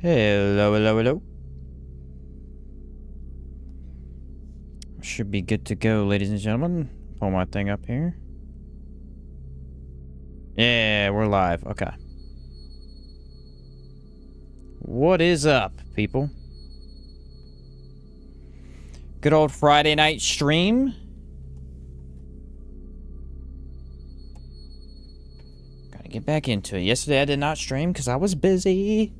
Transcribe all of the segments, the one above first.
Hello, hello, hello. Should be good to go, ladies and gentlemen. Pull my thing up here. Yeah, we're live. Okay. What is up, people? Good old Friday night stream. Gotta get back into it. Yesterday I did not stream because I was busy.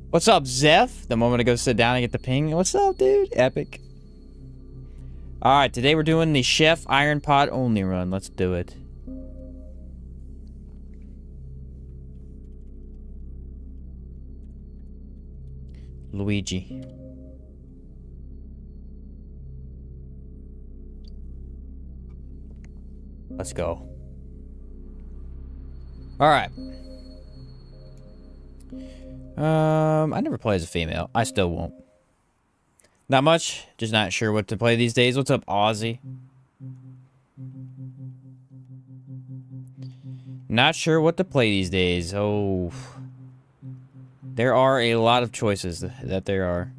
What's up, Zeph? The moment I go sit down and get the ping. What's up, dude? Epic. Alright, today we're doing the Chef Iron Pot only run. Let's do it. Luigi. Let's go. Alright. I never play as a female. I still won't. Not much. Just not sure what to play these days. What's up, Aussie? Not sure what to play these days. Oh. There are a lot of choices that there are.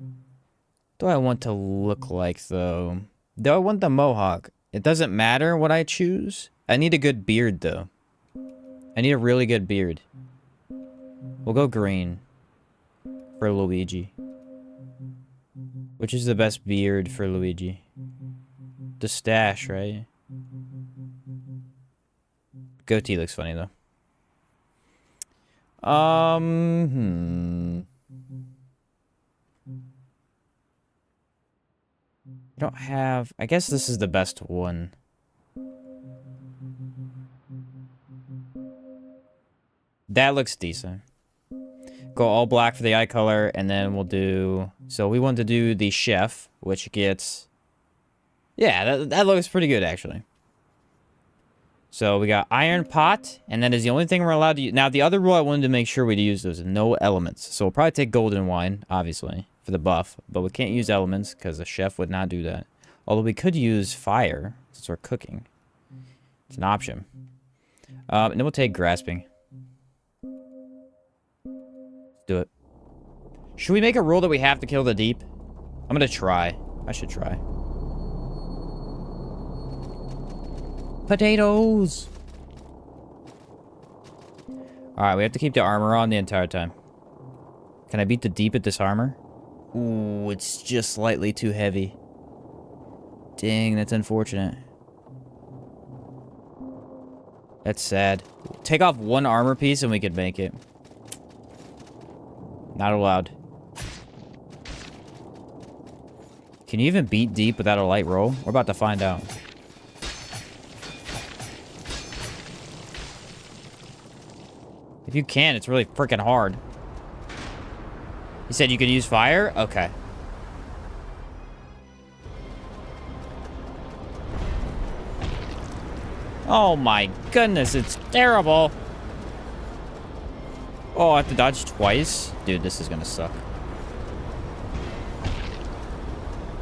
What do I want to look like, though? Do I want the mohawk? It doesn't matter what I choose. I need a good beard, though. I need a really good beard. We'll go green. For Luigi. Which is the best beard for Luigi? The stash, right? Goatee looks funny, though. I don't have... I guess this is the best one. That looks decent. Go all black for the eye color, and then we'll do... So we want to do the chef, which gets... Yeah, that looks pretty good, actually. So we got iron pot, and that is the only thing we're allowed to use. Now, the other rule I wanted to make sure we'd use was no elements. So we'll probably take golden wine, obviously, for the buff. But we can't use elements, because the chef would not do that. Although we could use fire, since we're cooking. It's an option. And then we'll take grasping. Do it. Should we make a rule that we have to kill the deep? I'm gonna try. I should try. Potatoes! Alright, we have to keep the armor on the entire time. Can I beat the deep at this armor? Ooh, it's just slightly too heavy. Dang, that's unfortunate. That's sad. Take off one armor piece and we could make it. Not allowed. Can you even beat deep without a light roll? We're about to find out. If you can, it's really freaking hard. You said you could use fire? Okay. Oh my goodness, it's terrible. Oh, I have to dodge twice? Dude, this is gonna suck.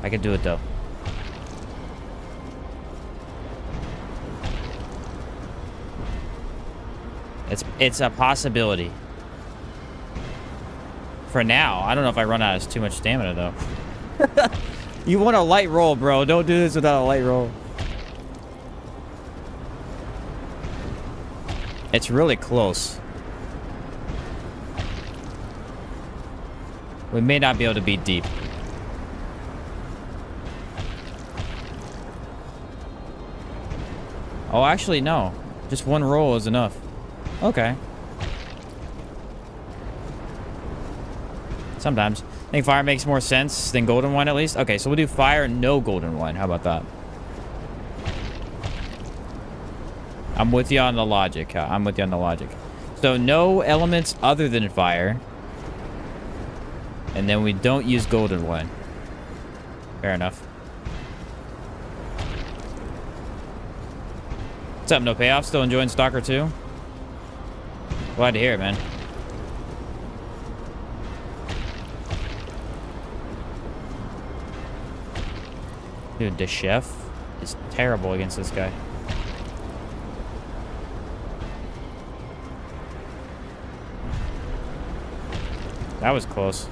I can do it, though. It's a possibility. For now. I don't know if I run out of too much stamina, though. You want a light roll, bro. Don't do this without a light roll. It's really close. We may not be able to beat deep. Oh, actually, no. Just one roll is enough. Okay. Sometimes. I think fire makes more sense than golden wine, at least. Okay, so we'll do fire and no golden wine. How about that? I'm with you on the logic. I'm with you on the logic. So no elements other than fire. And then we don't use golden wine. Fair enough. What's up, No Payoff? Still enjoying Stalker 2? Glad to hear it, man. Dude, the chef is terrible against this guy. That was close.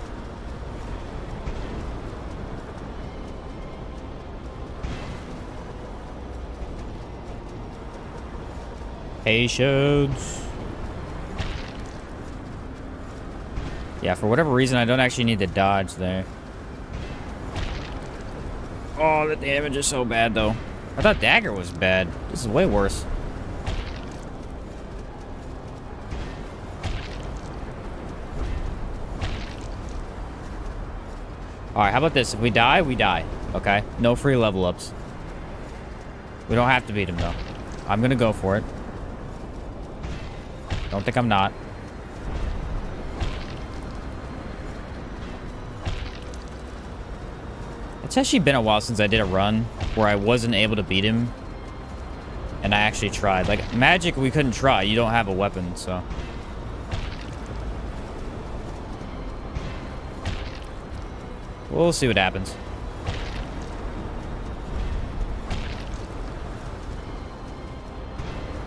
Patience. Yeah, for whatever reason, I don't actually need to dodge there. Oh, the damage is so bad, though. I thought dagger was bad. This is way worse. Alright, how about this? If we die, we die. Okay? No free level ups. We don't have to beat him, though. I'm gonna go for it. Don't think I'm not. It's actually been a while since I did a run where I wasn't able to beat him. And I actually tried. Like, magic, we couldn't try. You don't have a weapon, so... We'll see what happens.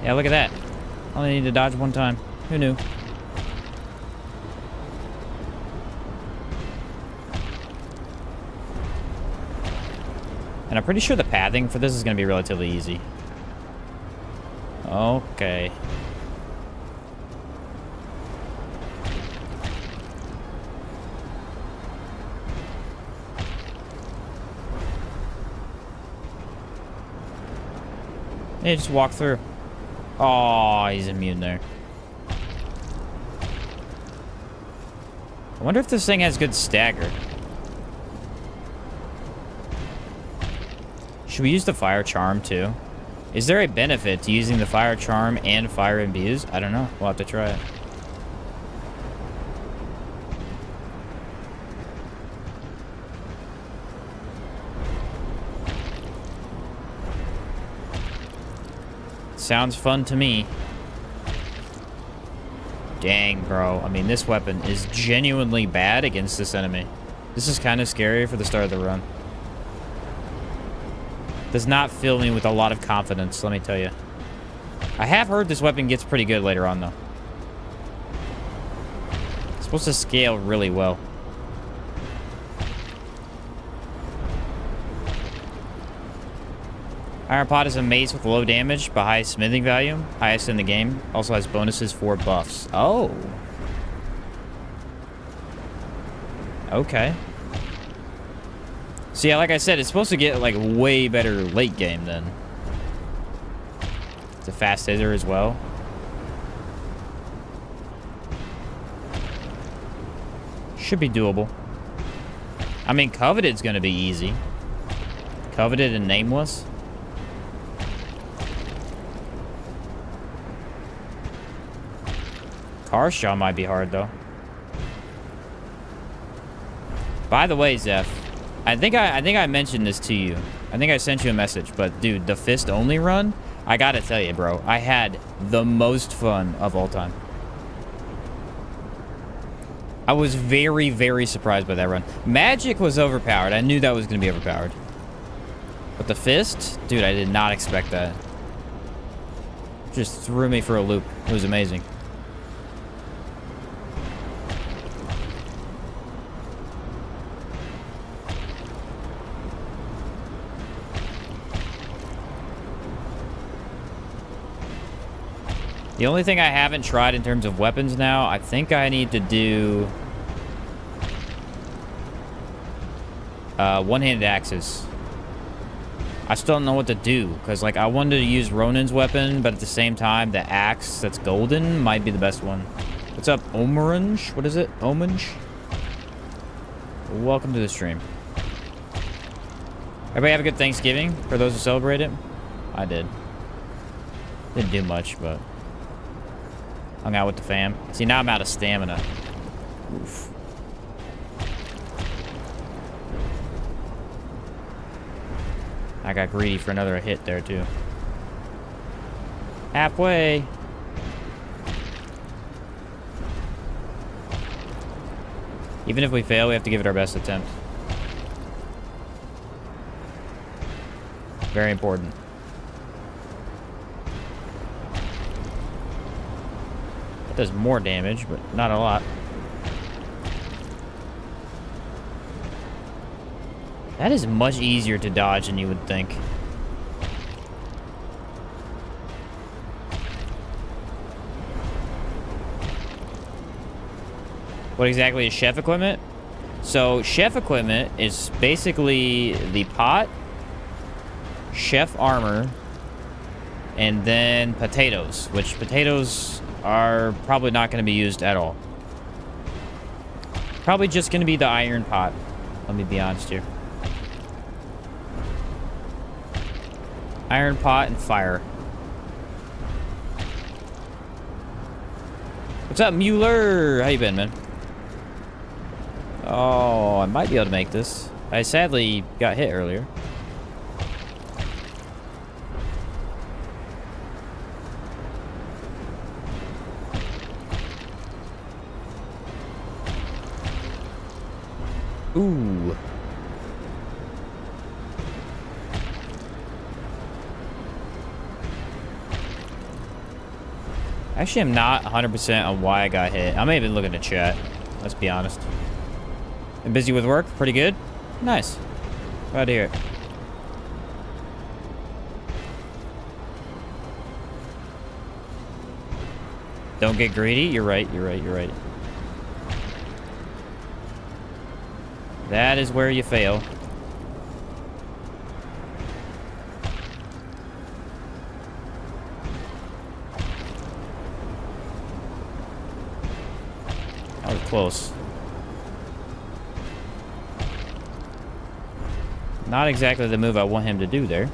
Yeah, look at that. Only need to dodge one time. Who knew? And I'm pretty sure the pathing for this is going to be relatively easy. Okay. Hey, just walk through. Oh, he's immune there. I wonder if this thing has good stagger. Should we use the fire charm too? Is there a benefit to using the fire charm and fire imbues? I don't know. We'll have to try it. Sounds fun to me. Dang, bro. I mean, this weapon is genuinely bad against this enemy. This is kind of scary for the start of the run. Does not fill me with a lot of confidence, let me tell you. I have heard this weapon gets pretty good later on, though. It's supposed to scale really well. Iron Pot is a mace with low damage but high smithing value. Highest in the game. Also has bonuses for buffs. Oh. Okay. So yeah, like I said, it's supposed to get like way better late game then. It's a fast hitter as well. Should be doable. I mean, Coveted's gonna be easy. Coveted and Nameless. Carshaw might be hard though. By the way, Zeph, I think I mentioned this to you. I think I sent you a message, but dude, the fist only run, I gotta tell you, bro, I had the most fun of all time. I was very, very surprised by that run. Magic was overpowered. I knew that was gonna be overpowered. But the fist, dude, I did not expect that. Just threw me for a loop. It was amazing. The only thing I haven't tried in terms of weapons now, I think I need to do one-handed axes. I still don't know what to do, because like I wanted to use Ronin's weapon, but at the same time, the axe that's golden might be the best one. What's up, Omerange? What is it? Omange? Welcome to the stream. Everybody have a good Thanksgiving for those who celebrate it? I did. Didn't do much, but hung out with the fam. See, now I'm out of stamina. Oof. I got greedy for another hit there, too. Halfway. Even if we fail, we have to give it our best attempt. Very important. It does more damage, but not a lot. That is much easier to dodge than you would think. What exactly is chef equipment? So chef equipment is basically the pot, chef armor, and then potatoes, which potatoes are probably not going to be used at all. Probably just going to be the iron pot. Let me be honest here. Iron pot and fire. What's up, Mueller? How you been, man? Oh, I might be able to make this. I sadly got hit earlier. Ooh. Actually, I'm not 100% on why I got hit. I may have been looking at chat. Let's be honest. Been busy with work? Pretty good? Nice. Glad to hear it. Don't get greedy? You're right, you're right, you're right. That is where you fail. That was close. Not exactly the move I want him to do there.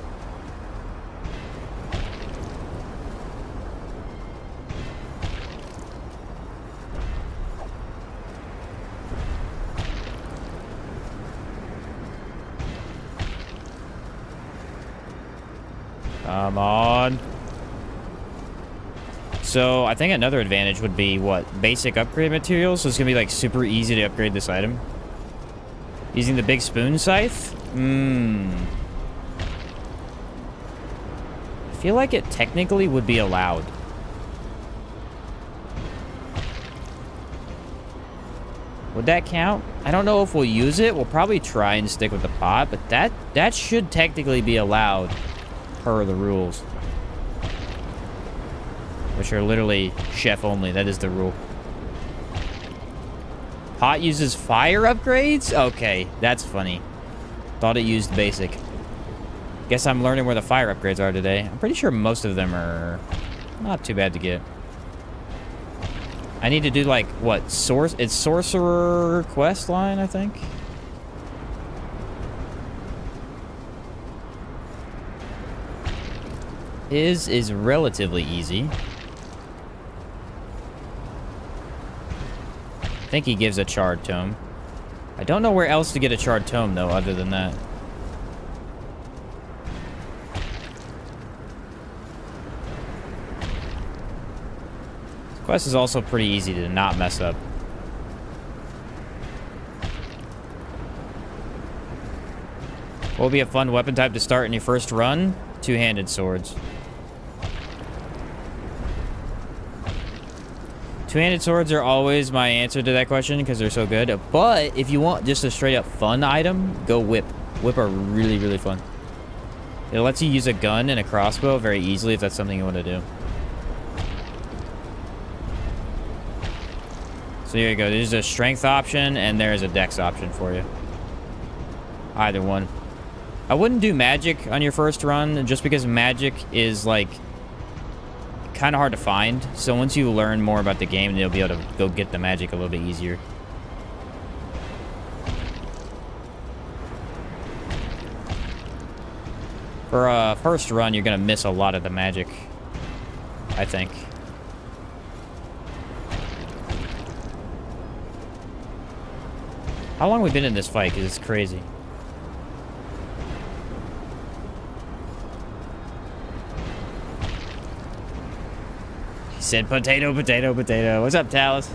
Come on. So I think another advantage would be what? Basic upgrade materials. So it's gonna be like super easy to upgrade this item. Using the big spoon scythe? I feel like it technically would be allowed. Would that count? I don't know if we'll use it. We'll probably try and stick with the pot, but that should technically be allowed per the rules. Which are literally chef only. That is the rule. Pot uses fire upgrades? Okay, that's funny. Thought it used basic. Guess I'm learning where the fire upgrades are today. I'm pretty sure most of them are not too bad to get. I need to do like, what, it's sorcerer quest line, I think? His is relatively easy. I think he gives a charred tome. I don't know where else to get a charred tome, though, other than that. This quest is also pretty easy to not mess up. What will be a fun weapon type to start in your first run? Two-handed swords. Two-handed swords are always my answer to that question because they're so good. But if you want just a straight-up fun item, go whip. Whip are really, really fun. It lets you use a gun and a crossbow very easily if that's something you want to do. So here you go. There's a strength option and there's a dex option for you. Either one. I wouldn't do magic on your first run just because magic is like kind of hard to find. So once you learn more about the game, you'll be able to go get the magic a little bit easier. For a first run, you're gonna miss a lot of the magic, I think. How long have we been in this fight? Because it's crazy. He said potato, potato, potato. What's up, Talus?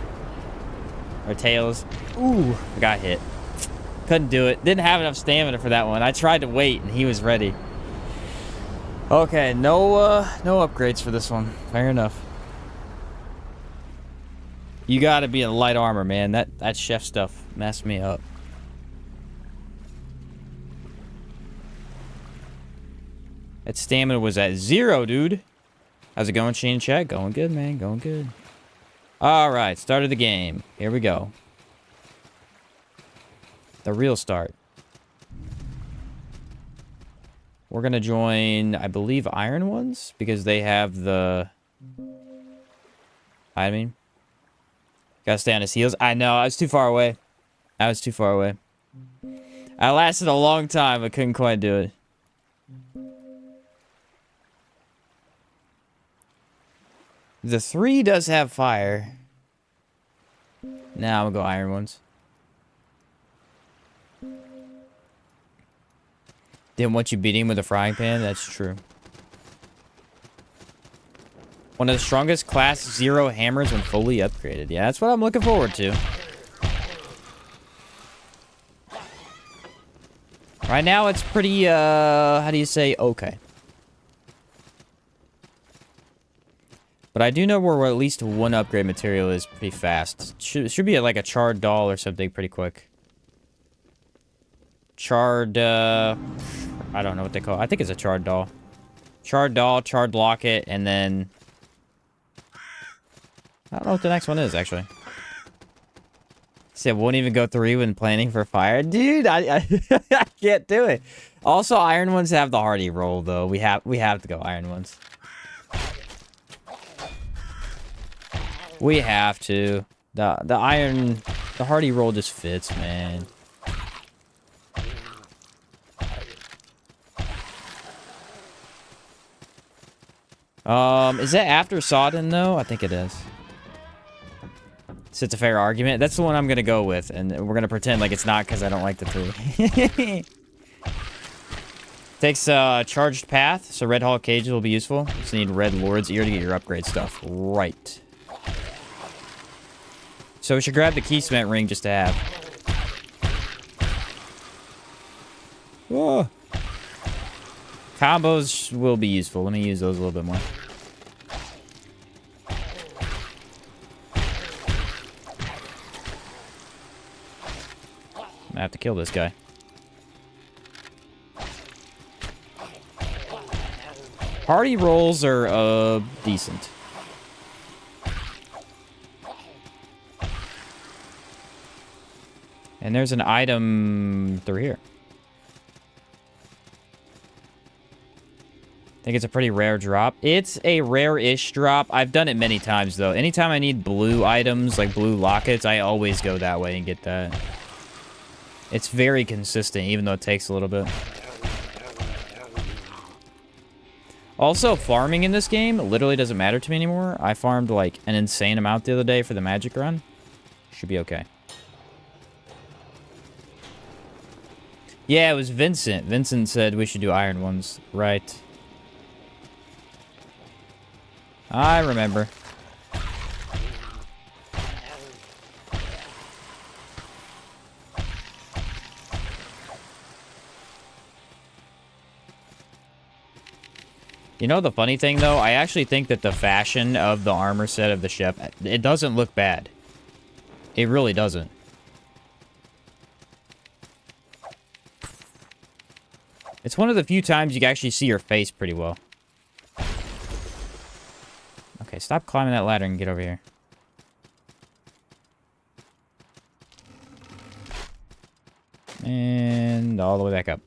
Or Tails? Ooh, I got hit. Couldn't do it. Didn't have enough stamina for that one. I tried to wait, and he was ready. Okay, no upgrades for this one. Fair enough. You gotta be in light armor, man. That chef stuff messed me up. Its stamina was at 0, dude. How's it going, Shane chat? Going good, man. Going good. Alright, start of the game. Here we go. The real start. We're gonna join, I believe, Iron Ones, because they have the... I mean... Gotta stay on his heels. I know, I was too far away. I was too far away. I lasted a long time, but couldn't quite do it. The 3 does have fire. Now I'm gonna go Iron Ones. Didn't want you beating him with a frying pan? That's true. One of the strongest class 0 hammers when fully upgraded. Yeah, that's what I'm looking forward to. Right now, it's pretty, how do you say, okay. But I do know where at least one upgrade material is pretty fast. Should be like a charred doll or something pretty quick. Charred, I don't know what they call it. I think it's a charred doll. Charred doll, charred locket, and then... I don't know what the next one is, actually. Said won't even go 3 when planning for fire. Dude, I can't do it. Also, Iron Ones have the hardy roll, though. We have to go Iron Ones. We have to. The hardy roll just fits, man. Is that after Sodden, though? I think it is. So it's a fair argument. That's the one I'm gonna go with, and we're gonna pretend like it's not because I don't like the 3. Takes charged path, so red hall cages will be useful. Just need red lord's ear to get your upgrade stuff. Right. So we should grab the key cement ring just to have. Whoa. Combos will be useful. Let me use those a little bit more. I have to kill this guy. Hardy rolls are decent. And there's an item through here. I think it's a pretty rare drop. It's a rare-ish drop. I've done it many times, though. Anytime I need blue items, like blue lockets, I always go that way and get that. It's very consistent, even though it takes a little bit. Also, farming in this game literally doesn't matter to me anymore. I farmed, like, an insane amount the other day for the magic run. Should be okay. Yeah, it was Vincent. Vincent said we should do Iron Ones. Right. I remember. You know the funny thing, though? I actually think that the fashion of the armor set of the chef, it doesn't look bad. It really doesn't. It's one of the few times you can actually see your face pretty well. Okay, stop climbing that ladder and get over here. And all the way back up.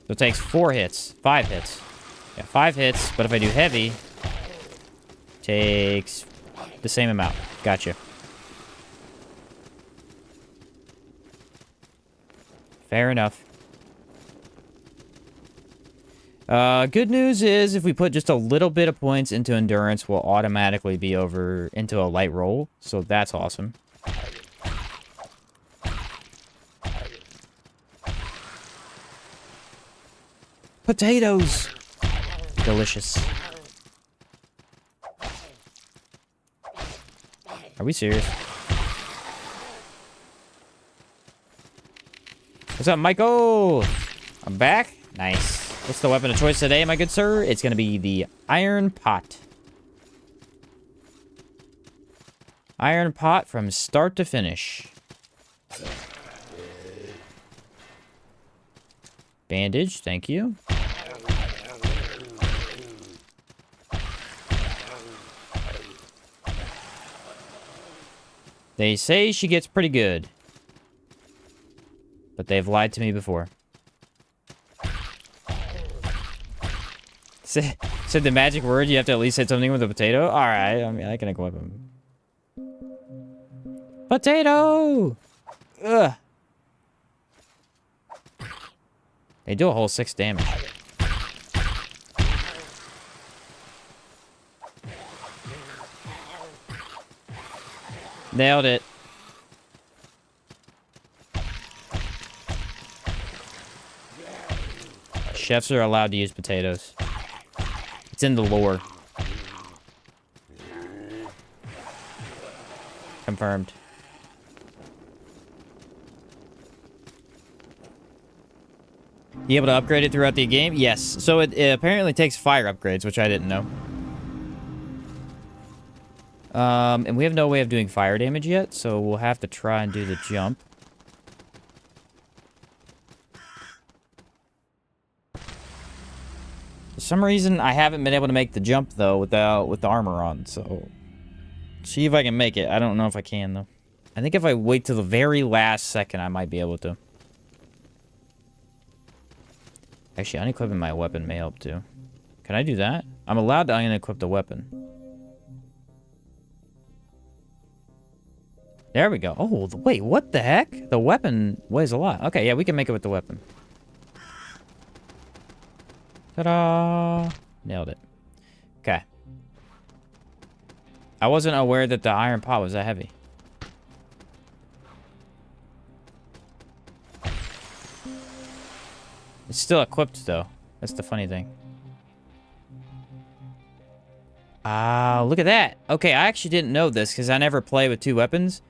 So it takes 4 hits. 5 hits. Yeah, 5 hits, but if I do heavy, takes the same amount. Gotcha. Fair enough. Good news is if we put just a little bit of points into endurance, we'll automatically be over into a light roll. So that's awesome. Potatoes! Delicious. Are we serious? What's up, Michael? I'm back. Nice. What's the weapon of choice today, my good sir? It's going to be the iron pot. Iron pot from start to finish. Bandage, thank you. They say she gets pretty good. But they've lied to me before. Said the magic word, you have to at least hit something with a potato? Alright, I mean, I can equip him. Potato! Ugh. They do a whole 6 damage. Nailed it. Chefs are allowed to use potatoes. It's in the lore. Confirmed. You able to upgrade it throughout the game? Yes. So it apparently takes fire upgrades, which I didn't know. And we have no way of doing fire damage yet, so we'll have to try and do the jump. For some reason, I haven't been able to make the jump, though, with the armor on, so... See if I can make it. I don't know if I can, though. I think if I wait till the very last second, I might be able to. Actually, unequipping my weapon may help, too. Can I do that? I'm allowed to unequip the weapon. There we go. Oh, wait, what the heck? The weapon weighs a lot. Okay, yeah, we can make it with the weapon. Ta-da! Nailed it. Okay. I wasn't aware that the iron pot was that heavy. It's still equipped, though. That's the funny thing. Ah, look at that. Okay, I actually didn't know this because I never play with 2 weapons.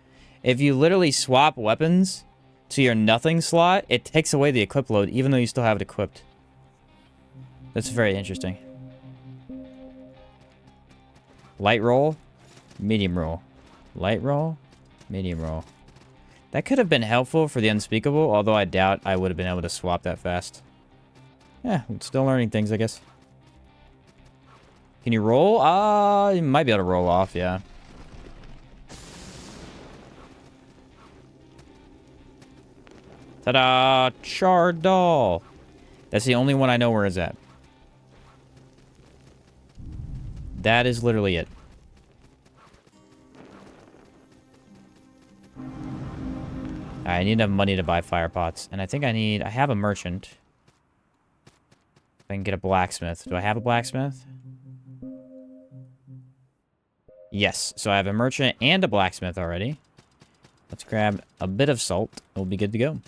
If you literally swap weapons to your nothing slot, it takes away the equip load, even though you still have it equipped. That's very interesting. Light roll, medium roll. Light roll, medium roll. That could have been helpful for the unspeakable, although I doubt I would have been able to swap that fast. Yeah, I'm still learning things, I guess. Can you roll? You might be able to roll off, yeah. Ta-da! Charred doll. That's the only one I know where it's at. That is literally it. I need enough money to buy fire pots. And I think I have a merchant. If I can get a blacksmith. Do I have a blacksmith? Yes. So I have a merchant and a blacksmith already. Let's grab a bit of salt. We'll be good to go.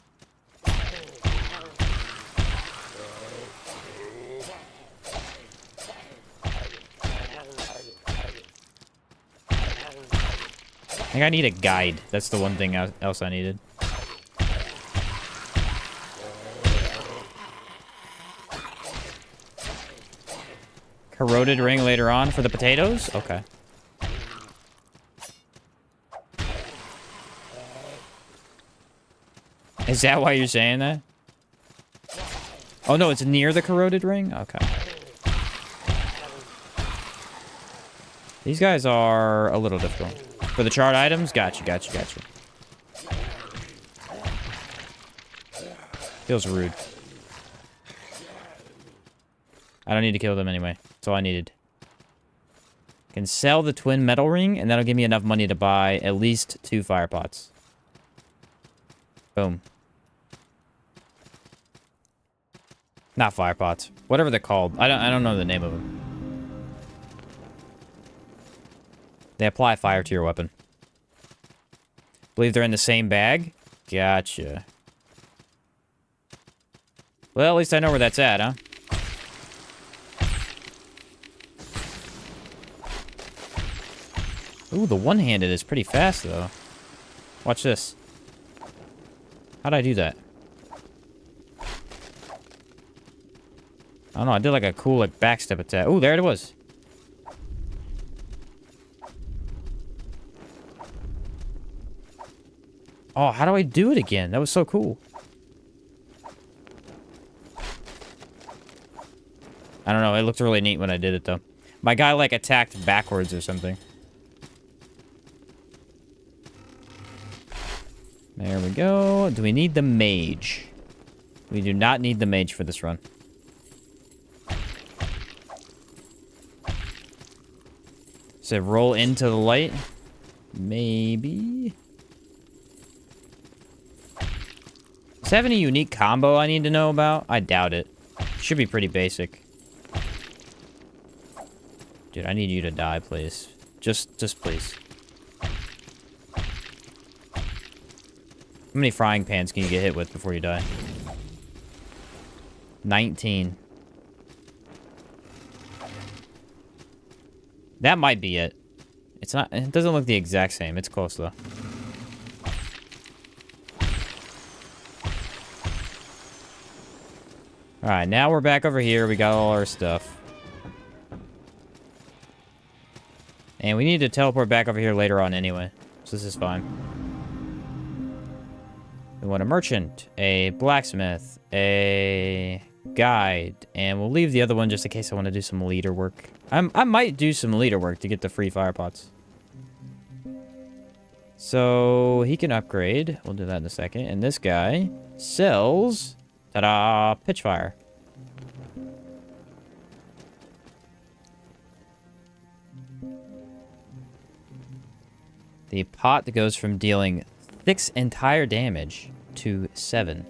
I think I need a guide. That's the one thing else I needed. Corroded ring later on for the potatoes? Okay. Is that why you're saying that? Oh no, it's near the corroded ring? Okay. These guys are a little difficult. For the charred items? Gotcha. Feels rude. I don't need to kill them anyway. That's all I needed. Can sell the twin metal ring, and that'll give me enough money to buy at least 2 fire pots. Boom. Not fire pots. Whatever they're called. I don't know the name of them. They apply fire to your weapon. Believe they're in the same bag? Gotcha. Well, at least I know where that's at, huh? Ooh, the one-handed is pretty fast, though. Watch this. How'd I do that? I don't know, I did like a cool like backstep attack. Ooh, there it was. Oh, how do I do it again? That was so cool. I don't know. It looked really neat when I did it, though. My guy, like, attacked backwards or something. There we go. Do we need the mage? We do not need the mage for this run. Does it roll into the light? Maybe. Does it have any unique combo I need to know about? I doubt it. Should be pretty basic. Dude, I need you to die, please. Just please. How many frying pans can you get hit with before you die? 19. That might be it. It's not. It doesn't look the exact same. It's close, though. Alright, now we're back over here. We got all our stuff. And we need to teleport back over here later on anyway. So this is fine. We want a merchant, a blacksmith, a guide, and we'll leave the other one just in case I want to do some leader work. I might do some leader work to get the free fire pots. So he can upgrade. We'll do that in a second. And this guy sells, ta-da, pitch fire. The pot that goes from dealing 6 entire damage to 7.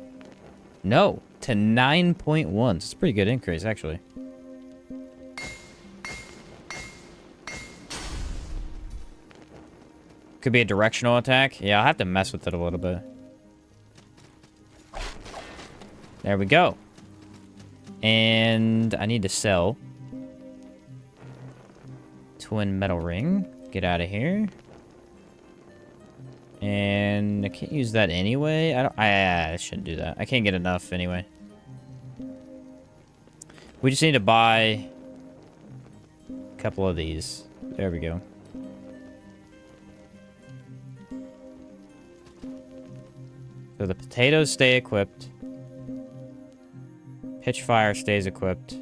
No, to 9.1. It's a pretty good increase, actually. Could be a directional attack. Yeah, I'll have to mess with it a little bit. There we go. And I need to sell. Twin metal ring. Get out of here. And I can't use that anyway. I shouldn't do that. I can't get enough anyway. We just need to buy a couple of these. There we go. So the potatoes stay equipped. Pitch fire stays equipped.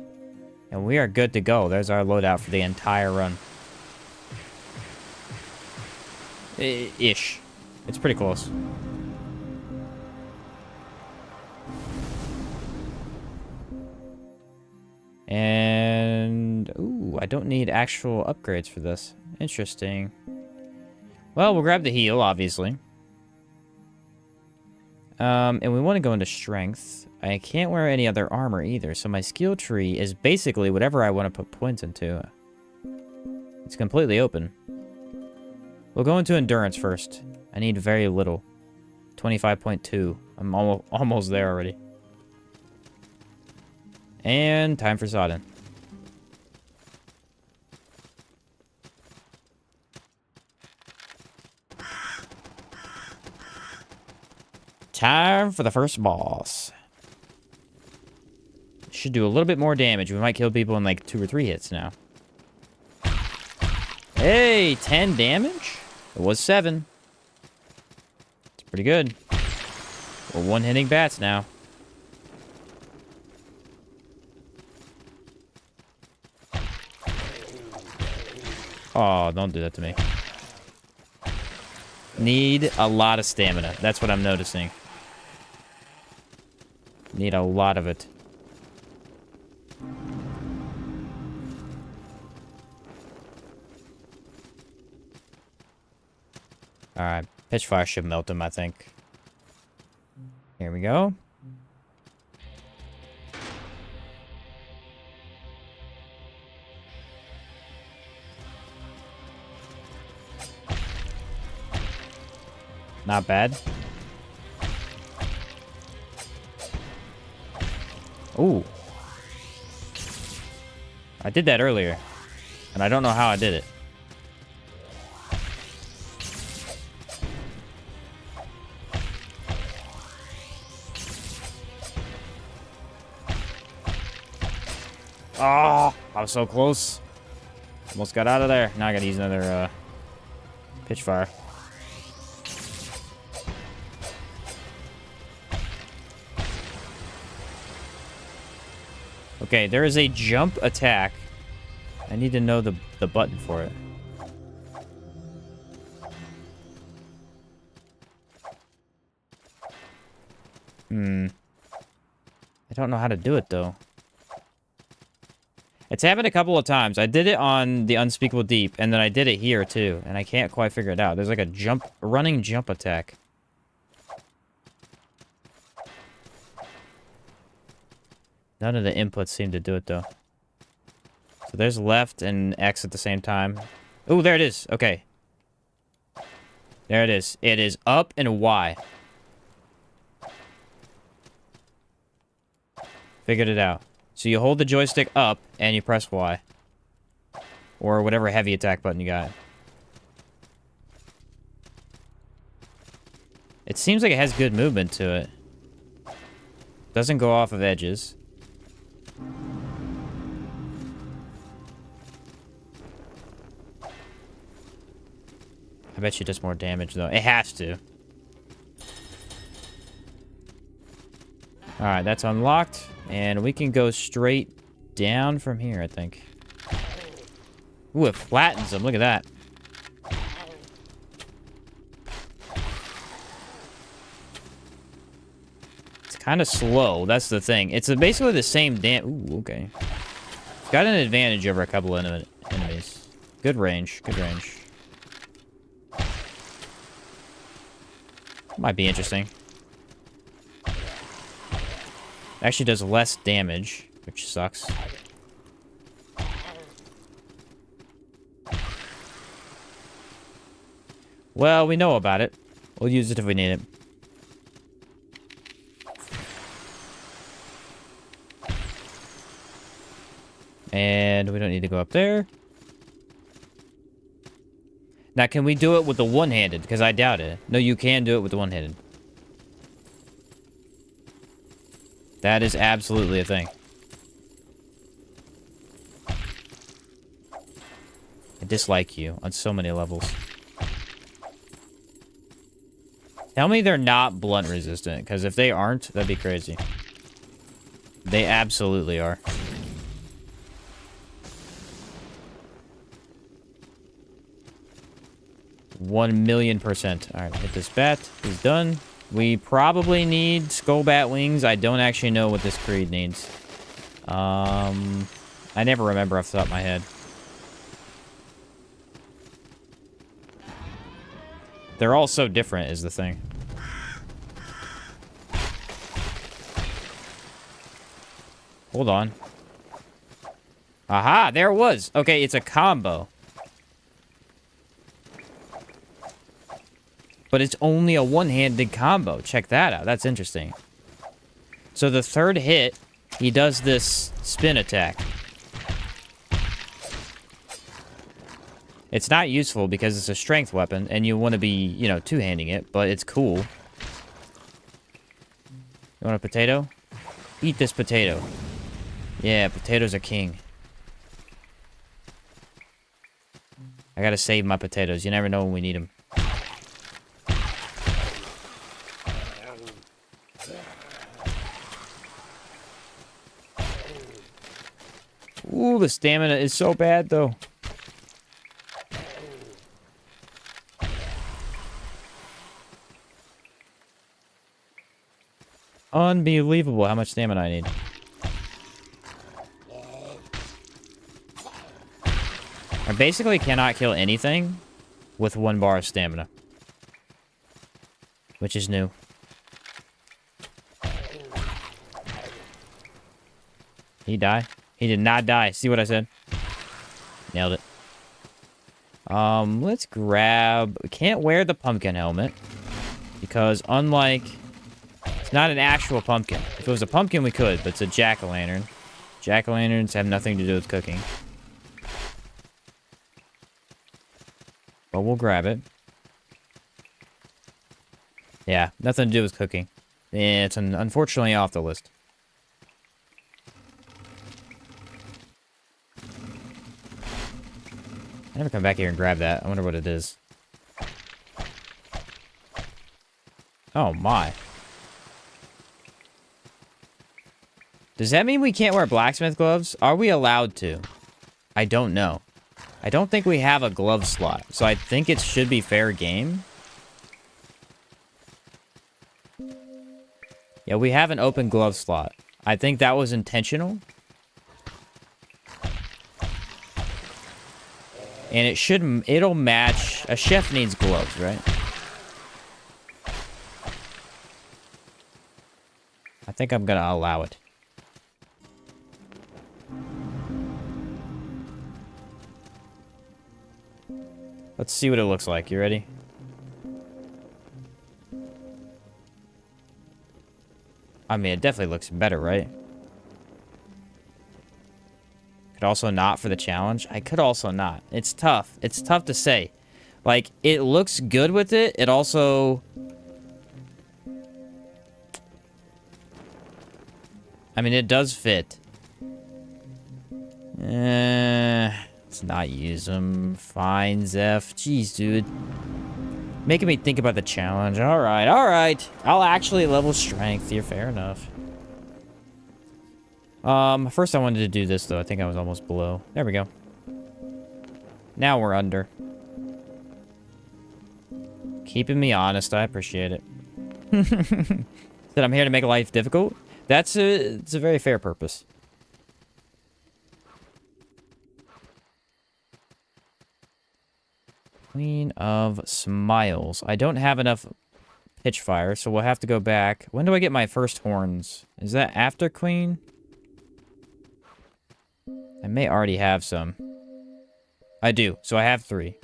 And we are good to go. There's our loadout for the entire run. Ish. It's pretty close. And... ooh, I don't need actual upgrades for this. Interesting. Well, we'll grab the heal, obviously. And we want to go into strength. I can't wear any other armor either, so my skill tree is basically whatever I want to put points into. It's completely open. We'll go into endurance first. I need very little. 25.2. I'm almost there already. And time for Sodden. Time for the first boss. Should do a little bit more damage. We might kill people in like 2 or 3 hits now. Hey, 10 damage? It was 7. It's pretty good. We're one-hitting bats now. Oh, don't do that to me. Need a lot of stamina. That's what I'm noticing. Need a lot of it. Alright, pitchfire should melt him, I think. Here we go. Not bad. Ooh. I did that earlier. And I don't know how I did it. Oh, I was so close. Almost got out of there. Now I gotta use another pitch fire. Okay, there is a jump attack. I need to know the button for it. I don't know how to do it, though. It's happened a couple of times. I did it on the Unspeakable Deep, and then I did it here, too. And I can't quite figure it out. There's like a running jump attack. None of the inputs seem to do it, though. So there's left and X at the same time. Oh, there it is. Okay. There it is. It is up and Y. Figured it out. So you hold the joystick up and you press Y. Or whatever heavy attack button you got. It seems like it has good movement to it. Doesn't go off of edges. I bet you it does more damage, though. It has to. Alright, that's unlocked. And we can go straight down from here, I think. Ooh, it flattens them. Look at that. It's kind of slow. That's the thing. It's basically the same Ooh, okay. It's got an advantage over a couple of enemies. Good range. Good range. Might be interesting. Actually does less damage, which sucks. Well, we know about it. We'll use it if we need it. And we don't need to go up there. Now, can we do it with the one-handed? Because I doubt it. No, you can do it with the one-handed. That is absolutely a thing. I dislike you on so many levels. Tell me they're not blunt resistant, because if they aren't, that'd be crazy. They absolutely are. $1,000,000%. Alright, hit this bat. He's done. We probably need skull bat wings. I don't actually know what this creed needs. I never remember off the top of my head. They're all so different is the thing. Hold on. Aha, there it was. Okay, it's a combo. But it's only a one-handed combo. Check that out. That's interesting. So the third hit, he does this spin attack. It's not useful because it's a strength weapon, and you want to be, you know, two-handing it, but it's cool. You want a potato? Eat this potato. Yeah, potatoes are king. I gotta save my potatoes. You never know when we need them. Ooh, the stamina is so bad, though. Unbelievable how much stamina I need. I basically cannot kill anything with 1 bar of stamina. Which is new. He die? He did not die. See what I said? Nailed it. Let's grab... We can't wear the pumpkin helmet. Because unlike... It's not an actual pumpkin. If it was a pumpkin, we could, but it's a jack-o'-lantern. Jack-o'-lanterns have nothing to do with cooking. But we'll grab it. Yeah, nothing to do with cooking. It's unfortunately off the list. I never come back here and grab that. I wonder what it is. Oh my. Does that mean we can't wear blacksmith gloves? Are we allowed to? I don't know. I don't think we have a glove slot, so I think it should be fair game. Yeah, we have an open glove slot. I think that was intentional. And it'll match. A chef needs gloves, right? I think I'm gonna allow it. Let's see what it looks like. You ready? I mean, it definitely looks better, right? Could also not for the challenge. I could also not. It's tough. It's tough to say. Like, it looks good with it. It also... I mean, it does fit. Let's not use them. Fine, Zeph. Jeez, dude. Making me think about the challenge. Alright, alright. I'll actually level strength here. Fair enough. First I wanted to do this, though. I think I was almost below. There we go. Now we're under. Keeping me honest. I appreciate it. That I'm here to make life difficult? It's a very fair purpose. Queen of Smiles. I don't have enough pitch fire, so we'll have to go back. When do I get my first horns? Is that after Queen? I may already have some. I do, so I have 3.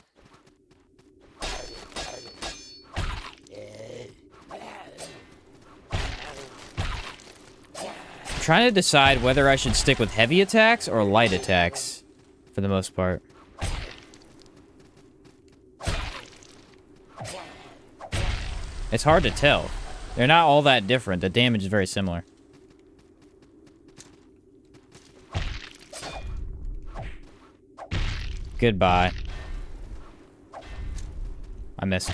I'm trying to decide whether I should stick with heavy attacks or light attacks for the most part. It's hard to tell. They're not all that different. The damage is very similar. Goodbye. I missed.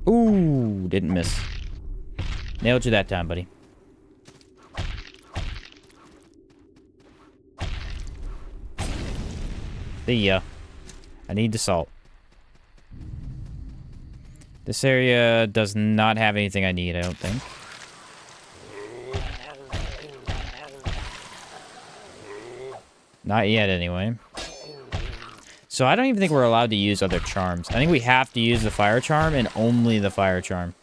Ooh, didn't miss. Nailed you that time, buddy. See ya. I need the salt. This area does not have anything I need, I don't think. Not yet, anyway. So I don't even think we're allowed to use other charms. I think we have to use the fire charm and only the fire charm.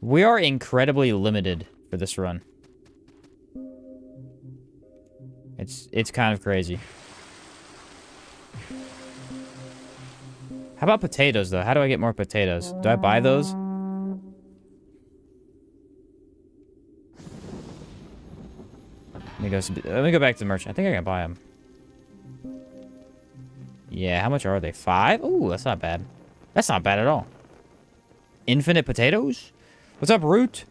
We are incredibly limited for this run. It's kind of crazy. How about potatoes, though? How do I get more potatoes? Do I buy those? Let me go back to the merchant. I think I can buy them. Yeah, how much are they? 5? Ooh, that's not bad. That's not bad at all. Infinite potatoes? What's up, Root?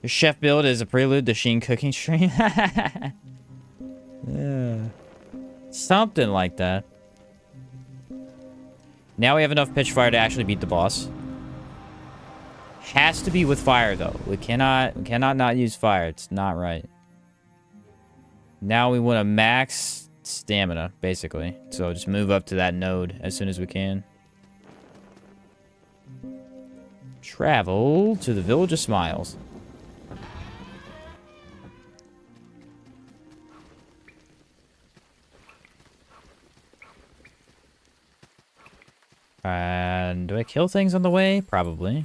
Your chef build is a prelude to Sheen cooking stream. Yeah. Something like that. Now we have enough pitch fire to actually beat the boss. Has to be with fire, though. We cannot not use fire. It's not right. Now we want to max stamina, basically. So just move up to that node as soon as we can. Travel to the Village of Smiles. And do I kill things on the way? Probably.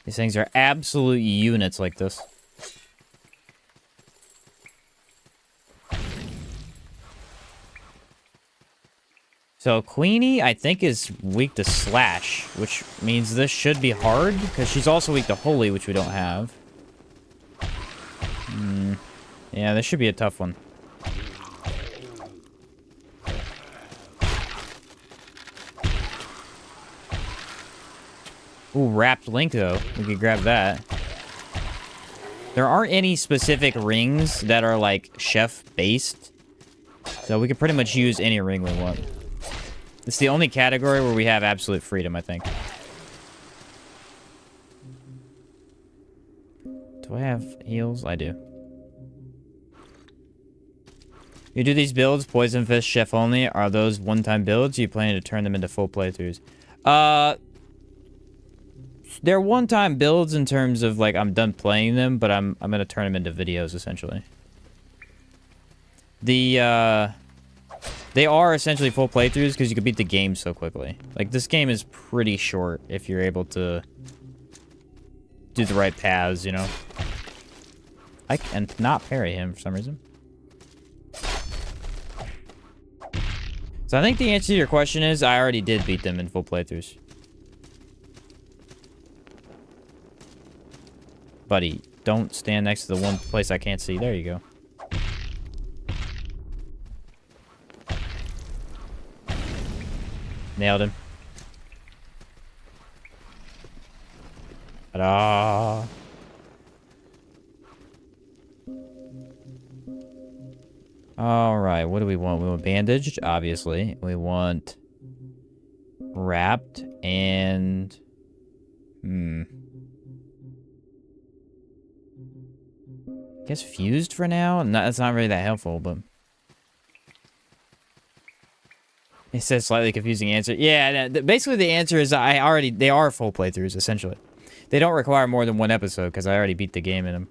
These things are absolute units like this. So Queenie, I think, is weak to Slash, which means this should be hard, because she's also weak to Holy, which we don't have. Yeah, this should be a tough one. Ooh, wrapped link, though. We could grab that. There aren't any specific rings that are, like, chef-based. So we could pretty much use any ring we want. It's the only category where we have absolute freedom, I think. Do I have heals? I do. You do these builds, Poison Fist, Chef only. Are those one-time builds? Are you planning to turn them into full playthroughs? They're one-time builds in terms of, like, I'm done playing them, but I'm gonna turn them into videos, essentially. They are essentially full playthroughs because you can beat the game so quickly. Like, this game is pretty short if you're able to do the right paths, you know? I can not parry him for some reason. So I think the answer to your question is I already did beat them in full playthroughs. Buddy, don't stand next to the one place I can't see. There you go. Nailed him. Ta-da! Alright, what do we want? We want bandaged, obviously. We want wrapped and... I guess fused for now? No, that's not really that helpful, but... It says slightly confusing answer. Yeah, basically the answer is they are full playthroughs, essentially. They don't require more than one episode, because I already beat the game in them.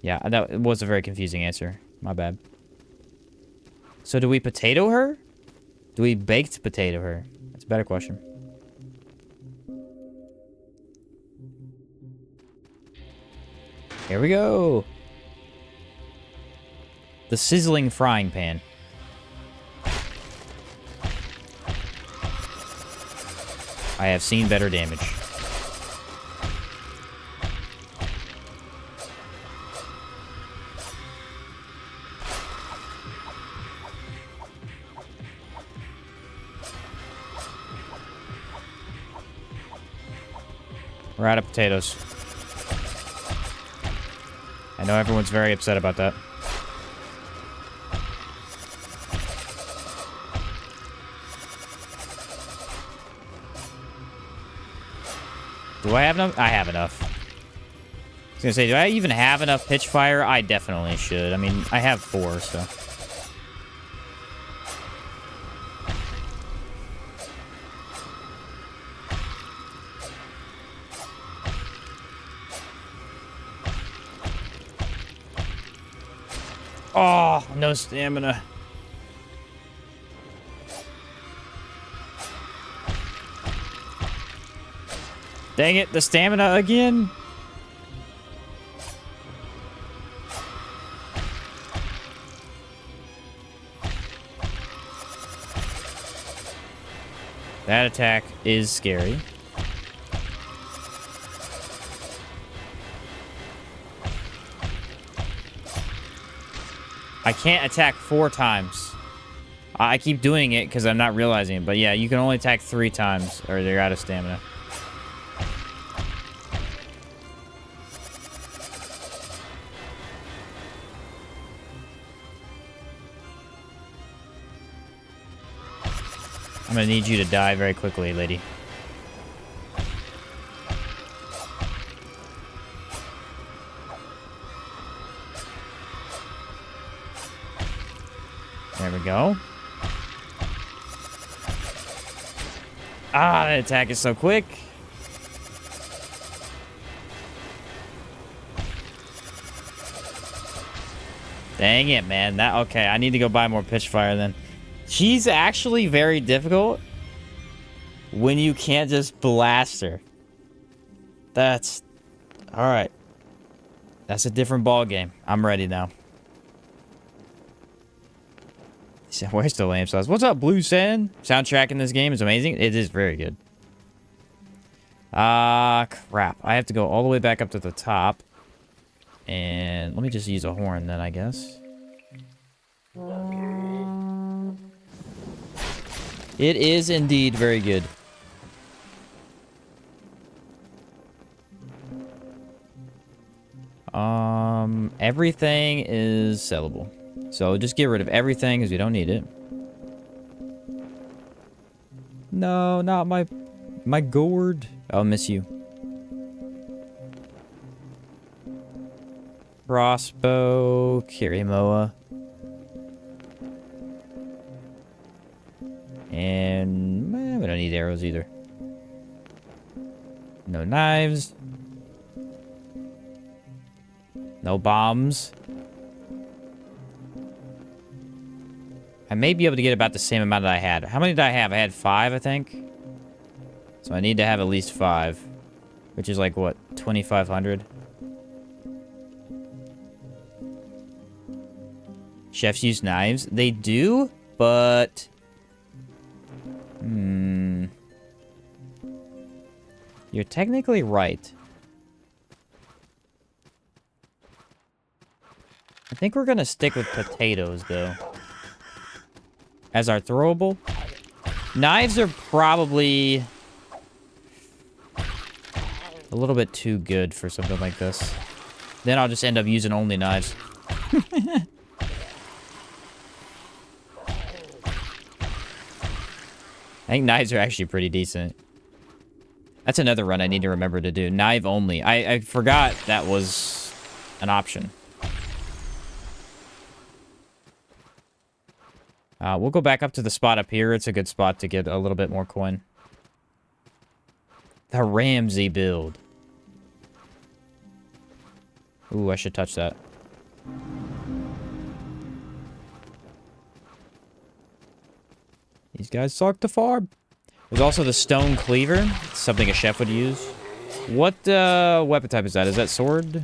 Yeah, that was a very confusing answer. My bad. So do we potato her? Do we baked potato her? That's a better question. Here we go. The sizzling frying pan. I have seen better damage. We're out of potatoes. I know everyone's very upset about that. Do I have enough? I have enough. I was gonna say, do I even have enough pitch fire? I definitely should. I mean, I have 4, so... Oh, no stamina. Dang it, the stamina again? That attack is scary. I can't attack 4 times. I keep doing it because I'm not realizing it. But yeah, you can only attack 3 times or they're out of stamina. I'm gonna need you to die very quickly, lady. There we go. Ah, that attack is so quick. Dang it, man. Okay, I need to go buy more pitch fire then. She's actually very difficult when you can't just blast her. That's... Alright. That's a different ball game. I'm ready now. Where's the lamp sauce? What's up, Blue Sand? Soundtrack in this game is amazing. It is very good. Crap. I have to go all the way back up to the top. And let me just use a horn then, I guess. It is indeed very good. Everything is sellable. So just get rid of everything because we don't need it. No, not my gourd. I'll miss you. Crossbow, Kirimoa. And we don't need arrows either. No knives. No bombs. I may be able to get about the same amount that I had. How many did I have? I had 5, I think. So I need to have at least 5. Which is like, what, 2,500? Chefs use knives. They do, but... You're technically right. I think we're gonna stick with potatoes, though. As our throwable. Knives are probably... a little bit too good for something like this. Then I'll just end up using only knives. I think knives are actually pretty decent. That's another run I need to remember to do. Knife only. I forgot that was an option. We'll go back up to the spot up here. It's a good spot to get a little bit more coin. The Ramsey build. Ooh, I should touch that. These guys suck to farm. There's also the stone cleaver. Something a chef would use. What weapon type is that? Is that sword?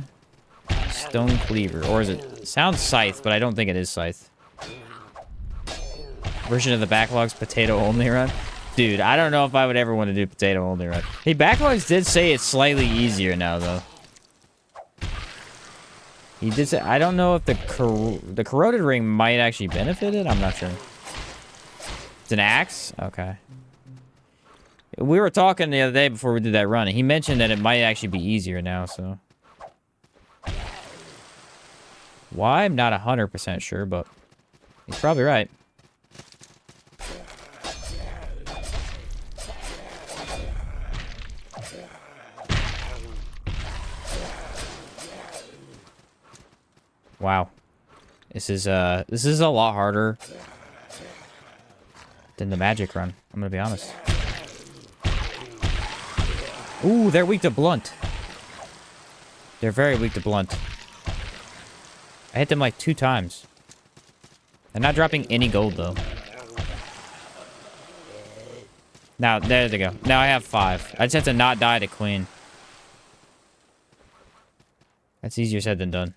Stone cleaver. Or is it... sounds scythe, but I don't think it is scythe. Version of the Backlogs potato only run. Dude, I don't know if I would ever want to do potato only run. Hey, Backlogs did say it's slightly easier now, though. He did say... I don't know if the corroded ring might actually benefit it. I'm not sure. It's an axe? Okay. We were talking the other day before we did that run, and he mentioned that it might actually be easier now, so... Why? I'm not 100% sure, but... he's probably right. Wow. This is a lot harder than the magic run. I'm gonna be honest. Ooh, they're weak to blunt. They're very weak to blunt. I hit them like 2 times. They're not dropping any gold, though. Now, there they go. Now I have 5. I just have to not die to queen. That's easier said than done.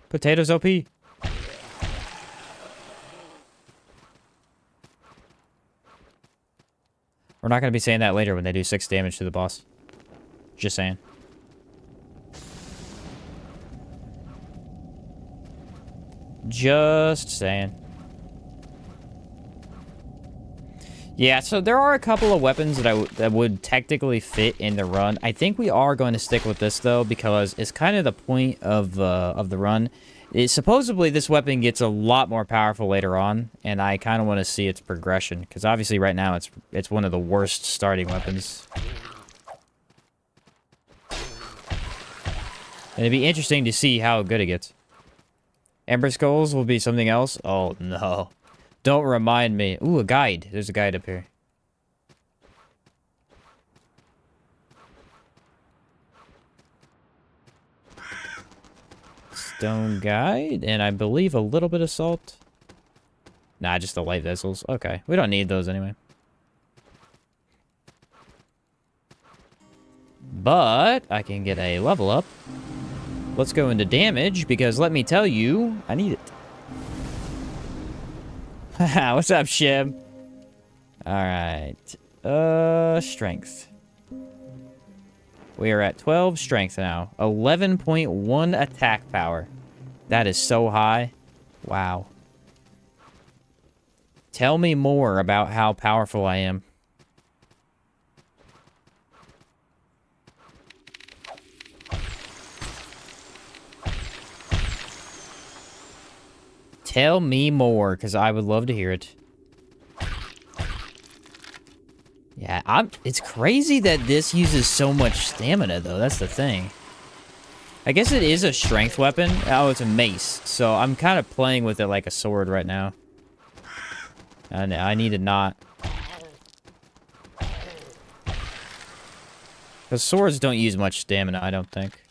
Potatoes OP. We're not going to be saying that later when they do 6 damage to the boss. Just saying. Just saying. Yeah, so there are a couple of weapons that would technically fit in the run. I think we are going to stick with this, though, because it's kind of the point of the run. Supposedly, this weapon gets a lot more powerful later on, and I kind of want to see its progression, because obviously right now it's one of the worst starting weapons. And it'd be interesting to see how good it gets. Ember Skulls will be something else? Oh, no. Don't remind me. Ooh, a guide. There's a guide up here. Stone guide, and I believe a little bit of salt. Nah, just the light vessels. Okay, we don't need those anyway. But I can get a level up. Let's go into damage, because let me tell you, I need it. What's up, Shib? Alright. Strength. We are at 12 strength now. 11.1 attack power. That is so high. Wow. Tell me more about how powerful I am. Tell me more, because I would love to hear it. Yeah, it's crazy that this uses so much stamina, though. That's the thing. I guess it is a strength weapon. Oh, it's a mace. So I'm kind of playing with it like a sword right now. And I need to not. Because swords don't use much stamina, I don't think.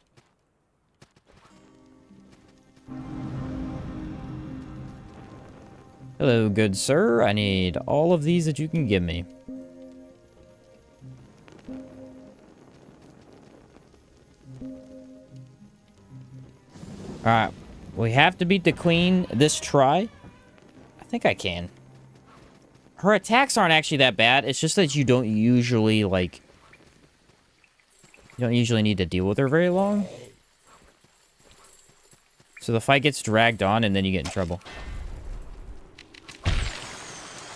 Hello, good sir. I need all of these that you can give me. Alright. We have to beat the queen this try. I think I can. Her attacks aren't actually that bad. It's just that you don't usually, like... You don't usually need to deal with her very long. So the fight gets dragged on, and then you get in trouble.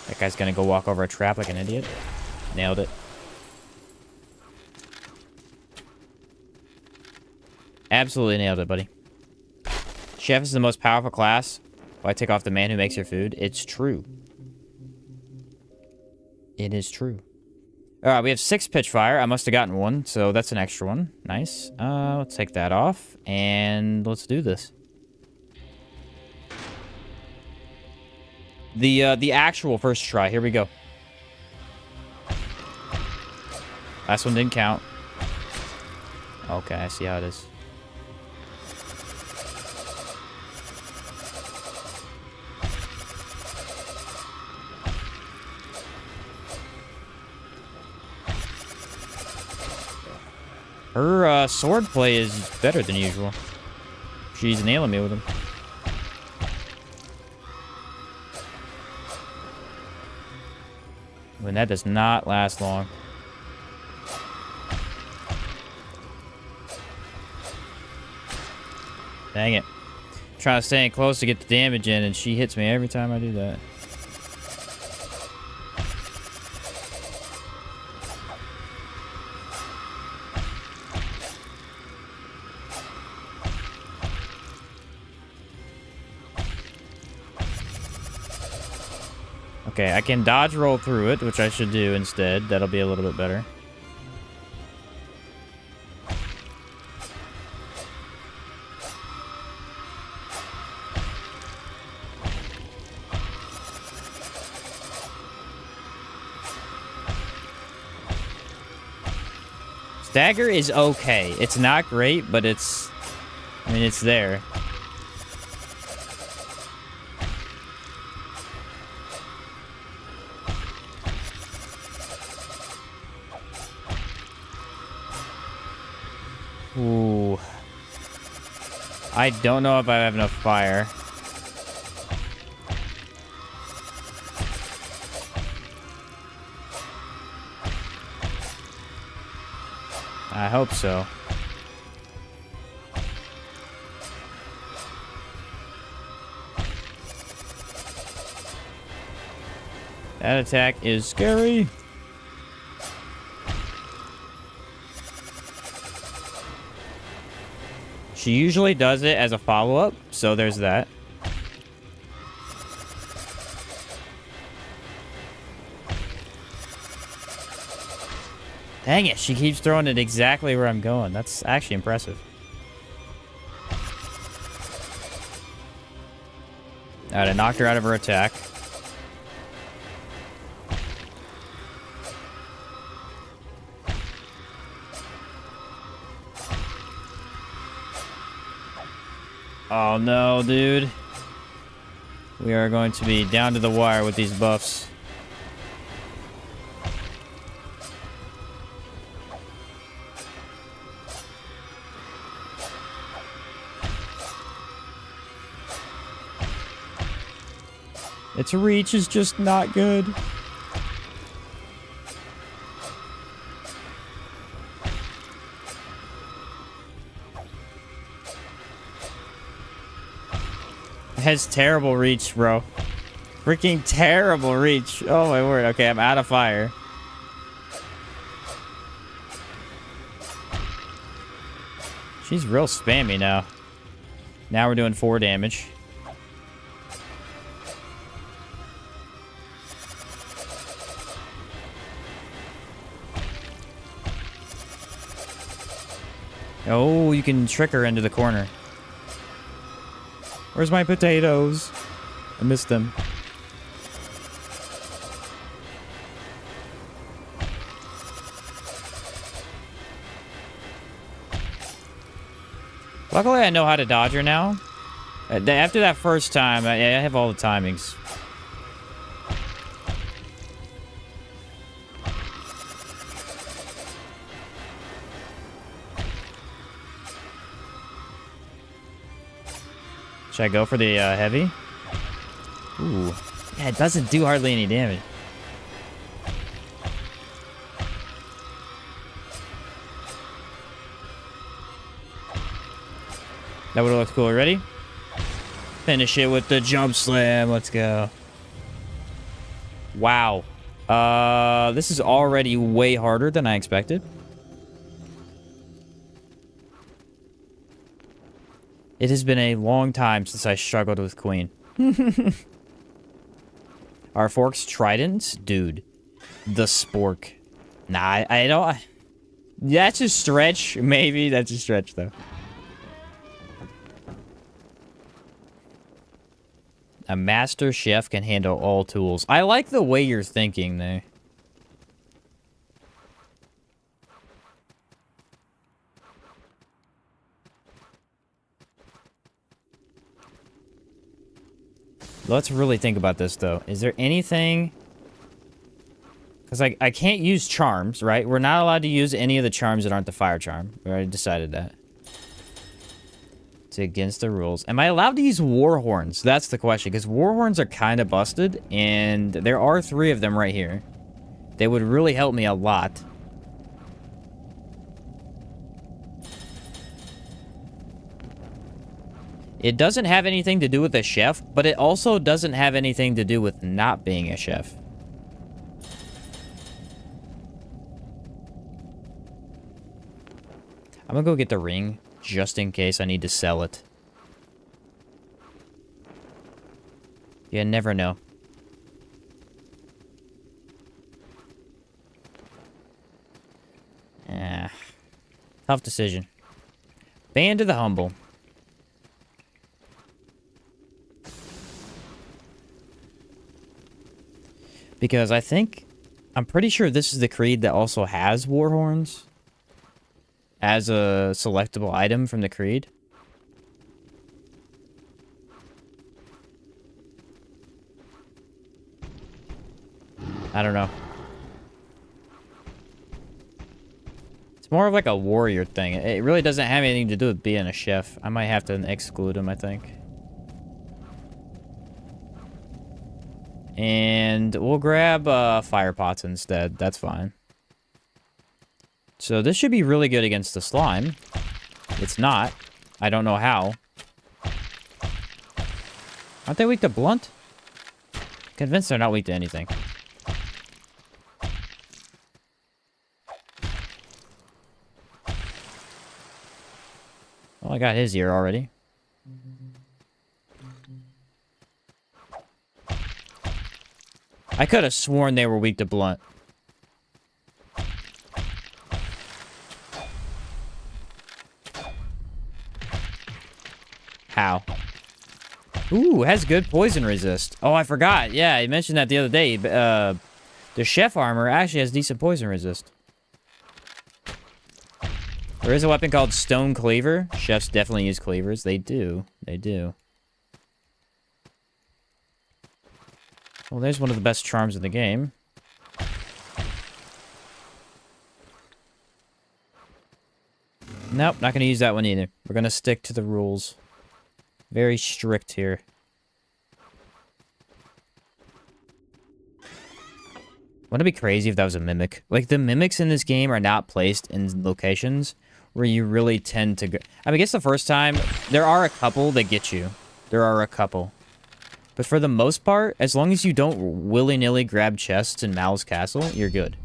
That guy's gonna go walk over a trap like an idiot. Nailed it. Absolutely nailed it, buddy. Chef is the most powerful class. Why take off the man who makes your food? It's true. It is true. Alright, we have 6 pitch fire. I must have gotten 1, so that's an extra one. Nice. Let's take that off, and let's do this. The actual first try. Here we go. Last one didn't count. Okay, I see how it is. Her sword play is better than usual. She's nailing me with him. And that does not last long. Dang it. I'm trying to stay in close to get the damage in, and she hits me every time I do that. Okay, I can dodge roll through it, which I should do instead. That'll be a little bit better. Stagger is okay. It's not great, but it's... I mean, it's there. Ooh. I don't know if I have enough fire. I hope so. That attack is scary. She usually does it as a follow-up, so there's that. Dang it, she keeps throwing it exactly where I'm going. That's actually impressive. Alright, I knocked her out of her attack. Oh no, dude. We are going to be down to the wire with these buffs. Its reach is just not good. It has terrible reach, bro. Freaking terrible reach. Oh my word. Okay, I'm out of fire. She's real spammy now. Now we're doing 4 damage. Oh, you can trick her into the corner. Where's my potatoes? I missed them. Luckily, I know how to dodge her now. After that first time, I have all the timings. Should I go for the heavy? Ooh. Yeah, it doesn't do hardly any damage. That would have looked cool. Ready? Finish it with the jump slam. Let's go. Wow. This is already way harder than I expected. It has been a long time since I struggled with Queen. Are forks tridents? Dude. The spork. Nah, I don't... That's a stretch. Maybe that's a stretch, though. A master chef can handle all tools. I like the way you're thinking there. Let's really think about this, though. Is there anything... Because I can't use charms, right? We're not allowed to use any of the charms that aren't the fire charm. We already decided that. It's against the rules. Am I allowed to use war horns? That's the question, because war horns are kind of busted, and there are 3 of them right here. They would really help me a lot. It doesn't have anything to do with a chef, but it also doesn't have anything to do with not being a chef. I'm gonna go get the ring, just in case I need to sell it. You never know. Tough decision. Band of the Humble. Because I'm pretty sure this is the creed that also has war horns as a selectable item from the creed. I don't know. It's more of like a warrior thing. It really doesn't have anything to do with being a chef. I might have to exclude him, I think. And we'll grab fire pots instead. That's fine. So this should be really good against the slime. It's not. I don't know how. Aren't they weak to blunt? Convinced they're not weak to anything. Well, I got his ear already. I could have sworn they were weak to blunt. How? Ooh, has good poison resist. Oh, I forgot. Yeah, I mentioned that the other day. The chef armor actually has decent poison resist. There is a weapon called Stone Cleaver. Chefs definitely use cleavers. They do. They do. Well, there's one of the best charms in the game. Nope, not going to use that one either. We're going to stick to the rules. Very strict here. Wouldn't it be crazy if that was a mimic? Like, the mimics in this game are not placed in locations where you really tend to go... I mean, I guess the first time, there are a couple that get you. There are a couple. But for the most part, as long as you don't willy-nilly grab chests in Mal's castle, you're good.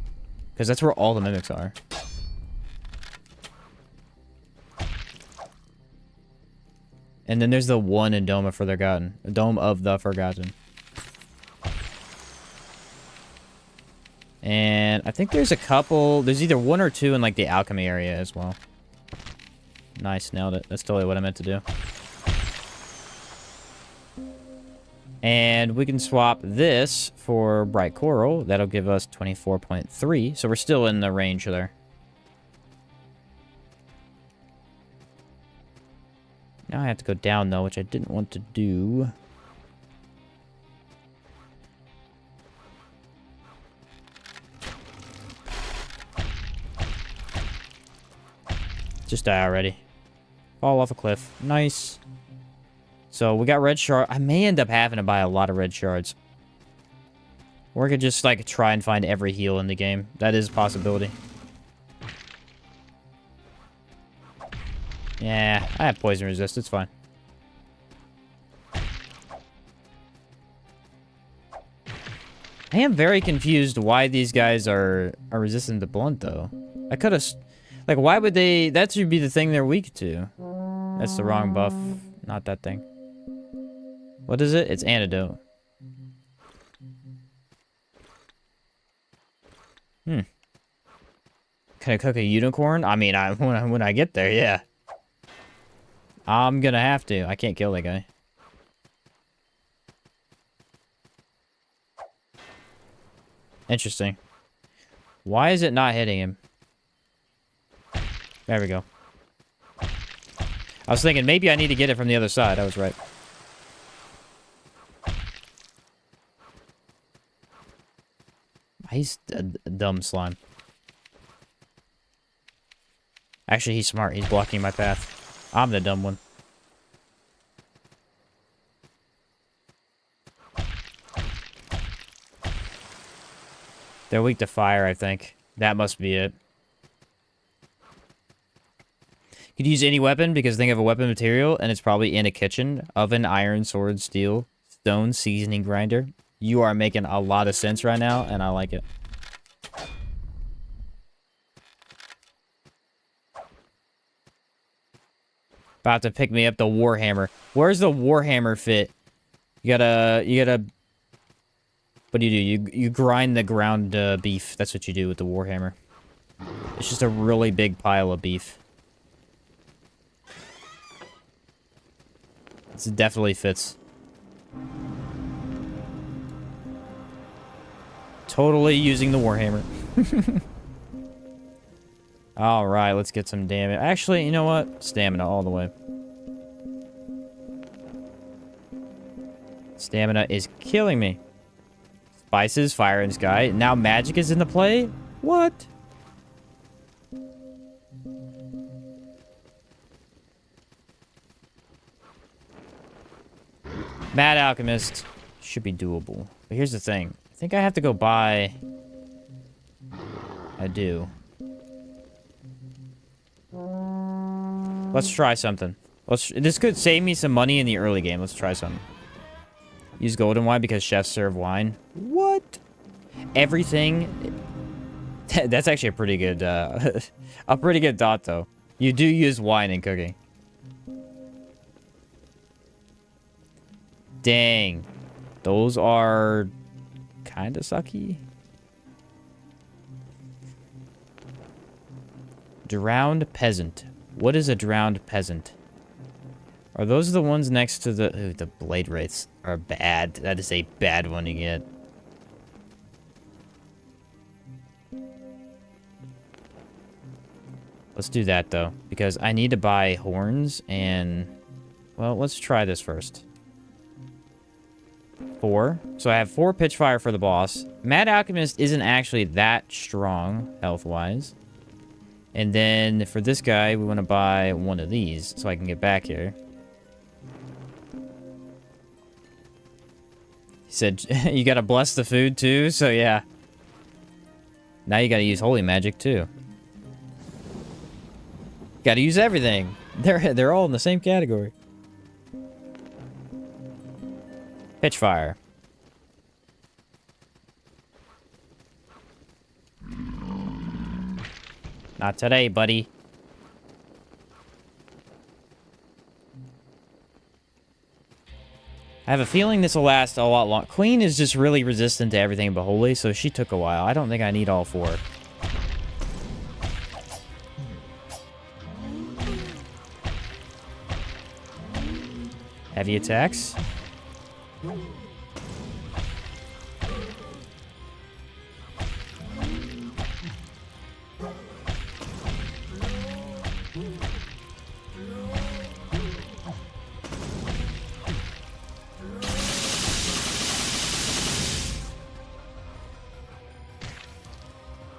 Because that's where all the mimics are. And then there's the one in Dome of Forgotten. Dome of the Forgotten. And I think there's a couple... There's either one or two in, like, the alchemy area as well. Nice, nailed it. That's totally what I meant to do. And we can swap this for bright coral. That'll give us 24.3. So we're still in the range there. Now I have to go down, though, which I didn't want to do. Just die already. Fall off a cliff. Nice. So we got red shard. I may end up having to buy a lot of red shards. Or I could just, like, try and find every heal in the game. That is a possibility. Yeah, I have poison resist. It's fine. I am very confused why these guys are resistant to blunt, though. I could have... Like, why would they... That should be the thing they're weak to. That's the wrong buff. Not that thing. What is it? It's antidote. Can I cook a unicorn? I mean, when I get there, yeah. I'm gonna have to. I can't kill that guy. Interesting. Why is it not hitting him? There we go. I was thinking maybe I need to get it from the other side. I was right. He's a dumb slime. Actually, he's smart. He's blocking my path. I'm the dumb one. They're weak to fire, I think. That must be it. You could use any weapon because think of a weapon material, and it's probably in a kitchen. Oven, iron, sword, steel, stone, seasoning grinder. You are making a lot of sense right now, and I like it. About to pick me up the Warhammer. Where's the Warhammer fit? You gotta... What do? You grind the ground beef. That's what you do with the Warhammer. It's just a really big pile of beef. It definitely fits. Totally using the Warhammer. Alright, let's get some damage. Actually, you know what? Stamina all the way. Stamina is killing me. Spices, fire, and sky. Now magic is in the play? What? Mad Alchemist should be doable. But here's the thing. I think I have to go buy... I do. Let's try something. This could save me some money in the early game. Let's try something. Use golden wine because chefs serve wine. What? Everything... That's actually a pretty good, a pretty good thought, though. You do use wine in cooking. Dang. Those are... kind of sucky. Drowned peasant. What is a drowned peasant? Are those the ones next to the... Ooh, the blade wraiths are bad. That is a bad one to get. Let's do that, though. Because I need to buy horns and... Well, let's try this first. 4. So I have 4 pitch fire for the boss. Mad Alchemist isn't actually that strong, health-wise. And then for this guy, we want to buy one of these so I can get back here. He said, you gotta bless the food too, so yeah. Now you gotta use holy magic too. Gotta use everything. They're all in the same category. Pitch fire. Not today, buddy. I have a feeling this will last a lot long. Queen is just really resistant to everything but holy, so she took a while. I don't think I need all 4. Heavy attacks.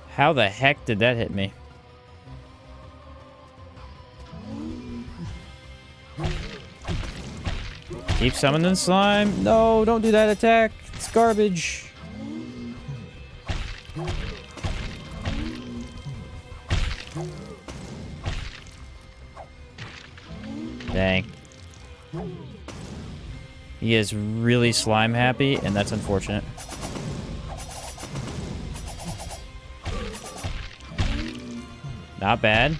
How the heck did that hit me? Keep summoning slime. No, don't do that attack. It's garbage. Dang. He is really slime happy, and that's unfortunate. Not bad.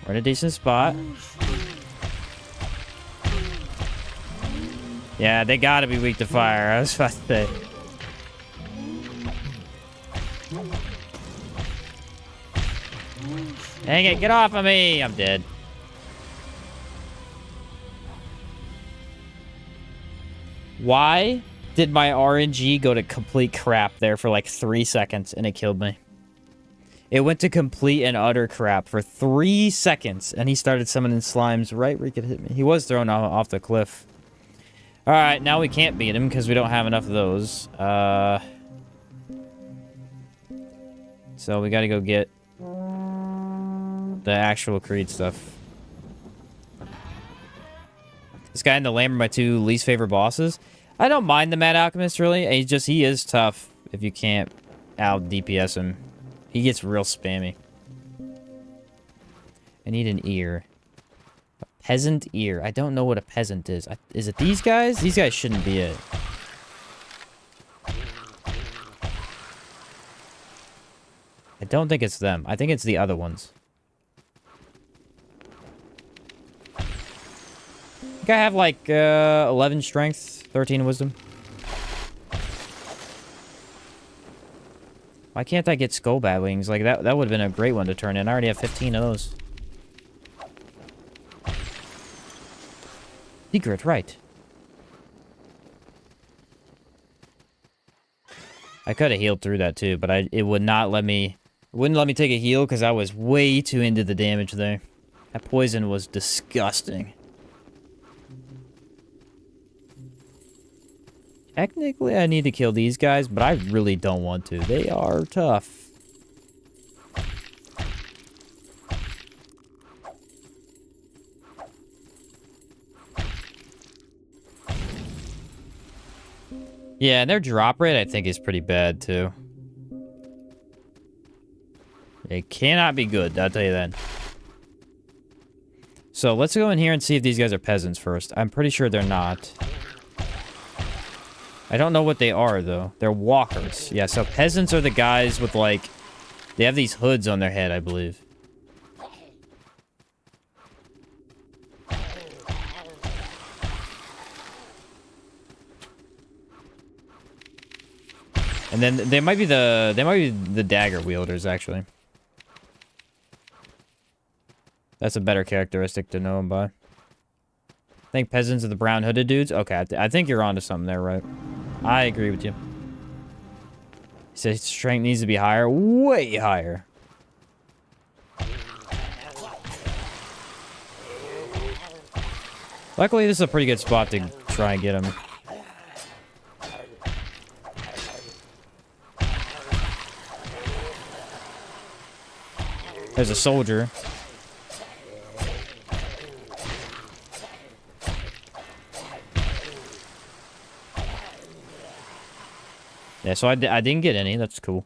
We're in a decent spot. Yeah, they gotta be weak to fire. I was about to say. Dang it, get off of me! I'm dead. Why did my RNG go to complete crap there for like 3 seconds and it killed me? It went to complete and utter crap for 3 seconds and he started summoning slimes right where he could hit me. He was thrown off the cliff. Alright, now we can't beat him because we don't have enough of those. So we gotta go get the actual Creed stuff. This guy and the Lamb are my two least favorite bosses. I don't mind the Mad Alchemist, really. He is tough if you can't out DPS him. He gets real spammy. I need an ear. A peasant ear. I don't know what a peasant is. Is it these guys? These guys shouldn't be it. I don't think it's them. I think it's the other ones. I think I have like 11 strength, 13 wisdom. Why can't I get skull bat wings? Like that would have been a great one to turn in. I already have 15 of those. Secret, right. I could have healed through that too, but it would not let me... Wouldn't let me take a heal because I was way too into the damage there. That poison was disgusting. Technically, I need to kill these guys, but I really don't want to. They are tough. Yeah, and their drop rate, I think, is pretty bad, too. It cannot be good, I'll tell you that. So, let's go in here and see if these guys are peasants first. I'm pretty sure they're not. I don't know what they are, though. They're walkers. Yeah, so peasants are the guys with, like... They have these hoods on their head, I believe. And then they might be the dagger wielders, actually. That's a better characteristic to know them by. I think peasants are the brown hooded dudes. Okay, I think you're onto something there, right? I agree with you. He says strength needs to be higher. Way higher. Luckily, this is a pretty good spot to try and get him. There's a soldier. Yeah, so I didn't get any. That's cool.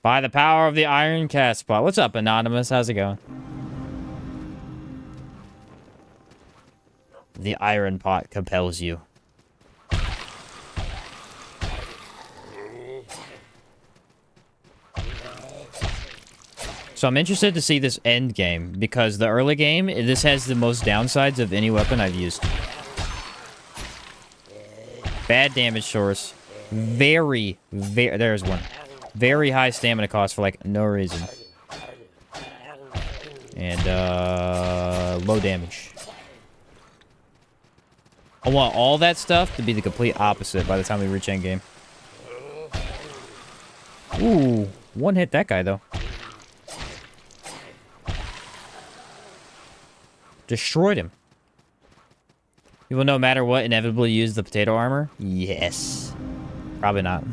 By the power of the Iron Cast spot. What's up, Anonymous? How's it going? The Iron Pot compels you. So I'm interested to see this end game, because the early game, this has the most downsides of any weapon I've used. Bad damage source. Very, there's one. Very high stamina cost for, like, no reason. And, low damage. I want all that stuff to be the complete opposite by the time we reach endgame. Ooh, one hit that guy, though. Destroyed him. You will no matter what inevitably use the potato armor? Yes. Probably not.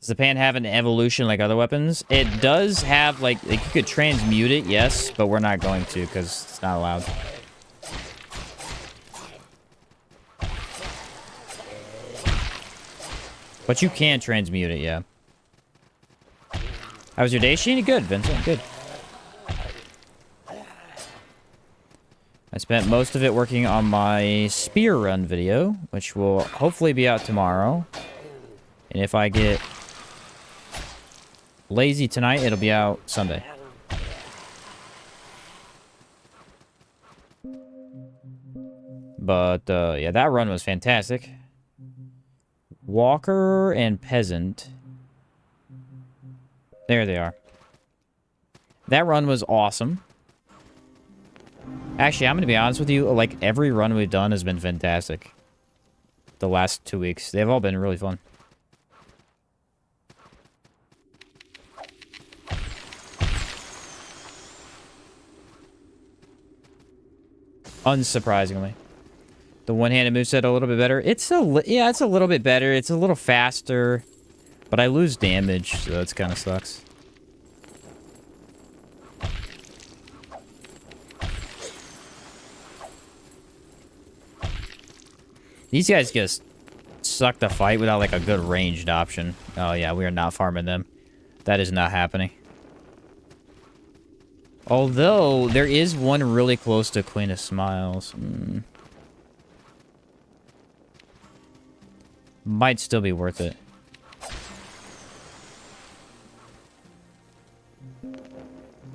Does the pan have an evolution like other weapons? It does have, like you could transmute it, yes, but we're not going to because it's not allowed. But you can transmute it, yeah. How was your day, Sheen? Good, Vincent. Good. I spent most of it working on my spear run video, which will hopefully be out tomorrow. And if I get lazy tonight, it'll be out Sunday. But, yeah, that run was fantastic. Walker and Peasant. There they are. That run was awesome. Actually, I'm going to be honest with you. Like, every run we've done has been fantastic. The last 2 weeks. They've all been really fun. Unsurprisingly. The one-handed moveset a little bit better. It's yeah, it's a little bit better. It's a little faster. But I lose damage, so it kind of sucks. These guys just suck to fight without, like, a good ranged option. Oh, yeah, we are not farming them. That is not happening. Although, there is one really close to Queen of Smiles. Might still be worth it.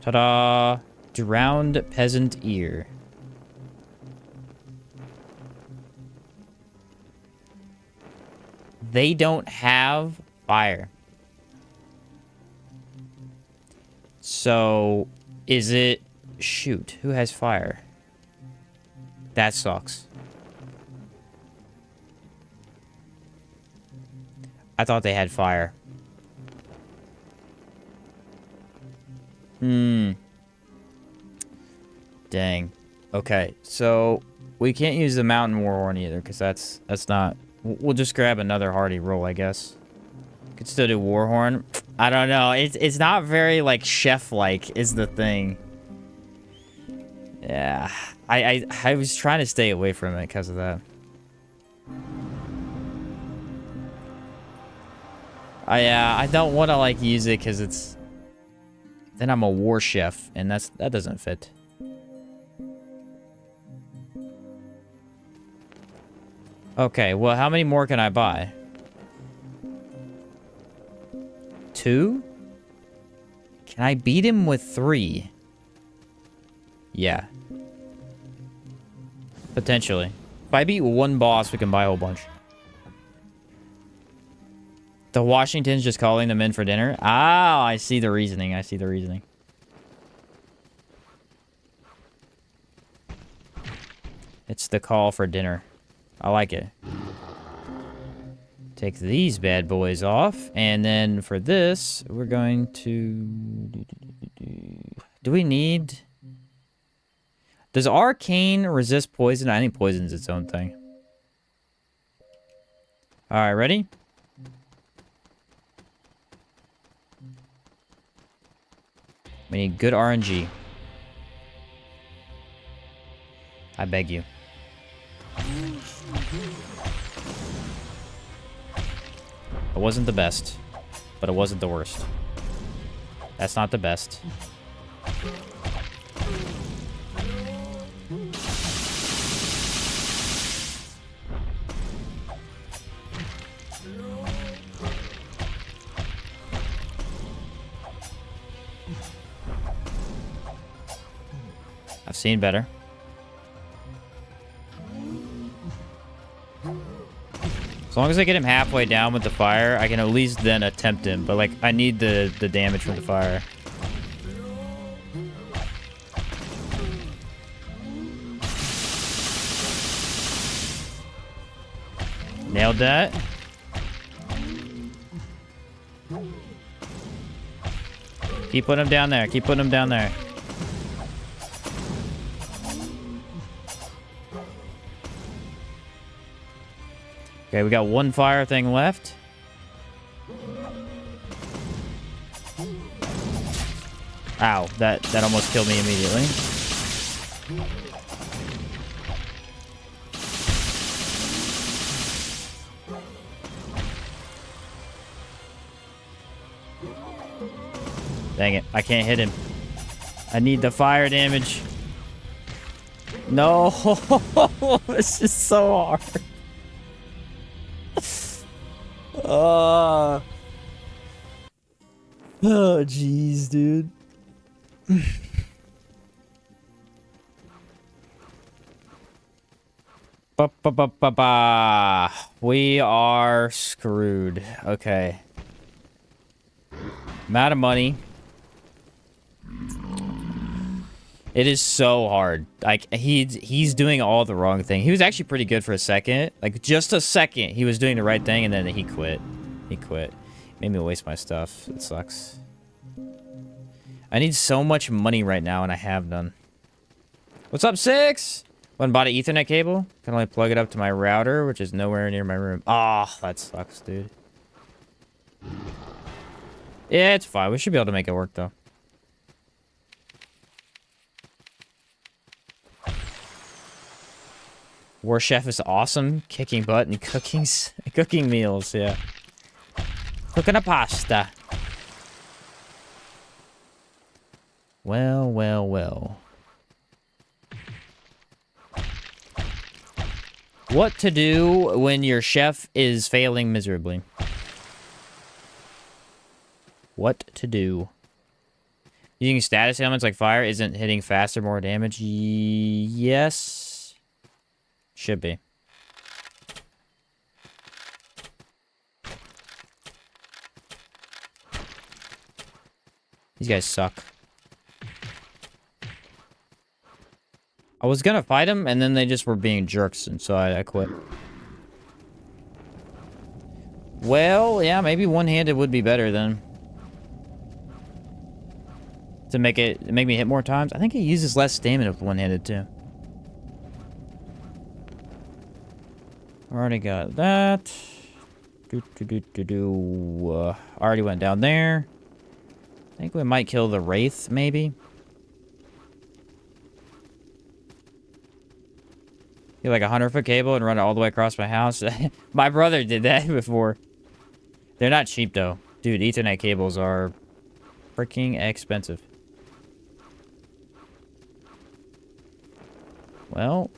Ta-da! Drowned Peasant Ear. They don't have fire. So, is it... Shoot, who has fire? That sucks. I thought they had fire. Dang. Okay, so we can't use the Mountain Warhorn either, because that's not... We'll just grab another hardy roll, I guess. Could still do Warhorn. I don't know. It's not very, like, chef-like is the thing. Yeah. I was trying to stay away from it because of that. I don't want to, like, use it because it's... Then I'm a war chef, and that doesn't fit. Okay, well, how many more can I buy? 2? Can I beat him with 3? Yeah. Potentially. If I beat one boss, we can buy a whole bunch. The Washington's just calling them in for dinner? Ah, I see the reasoning. I see the reasoning. It's the call for dinner. I like it. Take these bad boys off. And then for this, we're going to... Do we need... Does Arcane resist poison? I think poison's its own thing. Alright, ready? We need good RNG. I beg you. It wasn't the best, but it wasn't the worst. That's not the best. I've seen better. As long as I get him halfway down with the fire, I can at least then attempt him. But, like, I need the damage from the fire. Nailed that. Keep putting them down there. Keep putting them down there. Okay, we got one fire thing left. Ow, that almost killed me immediately. Dang it, I can't hit him. I need the fire damage. No, this is so hard. Oh, jeez, dude. Ba. We are screwed. Okay. I'm out of money. It is so hard. Like, he's doing all the wrong thing. He was actually pretty good for a second. Like, just a second, he was doing the right thing, and then he quit. He quit. Made me waste my stuff. It sucks. I need so much money right now, and I have none. What's up, Six? Went and bought an Ethernet cable. Can only plug it up to my router, which is nowhere near my room. Ah, oh, that sucks, dude. Yeah, it's fine. We should be able to make it work, though. War Chef is awesome. Kicking butt and cooking meals, yeah. Cooking a pasta. Well, well, well. What to do when your chef is failing miserably? What to do? Using status elements like fire isn't hitting faster, more damage? Yes. Should be. These guys suck. I was gonna fight them, and then they just were being jerks, and so I quit. Well, yeah, maybe one-handed would be better then. To make me hit more times. I think it uses less stamina with one-handed too. Already got that. Already went down there. I think we might kill the Wraith, maybe. Get like a 100-foot cable and run it all the way across my house. My brother did that before. They're not cheap, though. Dude, Ethernet cables are freaking expensive. Well,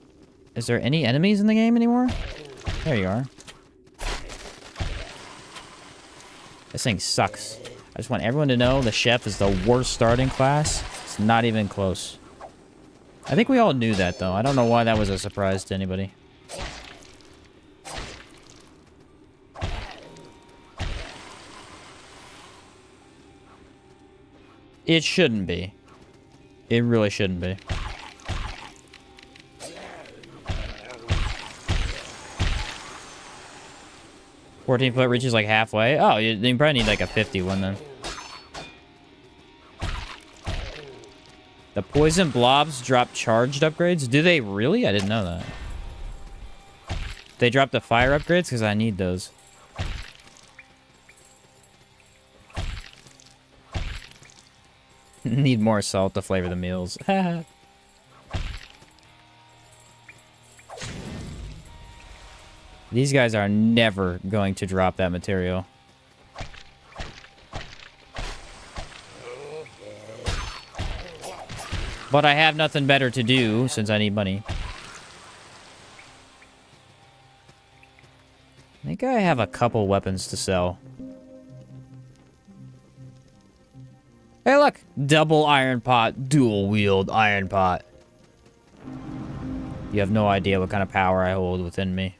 is there any enemies in the game anymore? There you are. This thing sucks. I just want everyone to know the chef is the worst starting class. It's not even close. I think we all knew that, though. I don't know why that was a surprise to anybody. It shouldn't be. It really shouldn't be. $14 reaches like halfway. Oh, you probably need like a 50 one then. The poison blobs drop charged upgrades? Do they really? I didn't know that. They drop the fire upgrades? Because I need those. Need more salt to flavor the meals. These guys are never going to drop that material. But I have nothing better to do since I need money. I think I have a couple weapons to sell. Hey, look! Double iron pot, dual wield iron pot. You have no idea what kind of power I hold within me.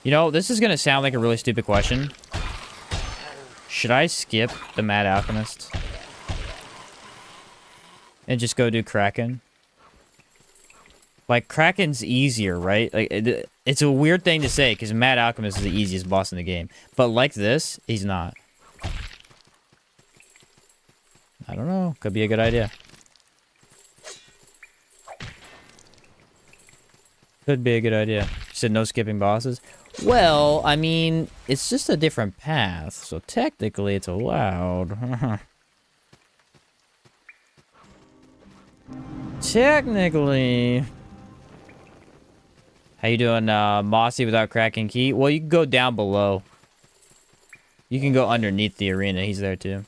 You know, this is gonna sound like a really stupid question. Should I skip the Mad Alchemist? And just go do Kraken? Like, Kraken's easier, right? Like, it's a weird thing to say, because Mad Alchemist is the easiest boss in the game. But like this, he's not. I don't know. Could be a good idea. Could be a good idea. You said no skipping bosses? Well, I mean, it's just a different path, so technically it's allowed. Technically... How you doing, Mossy without cracking key? Well, you can go down below. You can go underneath the arena. He's there, too.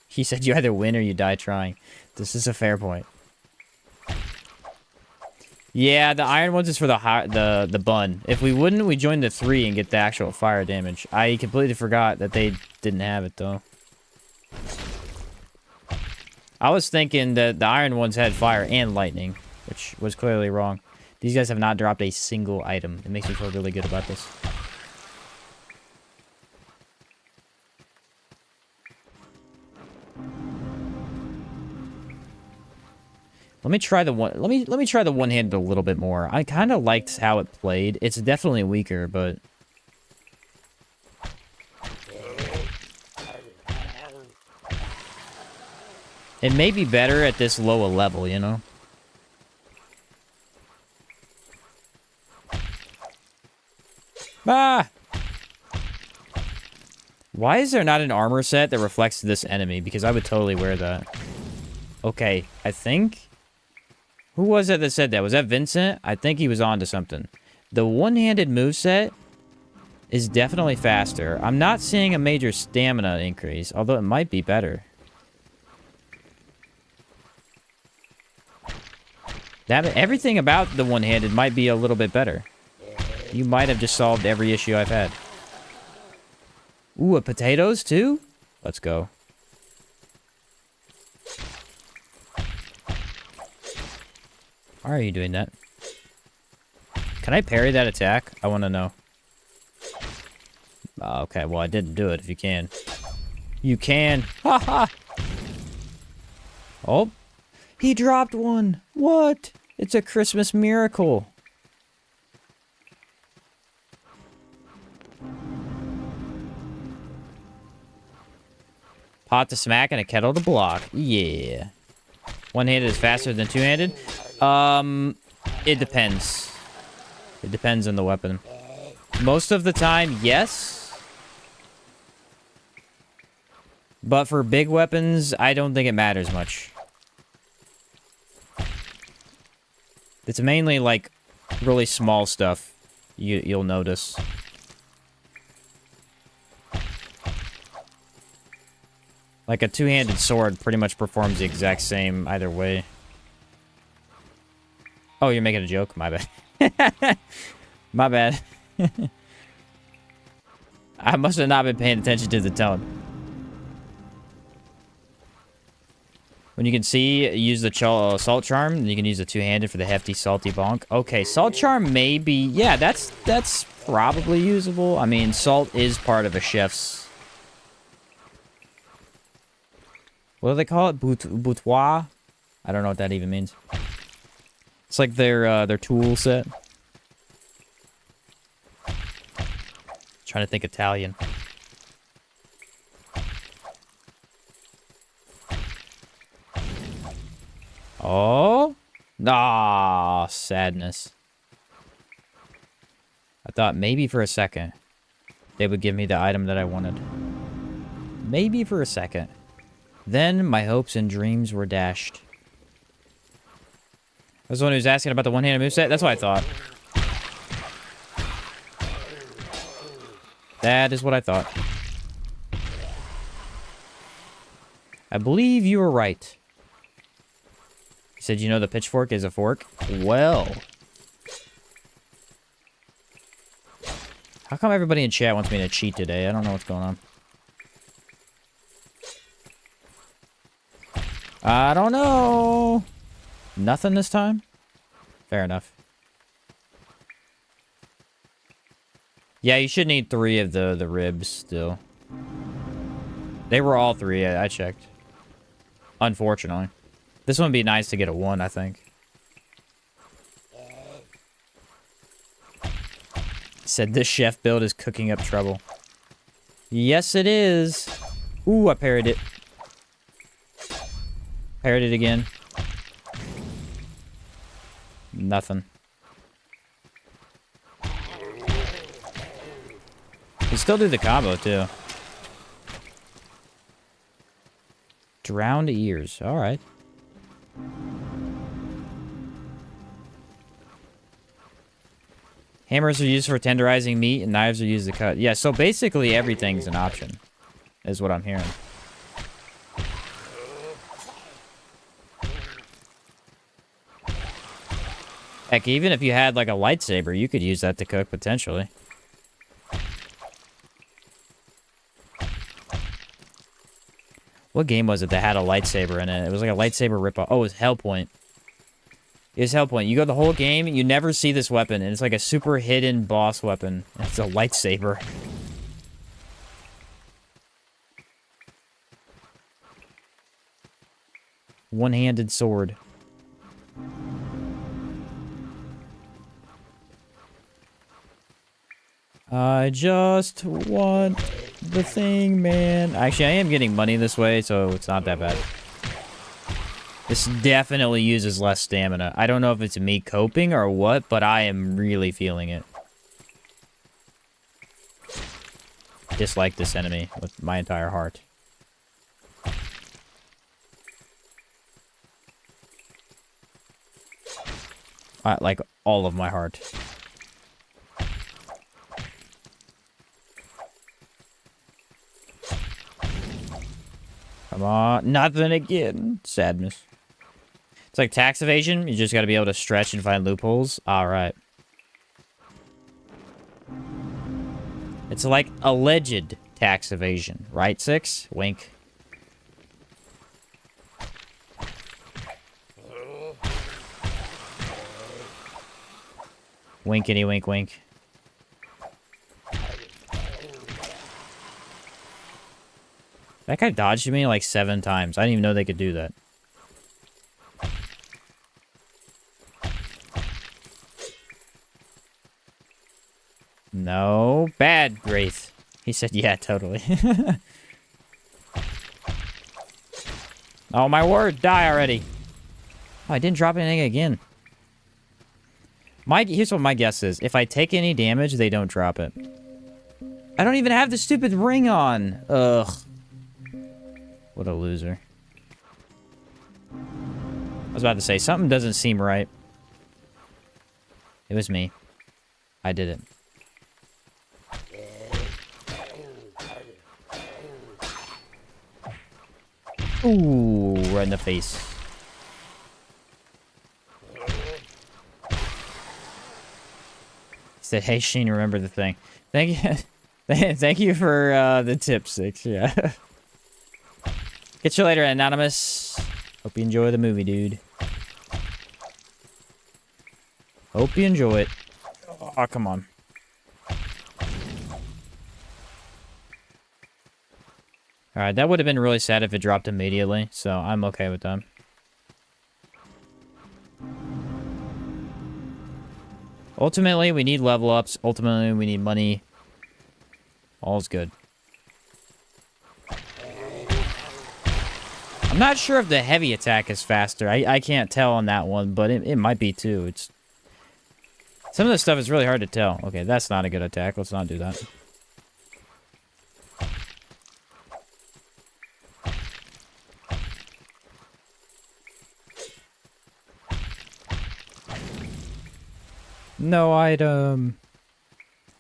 He said you either win or you die trying. This is a fair point. Yeah, the iron ones is for the bun. If we wouldn't, we join the 3 and get the actual fire damage. I completely forgot that they didn't have it, though. I was thinking that the iron ones had fire and lightning, which was clearly wrong. These guys have not dropped a single item. It makes me feel really good about this. Let me try the one. Let me try the one-handed a little bit more. I kind of liked how it played. It's definitely weaker, but it may be better at this low a level, you know? Ah! Why is there not an armor set that reflects this enemy? Because I would totally wear that. Okay, I think... Who was it that said that? Was that Vincent? I think he was on to something. The one-handed moveset is definitely faster. I'm not seeing a major stamina increase, although it might be better. Everything about the one-handed might be a little bit better. You might have just solved every issue I've had. Ooh, potatoes too? Let's go. Why are you doing that? Can I parry that attack? I want to know. Okay, well, I didn't do it if you can. You can. Ha ha! Oh. He dropped one. What? It's a Christmas miracle. Pot to smack and a kettle to block. Yeah. One-handed is faster than two-handed? It depends. It depends on the weapon. Most of the time, yes. But for big weapons, I don't think it matters much. It's mainly, like, really small stuff you'll notice. Like, a two-handed sword pretty much performs the exact same either way. Oh, you're making a joke? My bad. My bad. I must have not been paying attention to the tone. When you can see, use the salt charm, and you can use the two-handed for the hefty, salty bonk. Okay, salt charm may be... Yeah, that's probably usable. I mean, salt is part of a chef's... What do they call it? Boutoir? I don't know what that even means. It's like their tool set. Trying to think Italian. Oh? Ah, sadness. I thought maybe for a second they would give me the item that I wanted. Maybe for a second. Then my hopes and dreams were dashed. I was the one who was asking about the one-handed moveset? That's what I thought. That is what I thought. I believe you were right. You said you know the pitchfork is a fork? Well. How come everybody in chat wants me to cheat today? I don't know what's going on. I don't know. Nothing this time? Fair enough. Yeah, you should need 3 of the ribs still. They were all 3, I checked. Unfortunately. This one would be nice to get a 1, I think. Said this chef build is cooking up trouble. Yes, it is. Ooh, I parried it. Parried it again. Nothing. You still do the combo, too. Drowned ears. Alright. Hammers are used for tenderizing meat, and knives are used to cut. Yeah, so basically everything's an option, is what I'm hearing. Heck, even if you had, like, a lightsaber, you could use that to cook, potentially. What game was it that had a lightsaber in it? It was like a lightsaber ripoff. Oh, it was Hellpoint. It was Hellpoint. You go the whole game, you never see this weapon, and it's like a super hidden boss weapon. It's a lightsaber. One-handed sword. I just want the thing, man. Actually, I am getting money this way, so it's not that bad. This definitely uses less stamina. I don't know if it's me coping or what, but I am really feeling it. Dislike this enemy with my entire heart. Like, all of my heart. Come on, nothing again. Sadness. It's like tax evasion. You just gotta be able to stretch and find loopholes. Alright. It's like alleged tax evasion. Right, Six? Wink. Winkety wink wink. That guy dodged me like 7 times. I didn't even know they could do that. No. Bad, Wraith. He said, yeah, totally. Oh, my word. Die already. Oh, I didn't drop anything again. Here's what my guess is. If I take any damage, they don't drop it. I don't even have the stupid ring on. Ugh. What a loser. I was about to say, something doesn't seem right. It was me. I did it. Ooh, right in the face. He said, hey, Sheen, remember the thing. Thank you. Thank you for the tip, Six. Yeah. Catch you later, Anonymous. Hope you enjoy the movie, dude. Hope you enjoy it. Oh, come on. Alright, that would have been really sad if it dropped immediately, so I'm okay with that. Ultimately, we need level ups. Ultimately, we need money. All's good. I'm not sure if the heavy attack is faster. I can't tell on that one, but it might be too. It's some of this stuff is really hard to tell. Okay, that's not a good attack. Let's not do that. No item.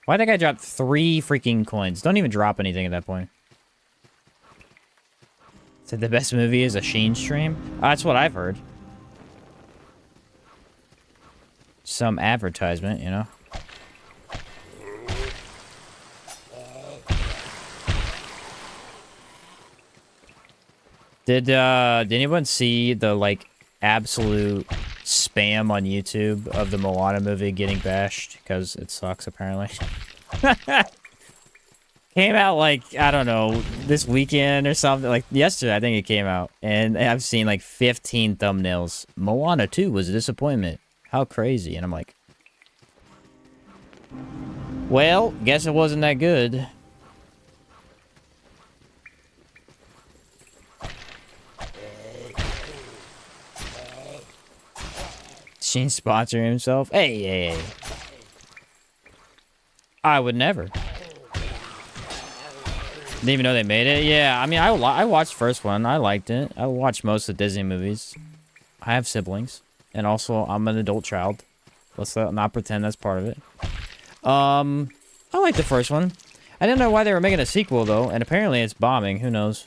Why'd that guy drop 3 freaking coins? Don't even drop anything at that point. Said the best movie is a Sheen stream? That's what I've heard. Some advertisement, you know? Did anyone see the, like, absolute spam on YouTube of the Moana movie getting bashed? Because it sucks, apparently. Came out, like, I don't know, this weekend or something. Like, yesterday, I think it came out. And I've seen, like, 15 thumbnails. Moana 2 was a disappointment. How crazy. And I'm like... Well, guess it wasn't that good. Sheen sponsoring himself? Hey. I would never. Didn't even know they made it. Yeah, I mean, I watched the first one. I liked it. I watched most of the Disney movies. I have siblings. And also, I'm an adult child. Let's not pretend that's part of it. I like the first one. I didn't know why they were making a sequel, though. And apparently it's bombing. Who knows?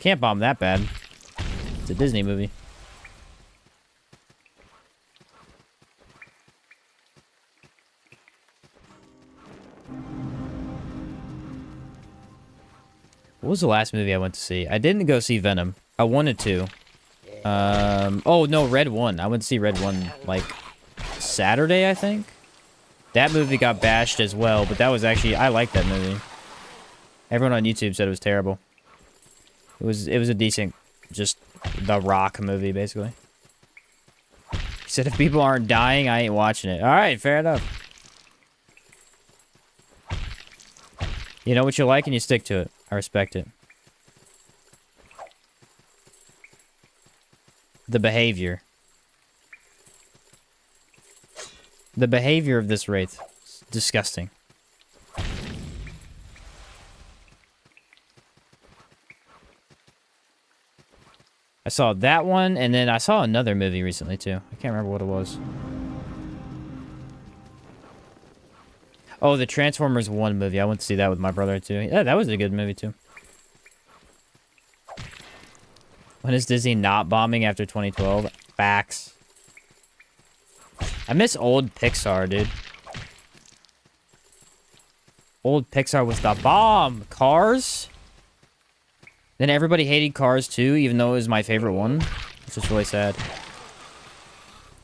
Can't bomb that bad. It's a Disney movie. What was the last movie I went to see? I didn't go see Venom. I wanted to. Oh, no, Red 1. I went to see Red 1, like, Saturday, I think? That movie got bashed as well, but that was actually... I liked that movie. Everyone on YouTube said it was terrible. It was a decent, just, The Rock movie, basically. He said if people aren't dying, I ain't watching it. Alright, fair enough. You know what you like and you stick to it. I respect it. The behavior. The behavior of this wraith is disgusting. I saw that one, and then I saw another movie recently, too. I can't remember what it was. Oh, the Transformers 1 movie. I went to see that with my brother, too. Yeah, that was a good movie, too. When is Disney not bombing after 2012? Facts. I miss old Pixar, dude. Old Pixar was the bomb. Cars? Then everybody hated Cars, too, even though it was my favorite one. It's just really sad.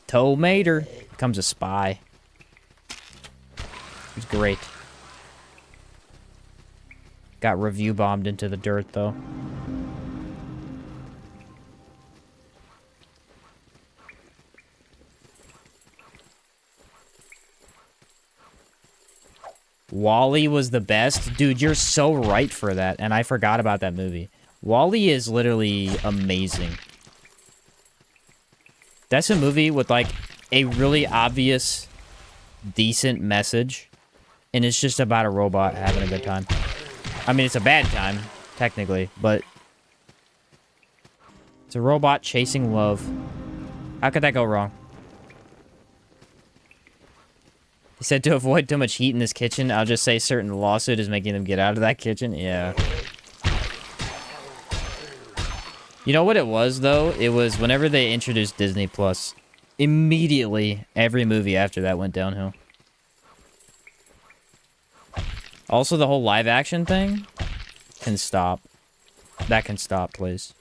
Tow Mater becomes a spy. It's great. Got review bombed into the dirt, though. WALL-E was the best? Dude, you're so right for that, and I forgot about that movie. WALL-E is literally amazing. That's a movie with, like, a really obvious, decent message, and it's just about a robot having a good time. I mean, it's a bad time, technically, but it's a robot chasing love. How could that go wrong? He said to avoid too much heat in this kitchen, I'll just say certain lawsuit is making them get out of that kitchen. Yeah. You know what it was, though? It was whenever they introduced Disney Plus, immediately every movie after that went downhill. Also, the whole live action thing can stop. That can stop, please.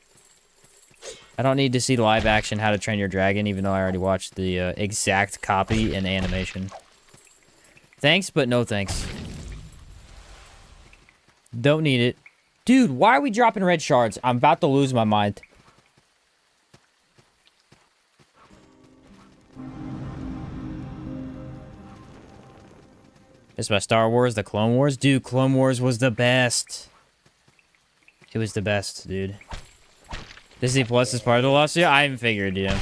I don't need to see live action How to Train Your Dragon, even though I already watched the exact copy in animation. Thanks, but no thanks. Don't need it. Dude, why are we dropping red shards? I'm about to lose my mind. It's my Star Wars, the Clone Wars. Dude, Clone Wars was the best. It was the best, dude. Disney Plus is part of the lawsuit? I haven't figured, yeah.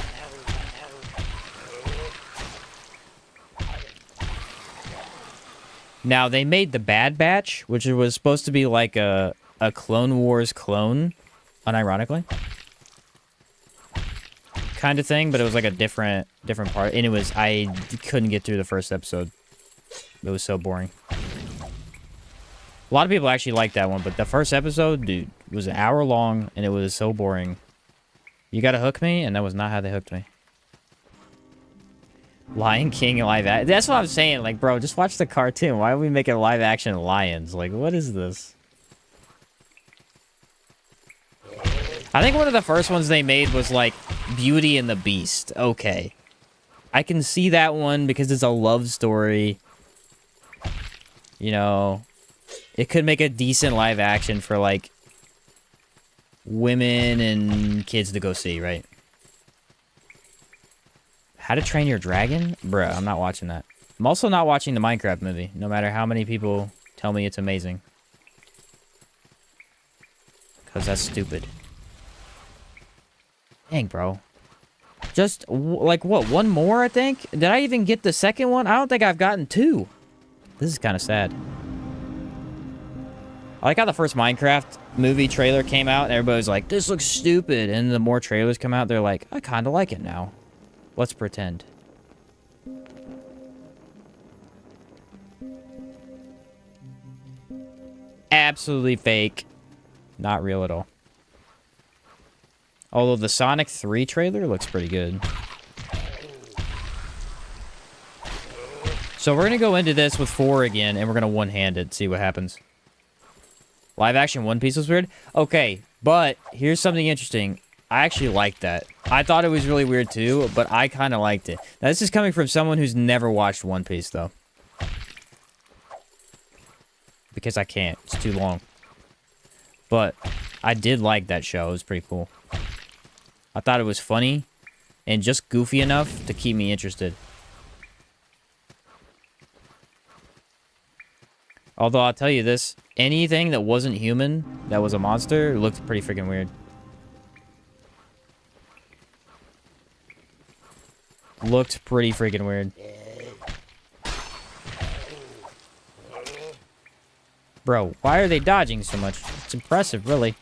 Now, they made the Bad Batch, which was supposed to be like a Clone Wars clone, unironically. Kind of thing, but it was like a different part. And it was, I couldn't get through the first episode. It was so boring. A lot of people actually liked that one, but the first episode, dude, was an hour long, and it was so boring. You gotta hook me, and that was not how they hooked me. Lion King live action. That's what I'm saying. Like, bro, just watch the cartoon. Why are we making live action lions? Like, what is this? I think one of the first ones they made was, like, Beauty and the Beast. Okay. I can see that one because it's a love story. You know, it could make a decent live action for, like, women and kids to go see, right? How to Train Your Dragon? Bruh, I'm not watching that. I'm also not watching the Minecraft movie, no matter how many people tell me it's amazing. Because that's stupid. Dang, bro. Just, like, what, one more, I think? Did I even get the second one? I don't think I've gotten two. This is kind of sad. I like how the first Minecraft movie trailer came out, and everybody was like, this looks stupid. And the more trailers come out, they're like, I kind of like it now. Let's pretend. Absolutely fake. Not real at all. Although the Sonic 3 trailer looks pretty good. So we're going to go into this with 4 again, and we're going to one-hand it, see what happens. Live action One Piece was weird? Okay, but here's something interesting. I actually liked that. I thought it was really weird too, but I kind of liked it. Now, this is coming from someone who's never watched One Piece, though. Because I can't. It's too long. But I did like that show. It was pretty cool. I thought it was funny and just goofy enough to keep me interested. Although, I'll tell you this. Anything that wasn't human, that was a monster, looked pretty freaking weird. Looked pretty freaking weird. Bro, why are they dodging so much? It's impressive, really.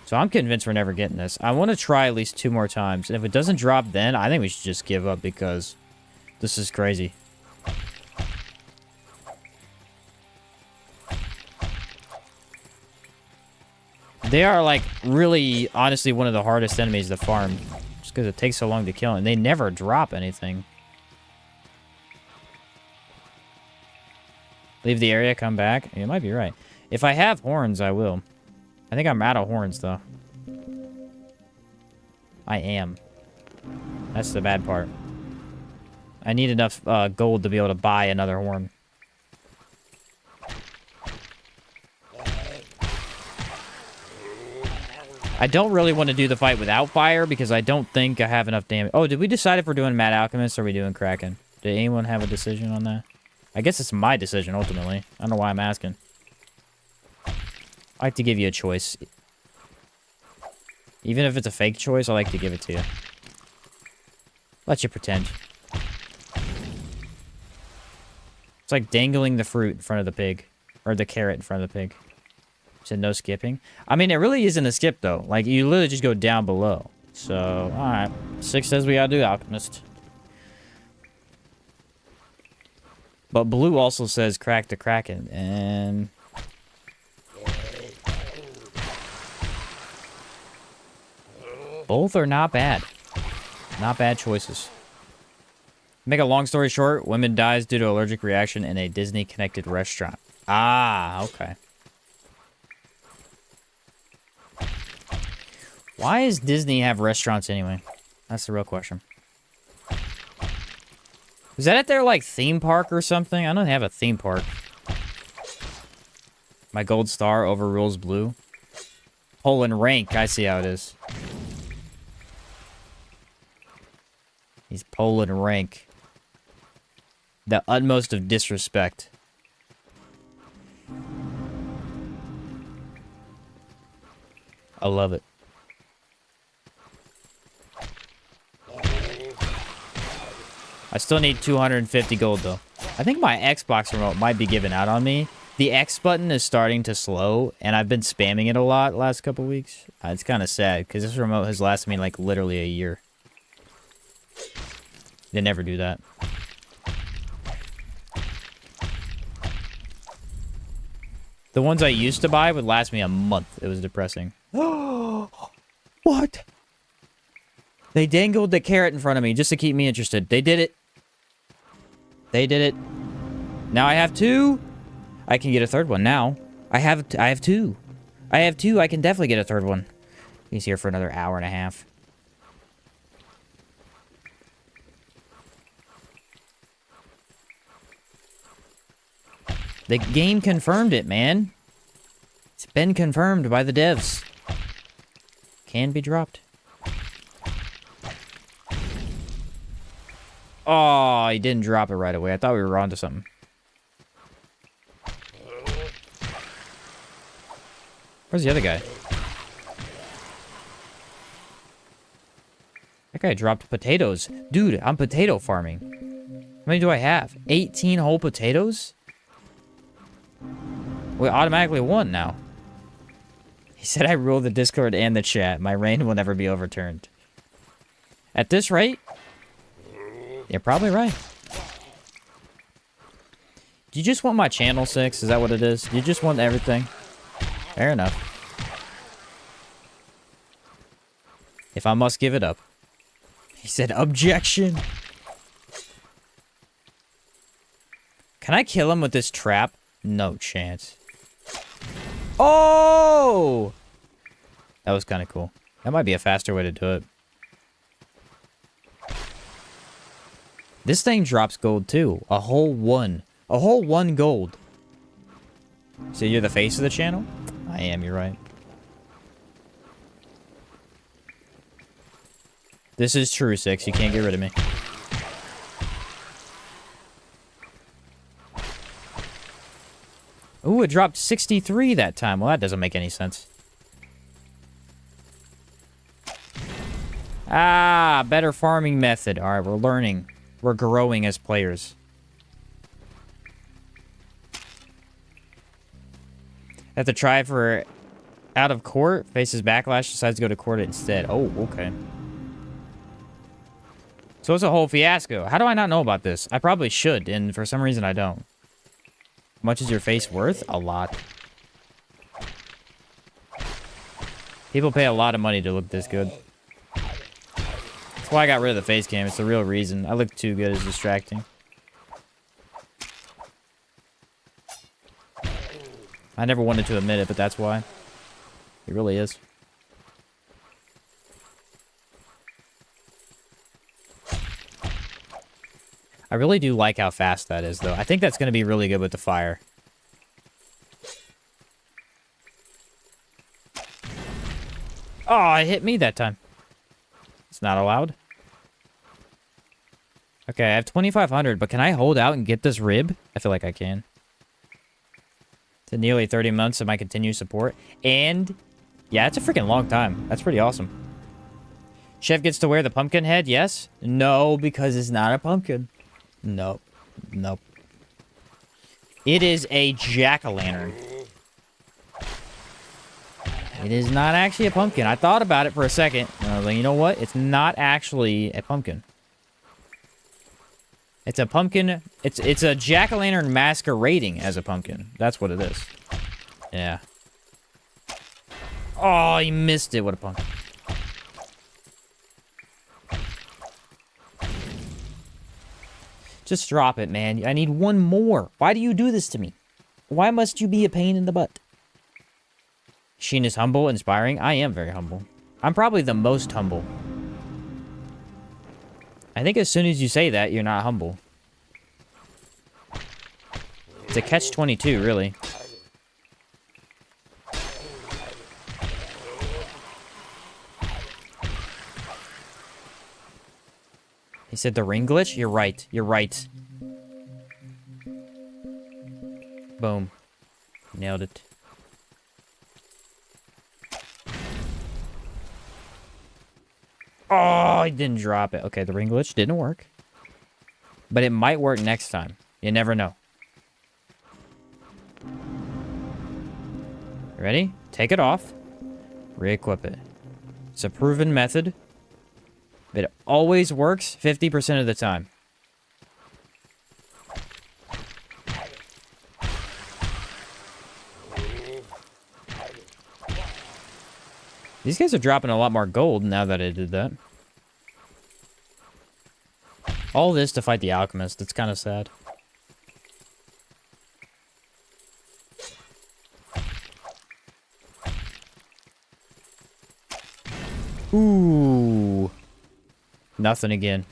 So I'm convinced we're never getting this. I want to try at least 2 more times. And if it doesn't drop then, I think we should just give up because this is crazy. They are, like, really, honestly, one of the hardest enemies to farm. Just because it takes so long to kill. And they never drop anything. Leave the area, come back. You might be right. If I have horns, I will. I think I'm out of horns, though. I am. That's the bad part. I need enough gold to be able to buy another horn. I don't really want to do the fight without fire because I don't think I have enough damage. Oh, did we decide if we're doing Mad Alchemist or are we doing Kraken? Did anyone have a decision on that? I guess it's my decision, ultimately. I don't know why I'm asking. I like to give you a choice. Even if it's a fake choice, I like to give it to you. Let you pretend. It's like dangling the fruit in front of the pig. Or the carrot in front of the pig. Said no skipping. I mean, it really isn't a skip, though. Like, you literally just go down below. So, alright. 6 says we gotta do Alchemist. But Blue also says crack the Kraken. And... both are not bad. Not bad choices. Make a long story short, woman dies due to allergic reaction in a Disney-connected restaurant. Ah, okay. Why does Disney have restaurants anyway? That's the real question. Is that at their, like, theme park or something? I don't have a theme park. My gold star overrules blue. Hole in rank, I see how it is. He's pulling rank. The utmost of disrespect. I love it. I still need 250 gold, though. I think my Xbox remote might be giving out on me. The X button is starting to slow, and I've been spamming it a lot last couple weeks. It's kind of sad, because this remote has lasted me, like, literally a year. They never do that. The ones I used to buy would last me a month. It was depressing. What? They dangled the carrot in front of me just to keep me interested. They did it. They did it. Now I have 2. I can get a third one now. I have 2. I have 2. I can definitely get a third one. He's here for another hour and a half. The game confirmed it, man. It's been confirmed by the devs. Can be dropped. Oh, he didn't drop it right away. I thought we were onto something. Where's the other guy? That guy dropped potatoes. Dude, I'm potato farming. How many do I have? 18 whole potatoes? We automatically won now. He said I rule the Discord and the chat. My reign will never be overturned. At this rate, you're probably right. Do you just want my channel 6? Is that what it is? Do you just want everything? Fair enough. If I must give it up. He said, objection. Can I kill him with this trap? No chance. Oh! That was kind of cool. That might be a faster way to do it. This thing drops gold too. A whole 1. A whole 1 gold. So you're the face of the channel? I am, you're right. This is true, 6. You can't get rid of me. Ooh, it dropped 63 that time. Well, that doesn't make any sense. Ah, better farming method. All right, we're learning. We're growing as players. Have to try for out of court. Faces backlash. Decides to go to court instead. Oh, okay. So it's a whole fiasco. How do I not know about this? I probably should, and for some reason I don't. How much is your face worth? A lot. People pay a lot of money to look this good. That's why I got rid of the face cam. It's the real reason. I look too good as distracting. I never wanted to admit it, but that's why. It really is. I really do like how fast that is, though. I think that's going to be really good with the fire. Oh, it hit me that time. It's not allowed. Okay, I have 2,500, but can I hold out and get this rib? I feel like I can. To nearly 30 months of my continued support. And, yeah, it's a freaking long time. That's pretty awesome. Chef gets to wear the pumpkin head, yes? No, because it's not a pumpkin. Nope. Nope. It is a jack-o'-lantern. It is not actually a pumpkin. I thought about it for a second. And I was like, you know what? It's not actually a pumpkin. It's a pumpkin. It's a jack-o'-lantern masquerading as a pumpkin. That's what it is. Yeah. Oh, he missed it. What a pumpkin. Just drop it, man. I need one more. Why do you do this to me? Why must you be a pain in the butt? Sheen is humble, inspiring. I am very humble. I'm probably the most humble. I think as soon as you say that, you're not humble. It's a catch-22, really. He said the ring glitch? You're right. You're right. Boom. Nailed it. Oh, I didn't drop it. Okay, the ring glitch didn't work. But it might work next time. You never know. Ready? Take it off. Re-equip it. It's a proven method. It always works 50% of the time. These guys are dropping a lot more gold now that I did that. All this to fight the alchemist. It's kind of sad. Ooh. Nothing again.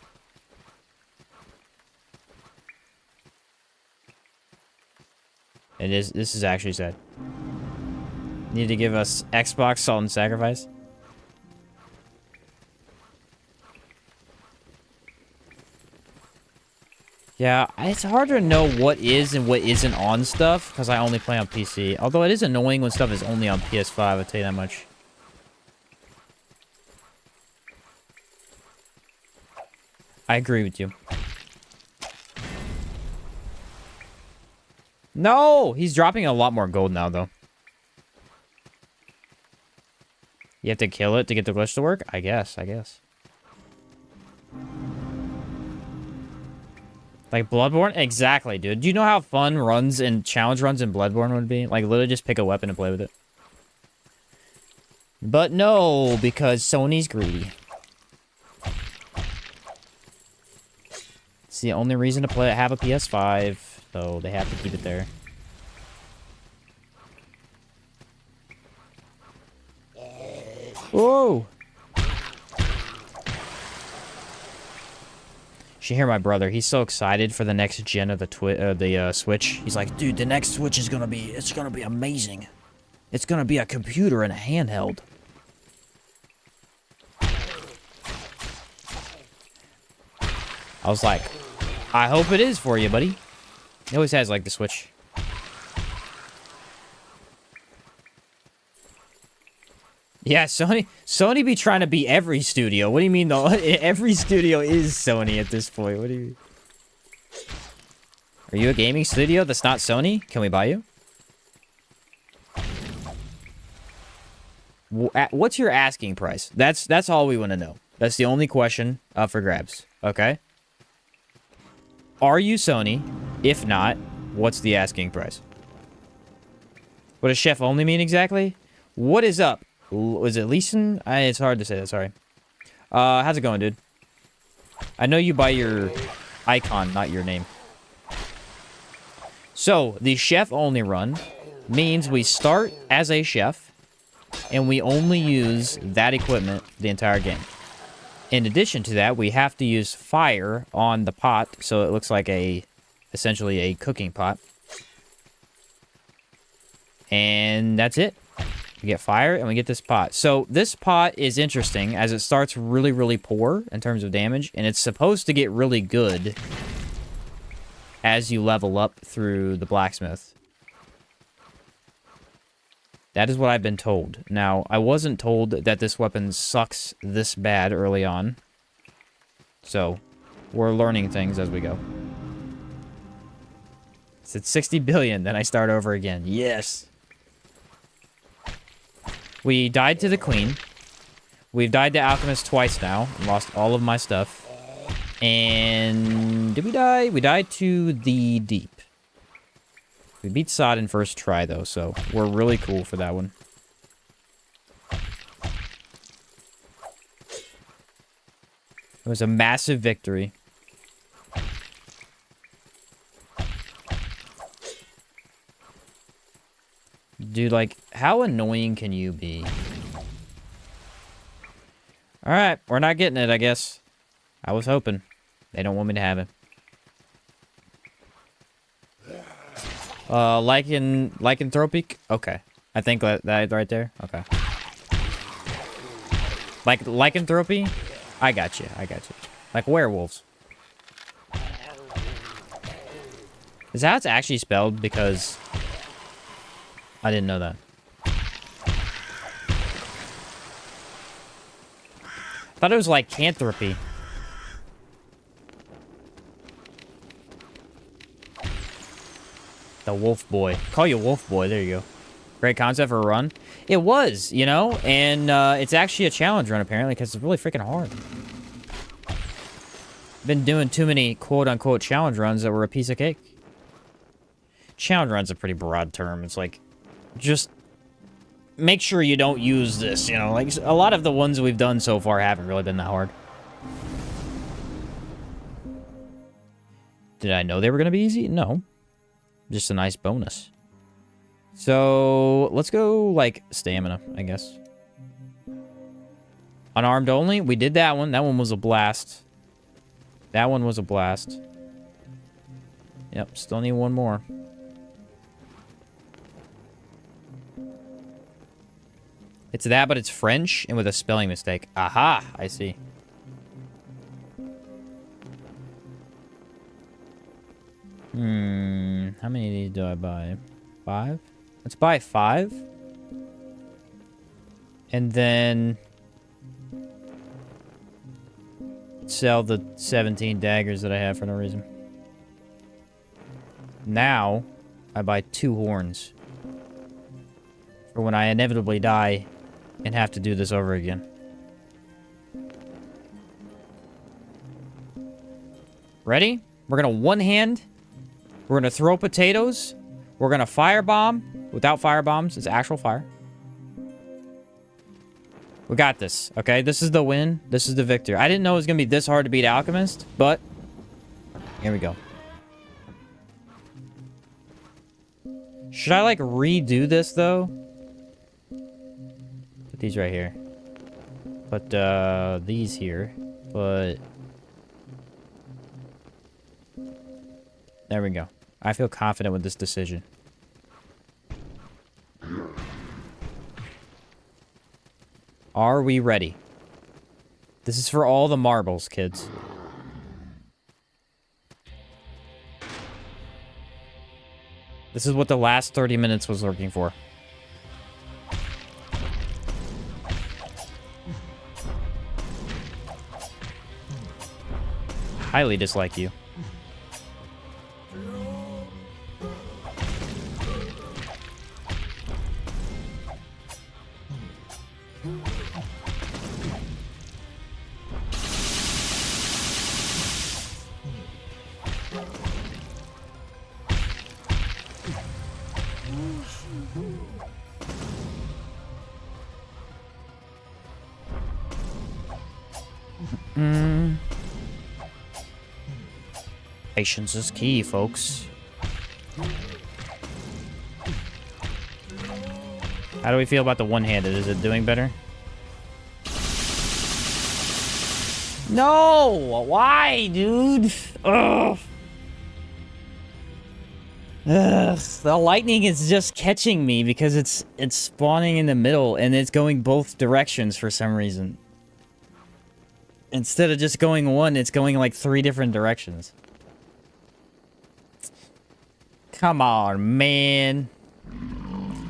This is actually sad. Need to give us Xbox Salt and Sacrifice. Yeah, it's hard to know what is and what isn't on stuff because I only play on PC. Although it is annoying when stuff is only on PS5, I'll tell you that much. I agree with you. No! He's dropping a lot more gold now, though. You have to kill it to get the glitch to work? I guess. Like Bloodborne? Exactly, dude. Do you know how fun runs and challenge runs in Bloodborne would be? Like, literally just pick a weapon and play with it. But no, because Sony's greedy. It's the only reason to have a PS5, so they have to keep it there. Whoa! You should hear my brother. He's so excited for the next gen of the Switch. He's like, dude, the next Switch is gonna be amazing. It's gonna be a computer and a handheld. I was like, I hope it is for you, buddy. He always has, like, the Switch. Yeah, Sony be trying to be every studio. What do you mean, though? Every studio is Sony at this point. What do you mean? Are you a gaming studio that's not Sony? Can we buy you? What's your asking price? That's all we want to know. That's the only question for grabs. Okay? Are you Sony? If not, what's the asking price? What does chef only mean exactly? What is up? Was it Leeson? It's hard to say that, sorry. How's it going, dude? I know you by your icon, not your name. So, the chef-only run means we start as a chef, and we only use that equipment the entire game. In addition to that, we have to use fire on the pot, so it looks like essentially a cooking pot. And that's it. We get fire, and we get this pot. So this pot is interesting, as it starts really, really poor in terms of damage, and it's supposed to get really good as you level up through the blacksmith. That is what I've been told. Now, I wasn't told that this weapon sucks this bad early on. So, we're learning things as we go. It's at 60 billion, then I start over again. Yes! We died to the queen. We've died to alchemist twice now. And lost all of my stuff. And did we die? We died to the deep. We beat Sodden first try, though, so we're really cool for that one. It was a massive victory. Dude, like, how annoying can you be? Alright, we're not getting it, I guess. I was hoping. They don't want me to have it. Lycanthropic? Okay. I think that right there? Okay. Like, lycanthropy? I got you. Like werewolves. Is that how it's actually spelled? Because I didn't know that. I thought it was lycanthropy. The Wolf Boy. Call you Wolf Boy. There you go. Great concept for a run. It was, you know, and it's actually a challenge run, apparently, because it's really freaking hard. Been doing too many quote-unquote challenge runs that were a piece of cake. Challenge run's a pretty broad term. It's like, just make sure you don't use this, you know? Like, a lot of the ones we've done so far haven't really been that hard. Did I know they were going to be easy? No. Just a nice bonus. So, let's go, like, stamina, I guess. Unarmed only? We did that one. That one was a blast. That one was a blast. Yep, still need one more. It's that, but it's French and with a spelling mistake. Aha! I see. How many of these do I buy? 5? Let's buy 5. And then sell the 17 daggers that I have for no reason. Now, I buy 2 horns. For when I inevitably die and have to do this over again. Ready? We're gonna one-hand. We're gonna throw potatoes. We're gonna firebomb. Without firebombs, it's actual fire. We got this, okay? This is the win. This is the victor. I didn't know it was gonna be this hard to beat Alchemist, but here we go. Should I, like, redo this, though? Put these right here. Put, these here. But there we go. I feel confident with this decision. Are we ready? This is for all the marbles, kids. This is what the last 30 minutes was looking for. Highly dislike you. Patience is key, folks. How do we feel about the one-handed? Is it doing better? No! Why, dude? Ugh. Ugh. The lightning is just catching me because it's spawning in the middle and it's going both directions for some reason. Instead of just going one, it's going like 3 different directions. Come on, man.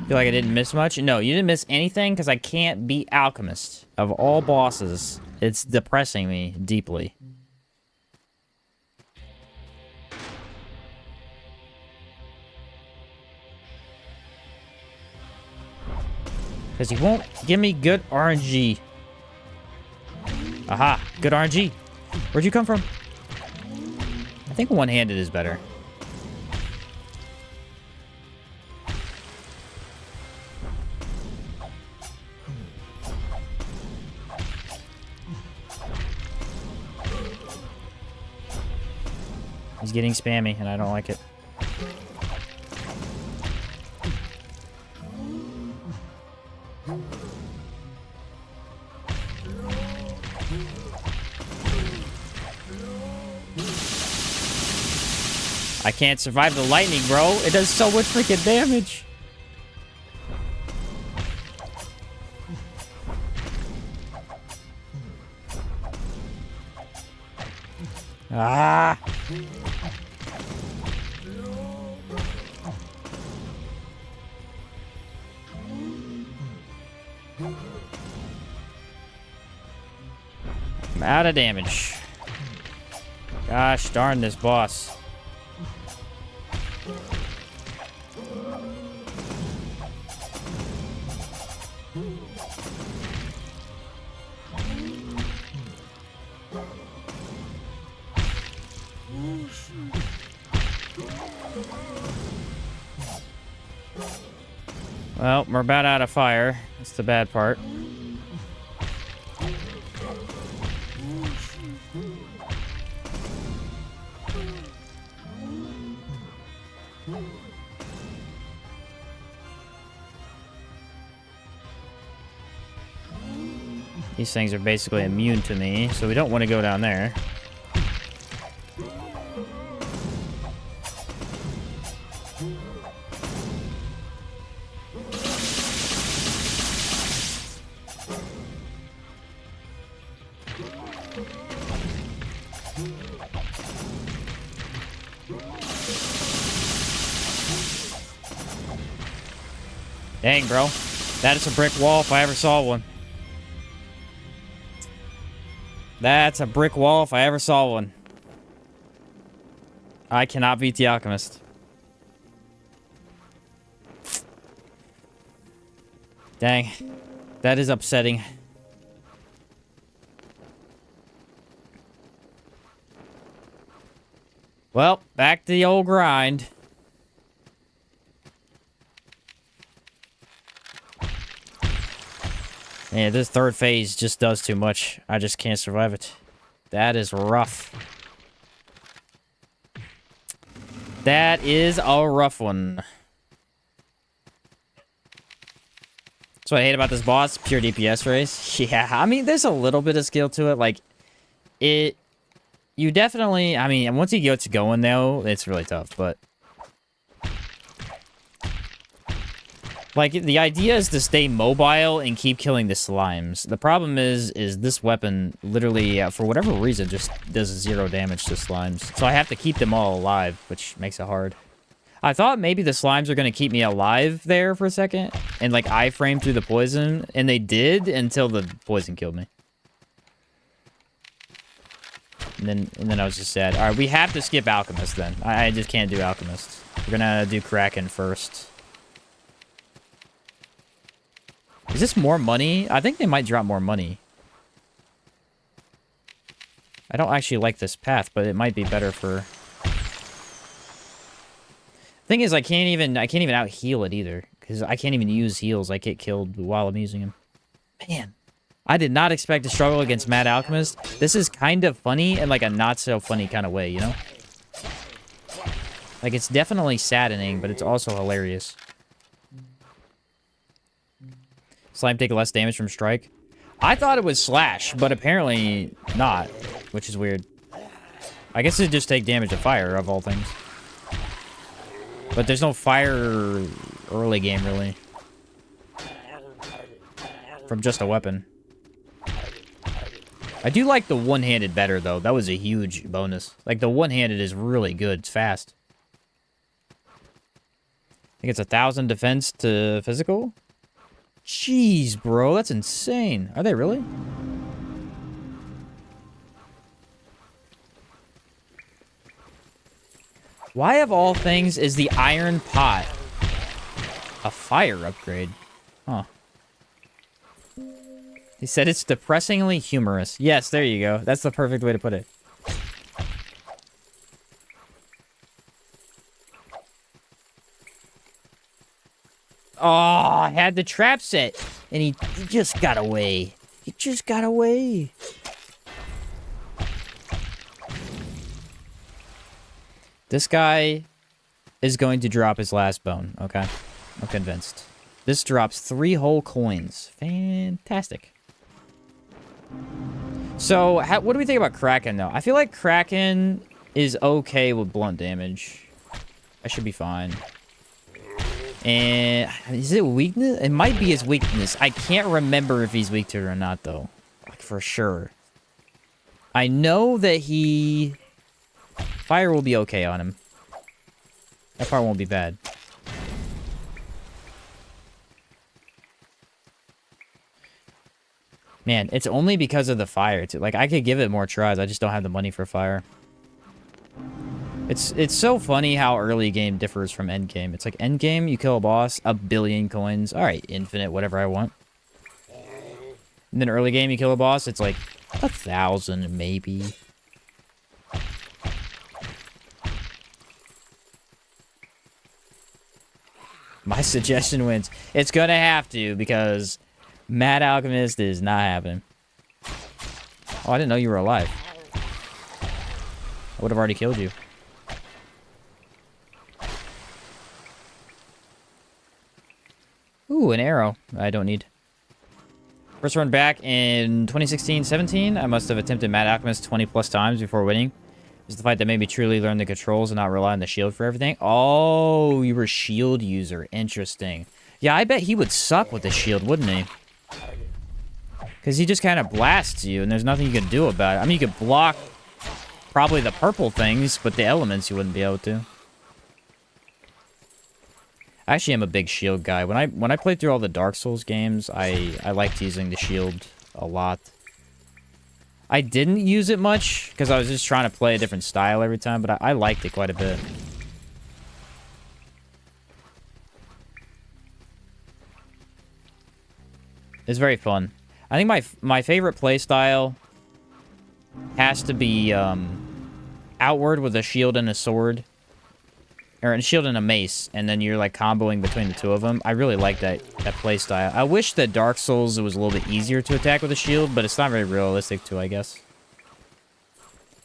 Feel like I didn't miss much? No, you didn't miss anything because I can't beat Alchemist. Of all bosses, it's depressing me deeply. Because he won't give me good RNG. Aha, good RNG. Where'd you come from? I think one-handed is better. He's getting spammy, and I don't like it. I can't survive the lightning, bro. It does so much freaking damage. Ah! I'm out of damage. Gosh darn this boss. Well, we're about out of fire. That's the bad part. These things are basically immune to me, so we don't want to go down there. Dang, bro. That is a brick wall if I ever saw one. That's a brick wall if I ever saw one. I cannot beat the Alchemist. Dang. That is upsetting. Well, back to the old grind. Yeah, this third phase just does too much. I just can't survive it. That is rough. That is a rough one. That's what I hate about this boss. Pure DPS race. Yeah, I mean, there's a little bit of skill to it. Like, you definitely... I mean, once he gets going, though, it's really tough, but... Like, the idea is to stay mobile and keep killing the slimes. The problem is this weapon literally, for whatever reason, just does 0 damage to slimes. So I have to keep them all alive, which makes it hard. I thought maybe the slimes are going to keep me alive there for a second. And, like, iframe through the poison. And they did until the poison killed me. And then I was just sad. Alright, we have to skip Alchemist then. I just can't do Alchemist. We're going to do Kraken first. Is this more money? I think they might drop more money. I don't actually like this path, but it might be better for... Thing is, I can't even out heal it either, because I can't even use heals. I get killed while I'm using them. Man, I did not expect to struggle against Mad Alchemist. This is kind of funny in like a not so funny kind of way, you know? Like, it's definitely saddening, but it's also hilarious. Slime take less damage from strike. I thought it was slash, but apparently not, which is weird. I guess it just take damage of fire, of all things. But there's no fire early game, really. From just a weapon. I do like the one-handed better, though. That was a huge bonus. Like, the one-handed is really good. It's fast. I think it's 1,000 defense to physical. Jeez, bro. That's insane. Are they really? Why, of all things, is the iron pot a fire upgrade? Huh. He said it's depressingly humorous. Yes, there you go. That's the perfect way to put it. Oh, I had the trap set, and he just got away. He just got away. This guy is going to drop his last bone, okay? I'm convinced. This drops 3 whole coins. Fantastic. So, what do we think about Kraken, though? I feel like Kraken is okay with blunt damage. I should be fine. And is it weakness? It might be his weakness. I can't remember if he's weak to it or not, though. Like, for sure. I know that fire will be okay on him. That part won't be bad. Man, it's only because of the fire, too. Like, I could give it more tries. I just don't have the money for fire. It's so funny how early game differs from endgame. It's like, endgame, you kill a boss, 1 billion coins. Alright, infinite, whatever I want. And then early game, you kill a boss, it's like 1,000, maybe. My suggestion wins. It's gonna have to, because Mad Alchemist is not happening. Oh, I didn't know you were alive. I would have already killed you. Ooh, an arrow. I don't need. First run back in 2016-17. I must have attempted Mad Alchemist 20 plus times before winning. It's the fight that made me truly learn the controls and not rely on the shield for everything. Oh, you were a shield user. Interesting. Yeah, I bet he would suck with the shield, wouldn't he? Because he just kind of blasts you, and there's nothing you can do about it. I mean, you could block probably the purple things, but the elements you wouldn't be able to. I actually am a big shield guy. When I played through all the Dark Souls games, I liked using the shield a lot. I didn't use it much because I was just trying to play a different style every time, but I liked it quite a bit. It's very fun. I think my favorite play style has to be outward with a shield and a sword. Or a shield and a mace, and then you're like comboing between the two of them. I really like that play style. I wish that Dark Souls it was a little bit easier to attack with a shield, but it's not very realistic too, I guess.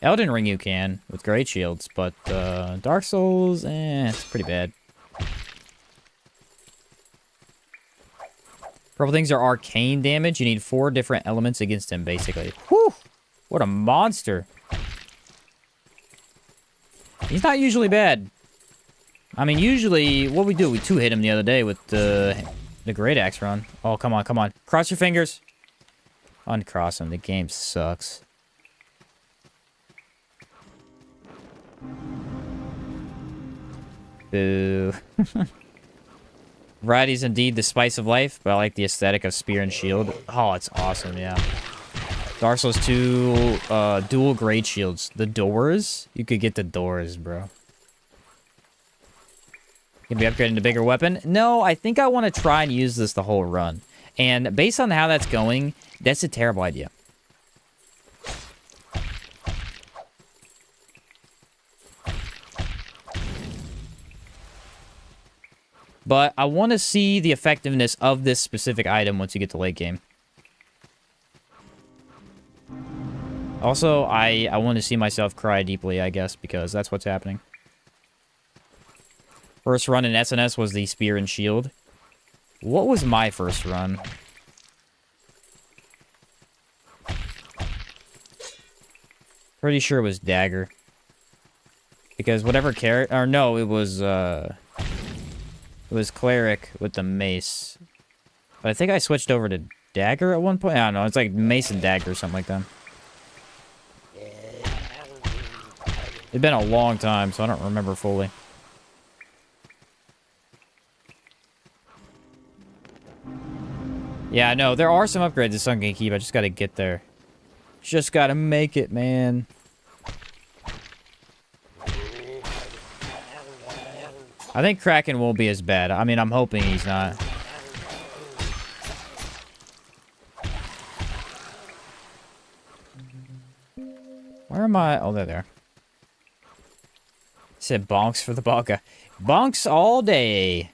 Elden Ring you can, with great shields, but Dark Souls, it's pretty bad. Purple things are arcane damage. You need 4 different elements against him, basically. Whew! What a monster. He's not usually bad. I mean, usually, what we do, we 2-hit him the other day with the Great Axe run. Oh, come on, come on. Cross your fingers. Uncross him. The game sucks. Boo. Variety is indeed the spice of life, but I like the aesthetic of spear and shield. Oh, it's awesome, yeah. Dark Souls 2, dual great shields. The doors? You could get the doors, bro. Can be upgrading to bigger weapon? No, I think I want to try and use this the whole run. And based on how that's going, that's a terrible idea. But I want to see the effectiveness of this specific item once you get to late game. Also, I want to see myself cry deeply, I guess, because that's what's happening. First run in SNS was the spear and shield. What was my first run? Pretty sure it was dagger. Because whatever character... Or no, it was cleric with the mace. But I think I switched over to dagger at one point. I don't know. It's like mace and dagger or something like that. It's been a long time, so I don't remember fully. Yeah, I know. There are some upgrades to Sunken Keep. I just gotta get there. Just gotta make it, man. I think Kraken won't be as bad. I mean, I'm hoping he's not. Where am I? Oh, they're there. Said bonks for the bonka. Bonks all day.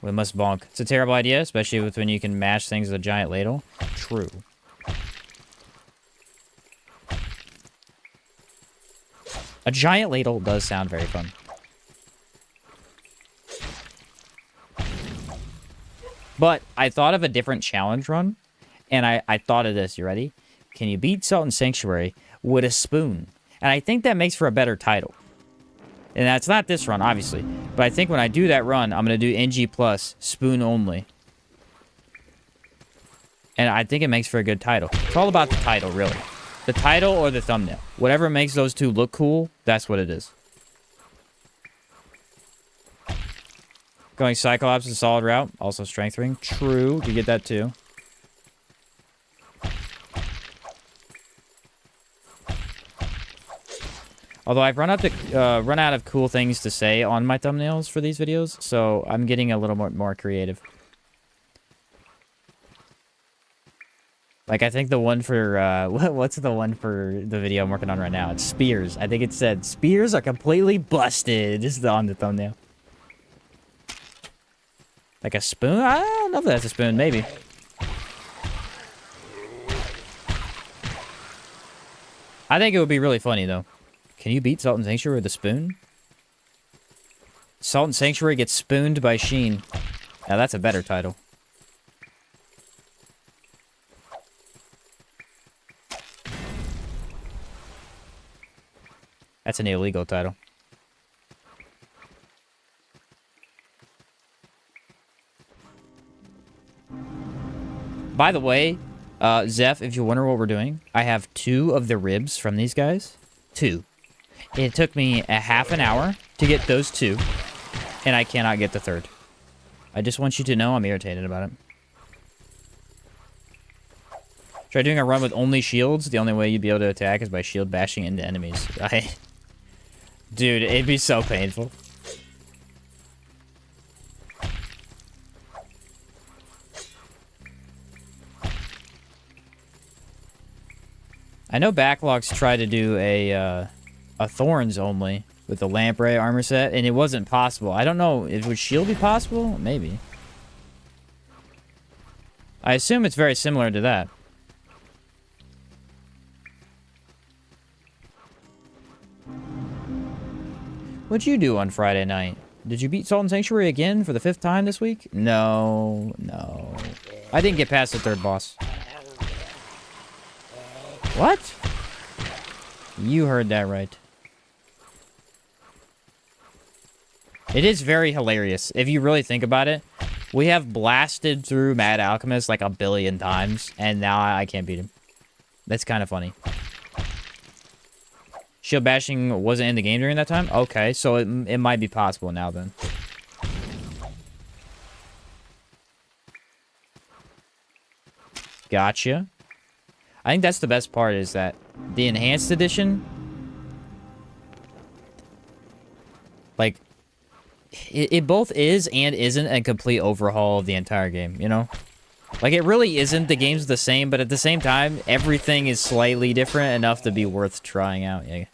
We must bonk. It's a terrible idea, especially with when you can mash things with a giant ladle. True. A giant ladle does sound very fun. But I thought of a different challenge run, and I thought of this. You ready? Can you beat Salt and Sanctuary with a spoon? And I think that makes for a better title. And that's not this run, obviously. But I think when I do that run, I'm going to do NG plus, spoon only. And I think it makes for a good title. It's all about the title, really. The title or the thumbnail. Whatever makes those two look cool, that's what it is. Going Cyclops is a solid route. Also strength ring. True. You get that too. Although I've run out of cool things to say on my thumbnails for these videos, so I'm getting a little more creative. Like, I think the one for, what's the one for the video I'm working on right now? It's spears. I think it said, spears are completely busted. This is on the thumbnail. Like a spoon? I don't know if that's a spoon, maybe. I think it would be really funny, though. Can you beat Salt and Sanctuary with a spoon? Salt and Sanctuary gets spooned by Sheen. Now that's a better title. That's an illegal title. By the way, Zeph, if you wonder what we're doing, I have 2 of the ribs from these guys. 2. It took me a half an hour to get those 2. and I cannot get the third. I just want you to know I'm irritated about it. Try doing a run with only shields. The only way you'd be able to attack is by shield bashing into enemies. Dude, it'd be so painful. I know backlogs try to do a thorns only with the lamprey armor set, and it wasn't possible. I don't know. Would shield be possible? Maybe. I assume it's very similar to that. What'd you do on Friday night? Did you beat Salt and Sanctuary again for the 5th time this week? No. I didn't get past the 3rd boss. What? You heard that right. It is very hilarious. If you really think about it, we have blasted through Mad Alchemist like 1 billion times, and now I can't beat him. That's kind of funny. Shield bashing wasn't in the game during that time? Okay, so it might be possible now then. Gotcha. I think that's the best part, is that the enhanced edition, like, it both is and isn't a complete overhaul of the entire game, you know? Like, it really isn't. The game's the same, but at the same time, everything is slightly different enough to be worth trying out. Yeah.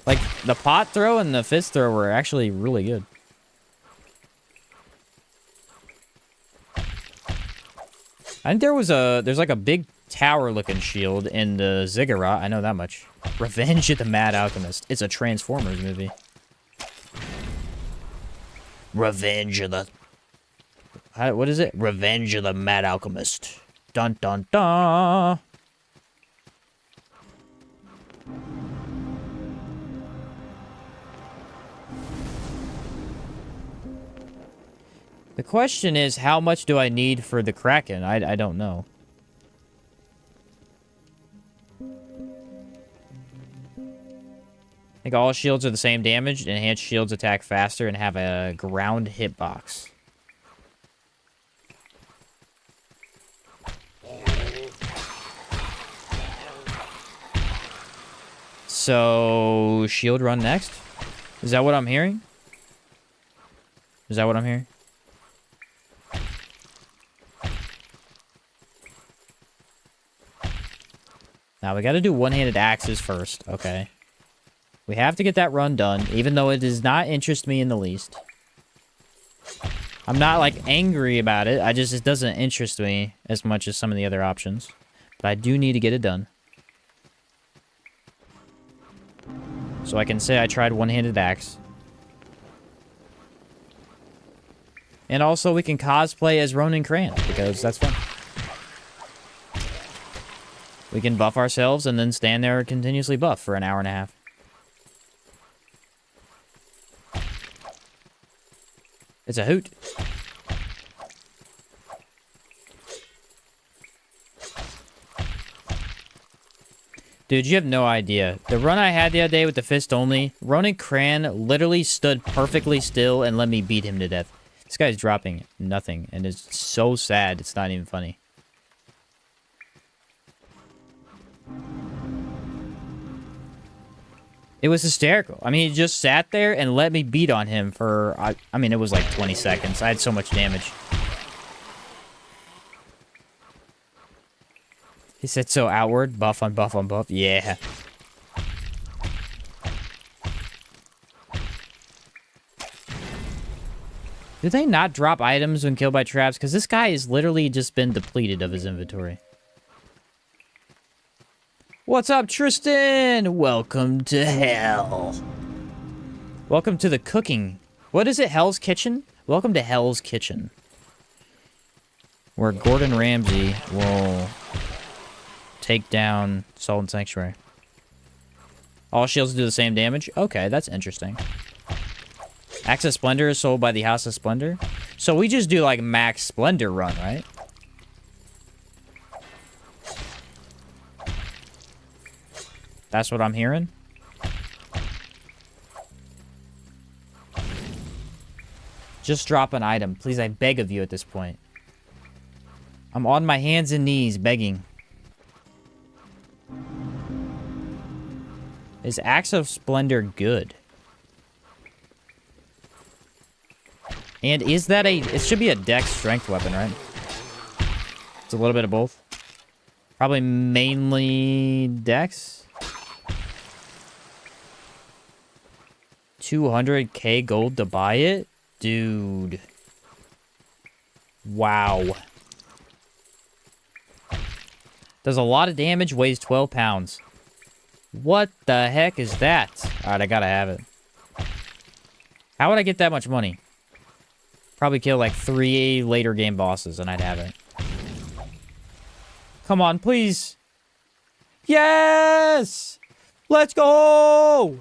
Like, the pot throw and the fist throw were actually really good. I think there's like a big tower-looking shield in the ziggurat. I know that much. Revenge of the Mad Alchemist. It's a Transformers movie. Revenge of the... what is it? Revenge of the Mad Alchemist. Dun dun dun. The question is, how much do I need for the Kraken? I don't know. I think all shields are the same damage. Enhanced shields attack faster and have a ground hitbox. So, shield run next? Is that what I'm hearing? Is that what I'm hearing? Now, we gotta do one-handed axes first. Okay. We have to get that run done, even though it does not interest me in the least. I'm not, like, angry about it. It doesn't interest me as much as some of the other options. But I do need to get it done. So I can say I tried one-handed axe. And also, we can cosplay as Ronan Cran, because that's fun. We can buff ourselves and then stand there and continuously buff for an hour and a half. It's a hoot. Dude, you have no idea. The run I had the other day with the fist only, Ronan Cran literally stood perfectly still and let me beat him to death. This guy's dropping nothing, and it's so sad, it's not even funny. It was hysterical. I mean, he just sat there and let me beat on him for, I mean, it was like 20 seconds. I had so much damage. He said so outward. Buff on buff on buff. Yeah. Do they not drop items when killed by traps? Because this guy has literally just been depleted of his inventory. What's up, Tristan? Welcome to hell. Welcome to the cooking. What is it, Hell's Kitchen? Welcome to Hell's Kitchen. Where Gordon Ramsay will take down Salt and Sanctuary. All shields do the same damage? Okay, that's interesting. Axe of Splendor is sold by the House of Splendor. So we just do like max Splendor run, right? That's what I'm hearing. Just drop an item. Please, I beg of you at this point. I'm on my hands and knees begging. Is Axe of Splendor good? And is that a... It should be a dex strength weapon, right? It's a little bit of both. Probably mainly dex. 200k gold to buy it? Dude. Wow. Does a lot of damage, weighs 12 pounds. What the heck is that? Alright, I gotta have it. How would I get that much money? Probably kill like 3 later game bosses and I'd have it. Come on, please. Yes! Let's go!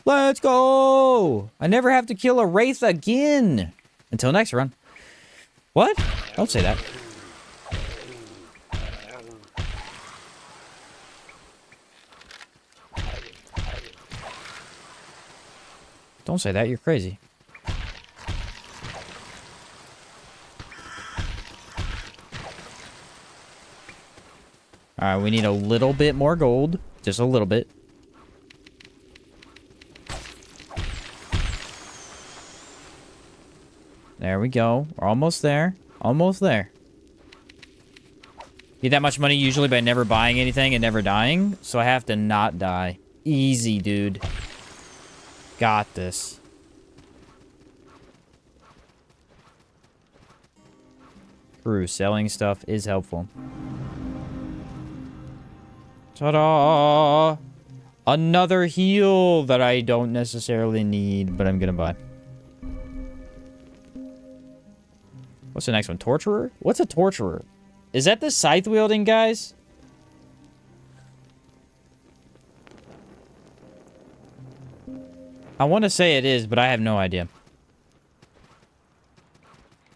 Let's go! I never have to kill a wraith again. Until next run. What? Don't say that. Don't say that, you're crazy. Alright, we need a little bit more gold. Just a little bit. There we go. We're almost there. Almost there. Get that much money usually by never buying anything and never dying. So I have to not die. Easy, dude. Got this. True, selling stuff is helpful. Ta-da! Another heal that I don't necessarily need, but I'm gonna buy. What's the next one? Torturer? What's a torturer? Is that the scythe wielding guys? I want to say it is, but I have no idea.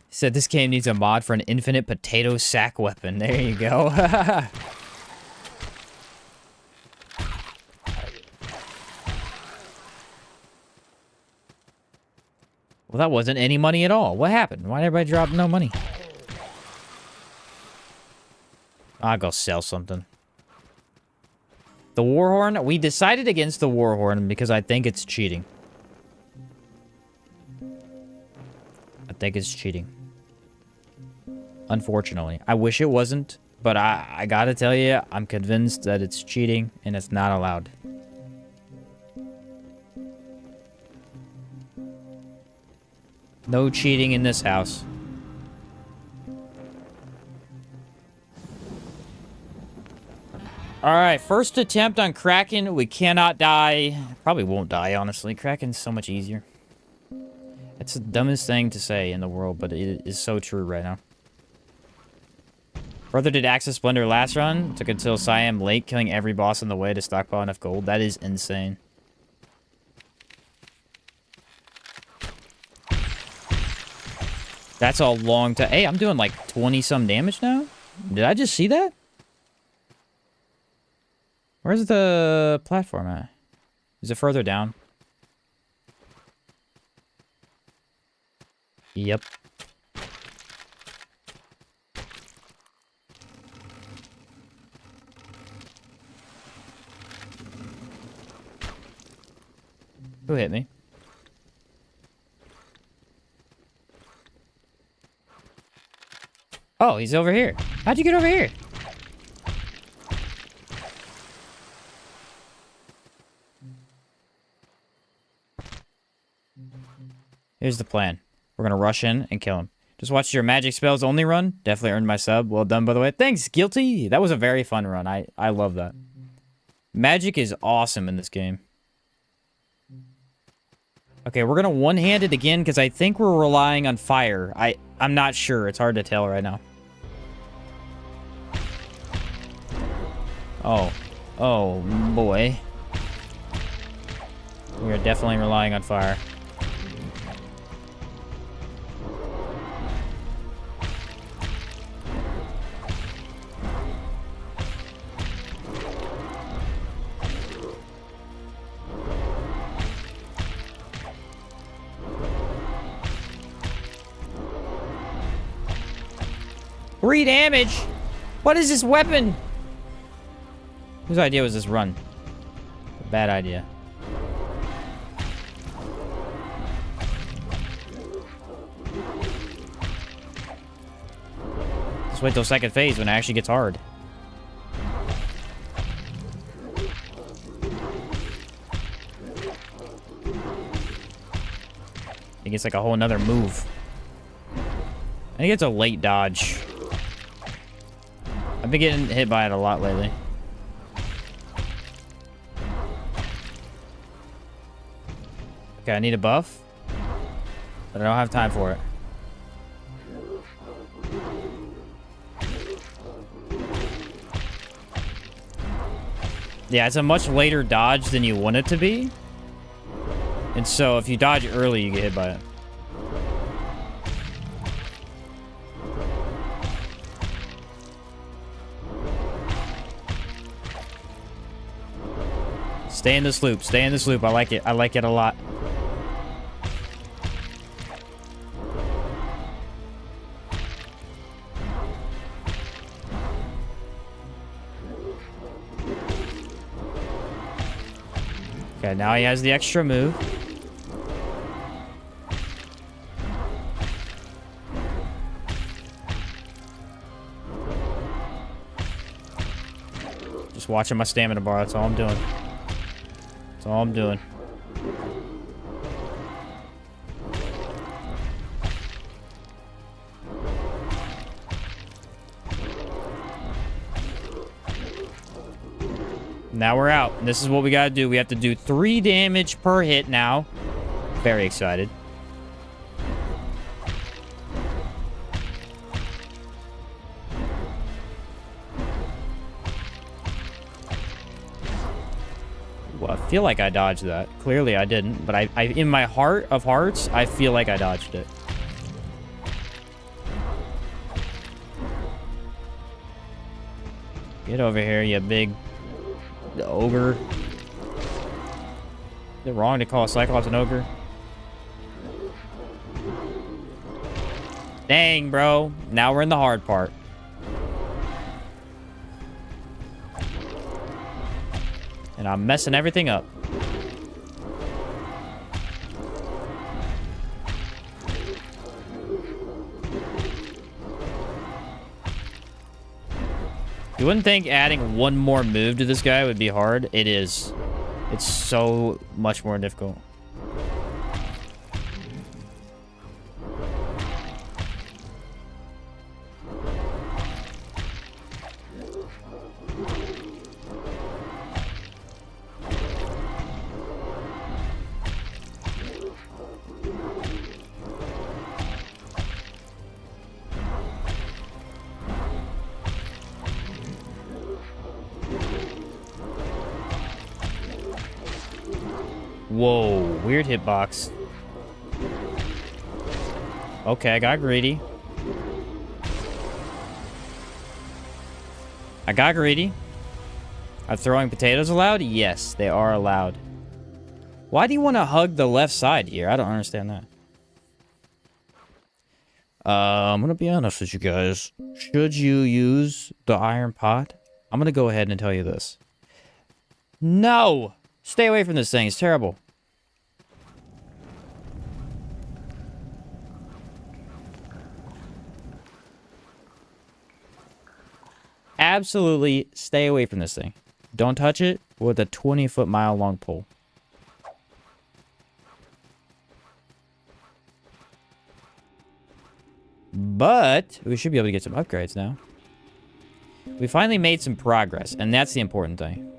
He said this game needs a mod for an infinite potato sack weapon. There you go. Well, that wasn't any money at all. What happened? Why did everybody drop no money? I'll go sell something. The Warhorn? We decided against the Warhorn because I think it's cheating. I think it's cheating. Unfortunately. I wish it wasn't, but I gotta tell you, I'm convinced that it's cheating and it's not allowed. No cheating in this house. Alright, first attempt on Kraken. We cannot die. Probably won't die, honestly. Kraken's so much easier. It's the dumbest thing to say in the world, but it is so true right now. Brother did Axe of Splendor last run. Took until Siam Lake, killing every boss on the way to stockpile enough gold. That is insane. That's a long time. Hey, I'm doing like 20-some damage now. Did I just see that? Where's the platform at? Is it further down? Yep. Who hit me? Oh, he's over here. How'd you get over here? Here's the plan. We're gonna rush in and kill him. Just watch your magic spells only run. Definitely earned my sub. Well done, by the way. Thanks, Guilty. That was a very fun run. I love that. Magic is awesome in this game. Okay, we're gonna one-hand it again because I think we're relying on fire. I'm not sure. It's hard to tell right now. Oh. Oh, boy. We are definitely relying on fire. 3 damage? What is this weapon? Whose idea was this run? Bad idea. Just wait till second phase when it actually gets hard. I think it's like a whole nother move. I think it's a late dodge. I've been getting hit by it a lot lately. Okay, I need a buff, but I don't have time for it. Yeah, it's a much later dodge than you want it to be. And so if you dodge early, you get hit by it. Stay in this loop. Stay in this loop. I like it. I like it a lot. Okay, now he has the extra move. Just watching my stamina bar. That's all I'm doing. That's all I'm doing. Now we're out. And this is what we gotta do. We have to do 3 damage per hit now. Very excited. Well, I feel like I dodged that. Clearly I didn't, but I in my heart of hearts, I feel like I dodged it. Get over here, you big ogre. Is it wrong to call a Cyclops an ogre? Dang, bro. Now we're in the hard part. And I'm messing everything up. You wouldn't think adding one more move to this guy would be hard. It is. It's so much more difficult. Whoa, weird hitbox. Okay, I got greedy. I got greedy. Are throwing potatoes allowed? Yes, they are allowed. Why do you want to hug the left side here? I don't understand that. I'm gonna be honest with you guys. Should you use the iron pot? I'm gonna go ahead and tell you this. No! Stay away from this thing. It's terrible. Absolutely stay away from this thing. Don't touch it with a 20-foot-mile long pole. But we should be able to get some upgrades now. We finally made some progress, and that's the important thing.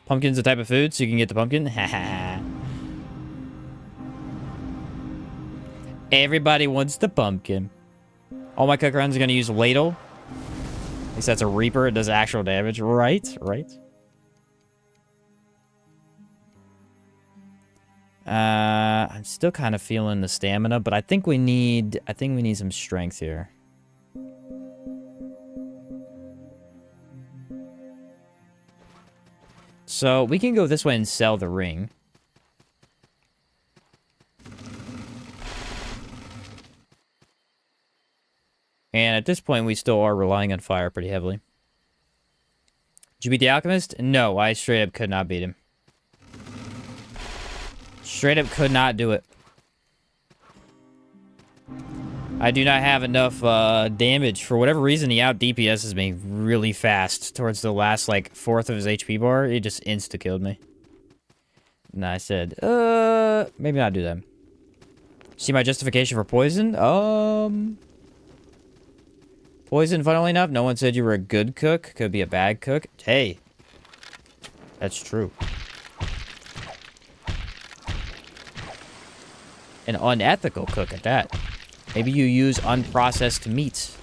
Pumpkin's a type of food, so you can get the pumpkin. Everybody wants the pumpkin. All my cook runs are going to use ladle. At least that's a reaper. It does actual damage. Right, right. I'm still kind of feeling the stamina, but I think we need some strength here. So we can go this way and sell the ring. at this point, we still are relying on fire pretty heavily. Did you beat the Alchemist? No, I straight up could not beat him. Straight up could not do it. I do not have enough damage. For whatever reason, he out DPSs me really fast. Towards the last, like, fourth of his HP bar, he just insta-killed me. And I said, maybe not do that. See my justification for poison? Poison, funnily enough, no one said you were a good cook. Could be a bad cook. Hey. That's true. An unethical cook at that. Maybe you use unprocessed meats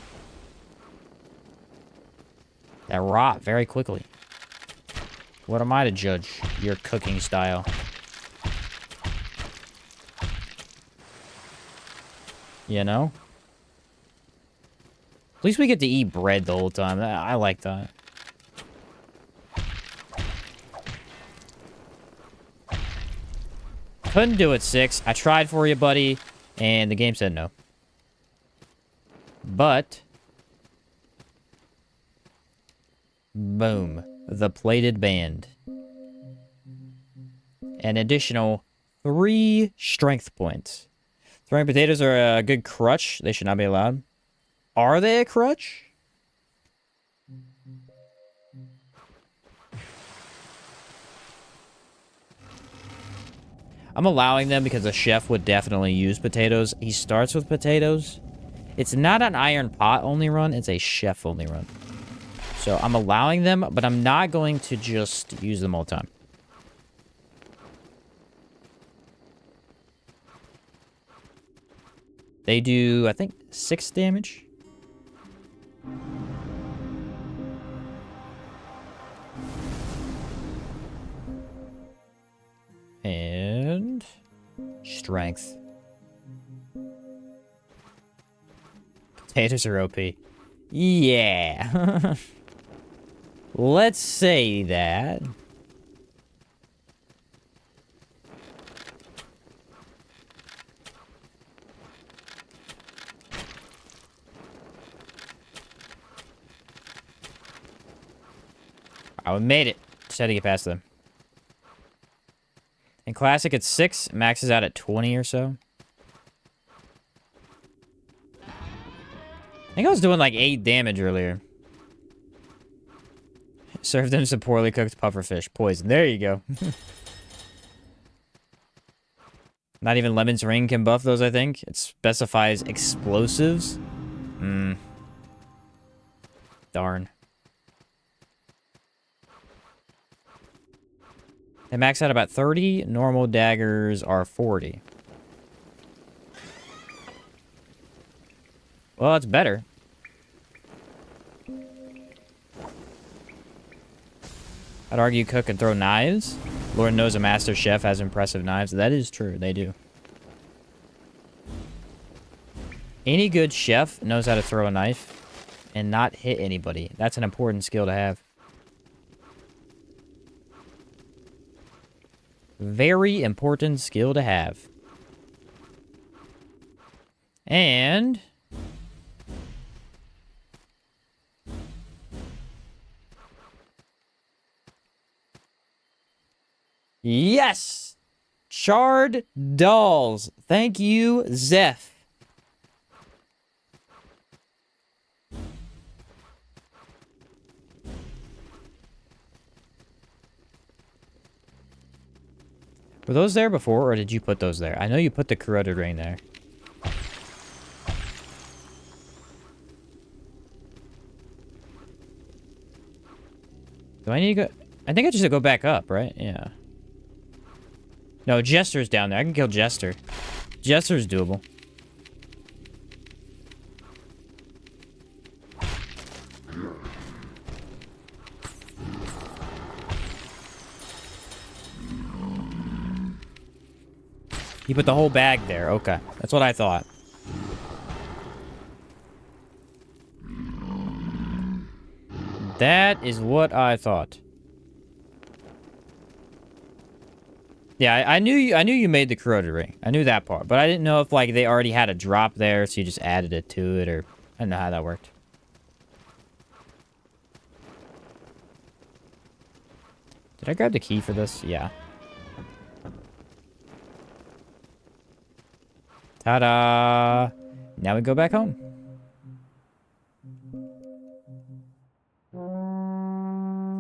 that rot very quickly. What am I to judge your cooking style? You know? At least we get to eat bread the whole time. I like that. Couldn't do it, 6. I tried for you, buddy, and the game said no. But... boom. The plated band. An additional 3 strength points. Throwing potatoes are a good crutch. They should not be allowed. Are they a crutch? I'm allowing them because the chef would definitely use potatoes. He starts with potatoes. It's not an iron pot only run. It's a chef only run. So I'm allowing them, but I'm not going to just use them all the time. They do, I think, 6 damage. And... strength. Potatoes are OP. Yeah. Let's say that. Oh, we made it. Just had to get past them. In Classic, it's 6. Maxes out at 20 or so. I think I was doing like 8 damage earlier. Serve them some poorly cooked pufferfish. Poison. There you go. Not even Lemon's Ring can buff those, I think. It specifies explosives. Darn. They max out about 30. Normal daggers are 40. Well, that's better. I'd argue cook and throw knives. Lord knows a master chef has impressive knives. That is true. They do. Any good chef knows how to throw a knife and not hit anybody. That's an important skill to have. Very important skill to have. And... yes! Charred dolls. Thank you, Zeph. Were those there before, or did you put those there? I know you put the corroded ring there. Do I need to go... I think I just have to go back up, right? Yeah. No, Jester's down there. I can kill Jester. Jester's doable. You put the whole bag there. Okay. That's what I thought. That is what I thought. Yeah, I knew you made the corroded ring. I knew that part, but I didn't know if like they already had a drop there, so you just added it to it, or I don't know how that worked. Did I grab the key for this? Yeah. Ta-da! Now we go back home.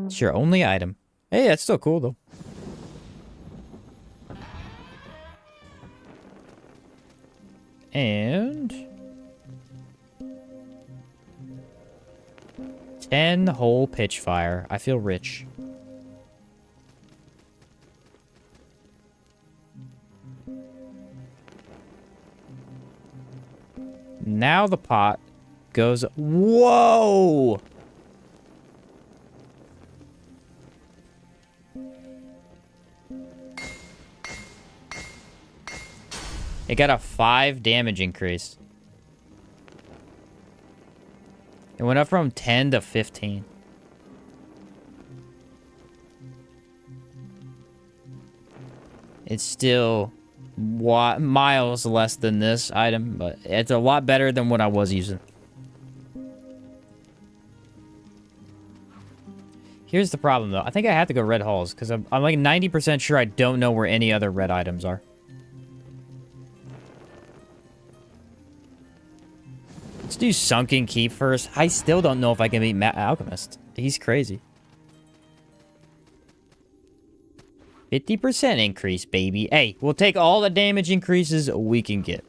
It's your only item. Hey, that's still cool, though. And 10 whole pitch fire. I feel rich. Now the pot goes... Whoa! It got a 5 damage increase. It went up from 10 to 15. It's still miles less than this item, but it's a lot better than what I was using. Here's the problem, though. I think I have to go red halls, because I'm like 90% sure I don't know where any other red items are. Let's do Sunken Keep first. I still don't know if I can beat Mad Alchemist. He's crazy. 50% increase, baby. Hey, we'll take all the damage increases we can get.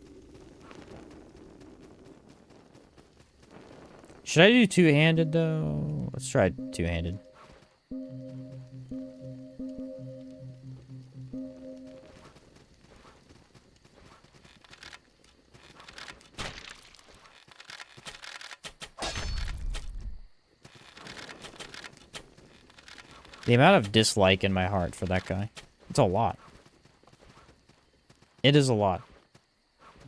Should I do two-handed, though? Let's try two-handed. The amount of dislike in my heart for that guy. It's a lot. It is a lot. It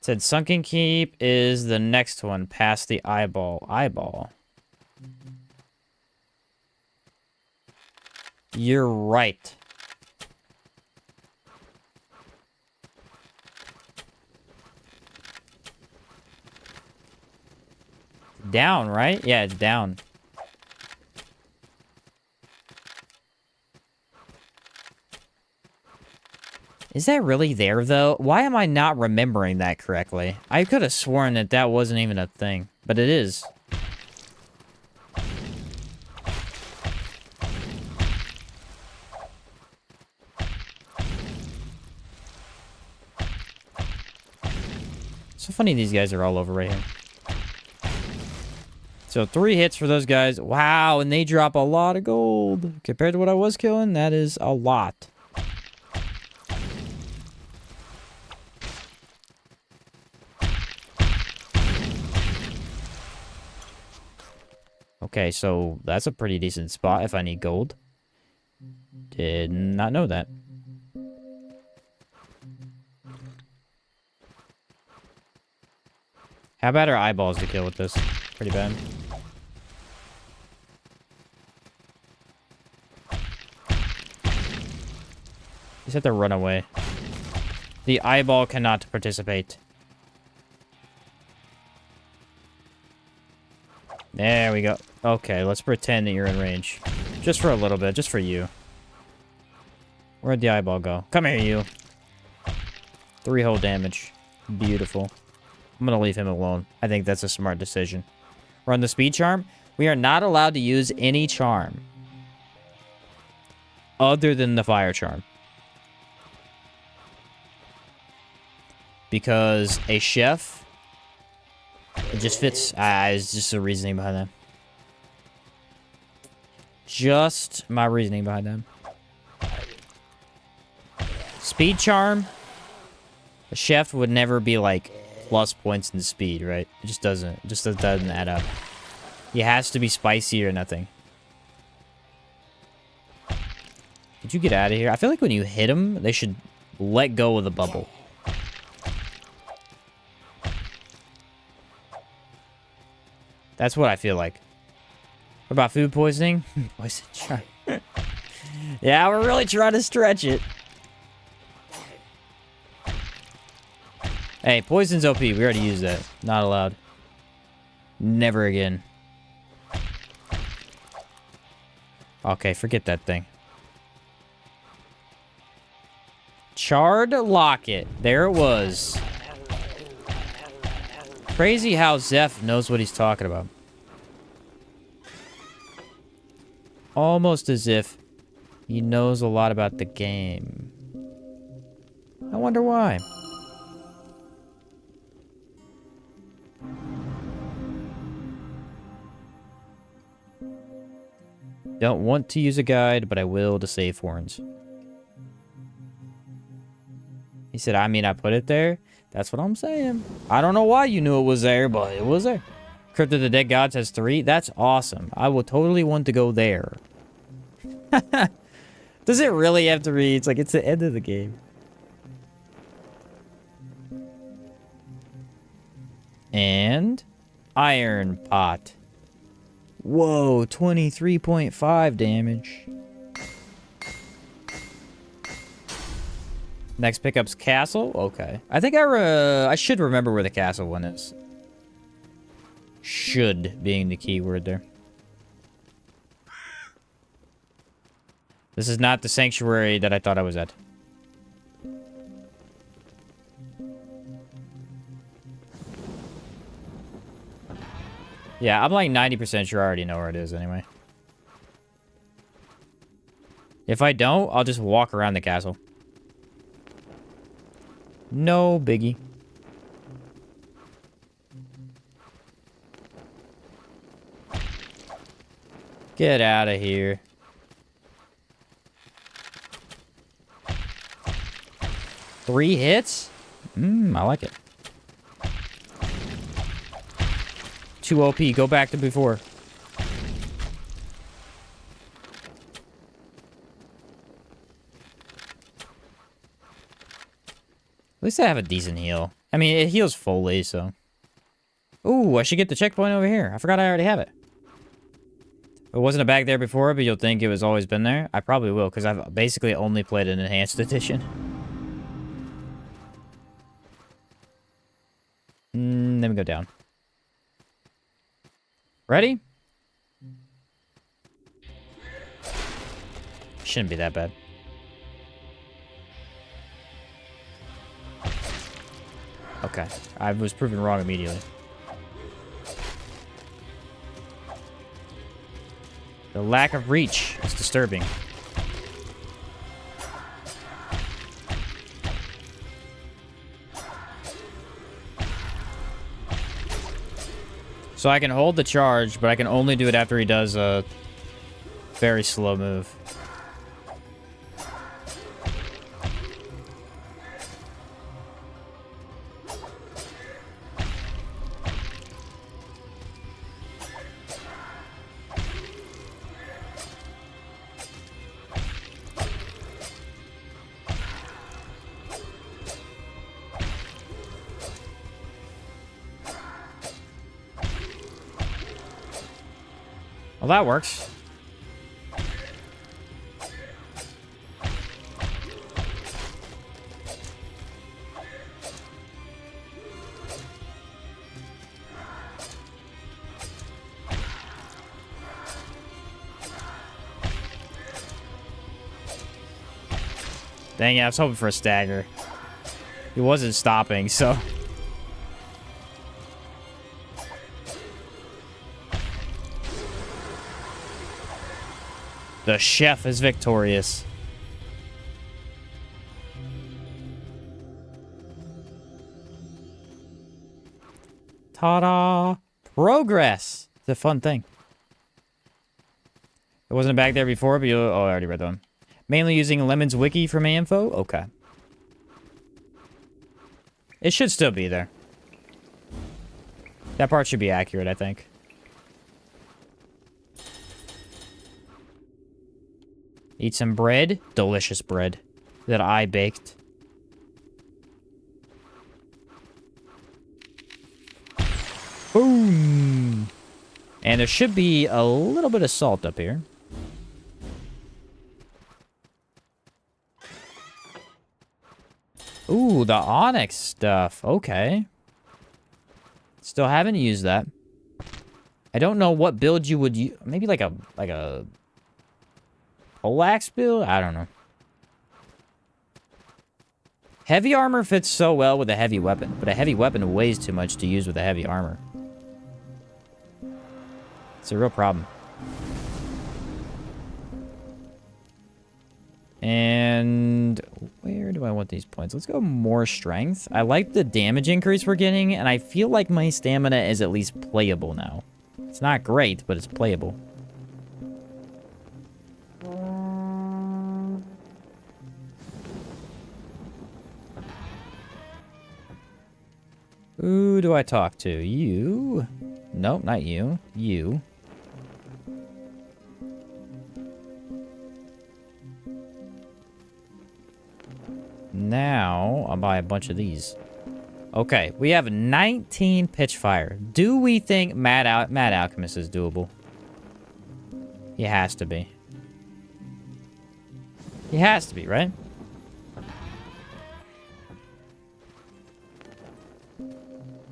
said Sunken Keep is the next one past the eyeball. Eyeball. You're right. Down, right? Yeah, it's down. Is that really there, though? Why am I not remembering that correctly? I could have sworn that that wasn't even a thing, but it is. So funny these guys are all over right here. So 3 hits for those guys. Wow, and they drop a lot of gold. Compared to what I was killing, that is a lot. Okay, so that's a pretty decent spot if I need gold. Did not know that. How bad are eyeballs to kill with this? Pretty bad. Just have to run away. The eyeball cannot participate. There we go. Okay, let's pretend that you're in range. Just for a little bit, just for you. Where'd the eyeball go? Come here, you. 3 whole damage. Beautiful. I'm gonna leave him alone. I think that's a smart decision. Run the speed charm. We are not allowed to use any charm other than the fire charm. Because a chef... It just fits. It's just the reasoning behind that. Just my reasoning behind that. Speed charm. A chef would never be like plus points in speed, right? It just doesn't. It just doesn't add up. He has to be spicy or nothing. Did you get out of here? I feel like when you hit them, they should let go of the bubble. That's what I feel like. What about food poisoning? Poison charm. Yeah, we're really trying to stretch it. Hey, poison's OP. We already used that. Not allowed. Never again. Okay, forget that thing. Charred locket. There it was. Crazy how Zeph knows what he's talking about. Almost as if he knows a lot about the game. I wonder why. Don't want to use a guide, but I will to save horns. He said, I mean, I put it there. That's what I'm saying. I don't know why you knew it was there, but it was there. Crypt of the Dead Gods has 3. That's awesome. I will totally want to go there. Does it really have 3? It's like, it's the end of the game. And iron pot. Whoa, 23.5 damage. Next pickup's castle. Okay. I think I should remember where the castle one is. Should being the key word there. This is not the sanctuary that I thought I was at. Yeah, I'm like 90% sure I already know where it is anyway. If I don't, I'll just walk around the castle. No biggie. Get out of here. Three hits? I like it. 2 OP. Go back to before. At least I have a decent heal. I mean, it heals fully, so. Ooh, I should get the checkpoint over here. I forgot I already have it. It wasn't a bag there before, but you'll think it was always been there. I probably will, because I've basically only played an enhanced edition. Then we go down. Ready? Shouldn't be that bad. Okay. I was proven wrong immediately. The lack of reach is disturbing. So I can hold the charge, but I can only do it after he does a very slow move. Well, that works. Dang it, I was hoping for a stagger. He wasn't stopping, so... The chef is victorious. Ta-da! Progress! It's a fun thing. It wasn't a bag there before, but oh, I already read that one. Mainly using Lemon's wiki for my info? Okay. It should still be there. That part should be accurate, I think. Eat some bread. Delicious bread that I baked. Boom! And there should be a little bit of salt up here. Ooh, the onyx stuff. Okay. Still haven't used that. I don't know what build you would use. Maybe like a poleaxe build? I don't know. Heavy armor fits so well with a heavy weapon, but a heavy weapon weighs too much to use with a heavy armor. It's a real problem. And where do I want these points? Let's go more strength. I like the damage increase we're getting, and I feel like my stamina is at least playable now. It's not great, but it's playable. Who do I talk to? You? Nope, not you. You. Now, I'll buy a bunch of these. Okay, we have 19 pitch fire. Do we think Mad Alchemist is doable? He has to be. He has to be, right?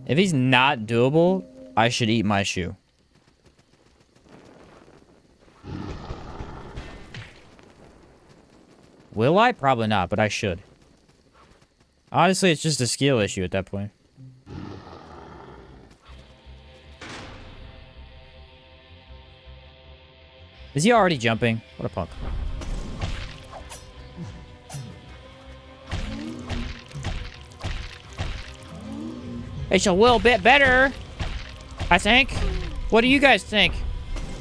If he's not doable, I should eat my shoe. Will I? Probably not, but I should. Honestly, it's just a skill issue at that point. Is he already jumping? What a punk. It's a little bit better, I think. What do you guys think?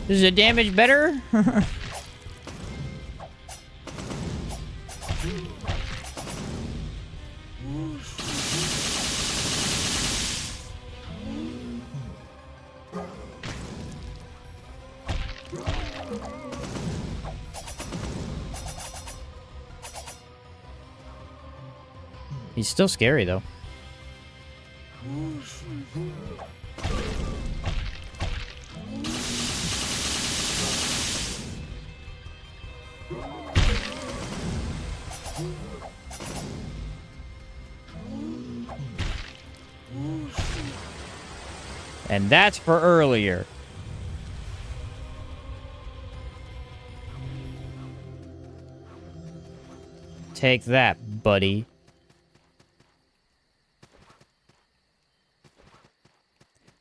Is the damage better? He's still scary, though. And that's for earlier. Take that, buddy.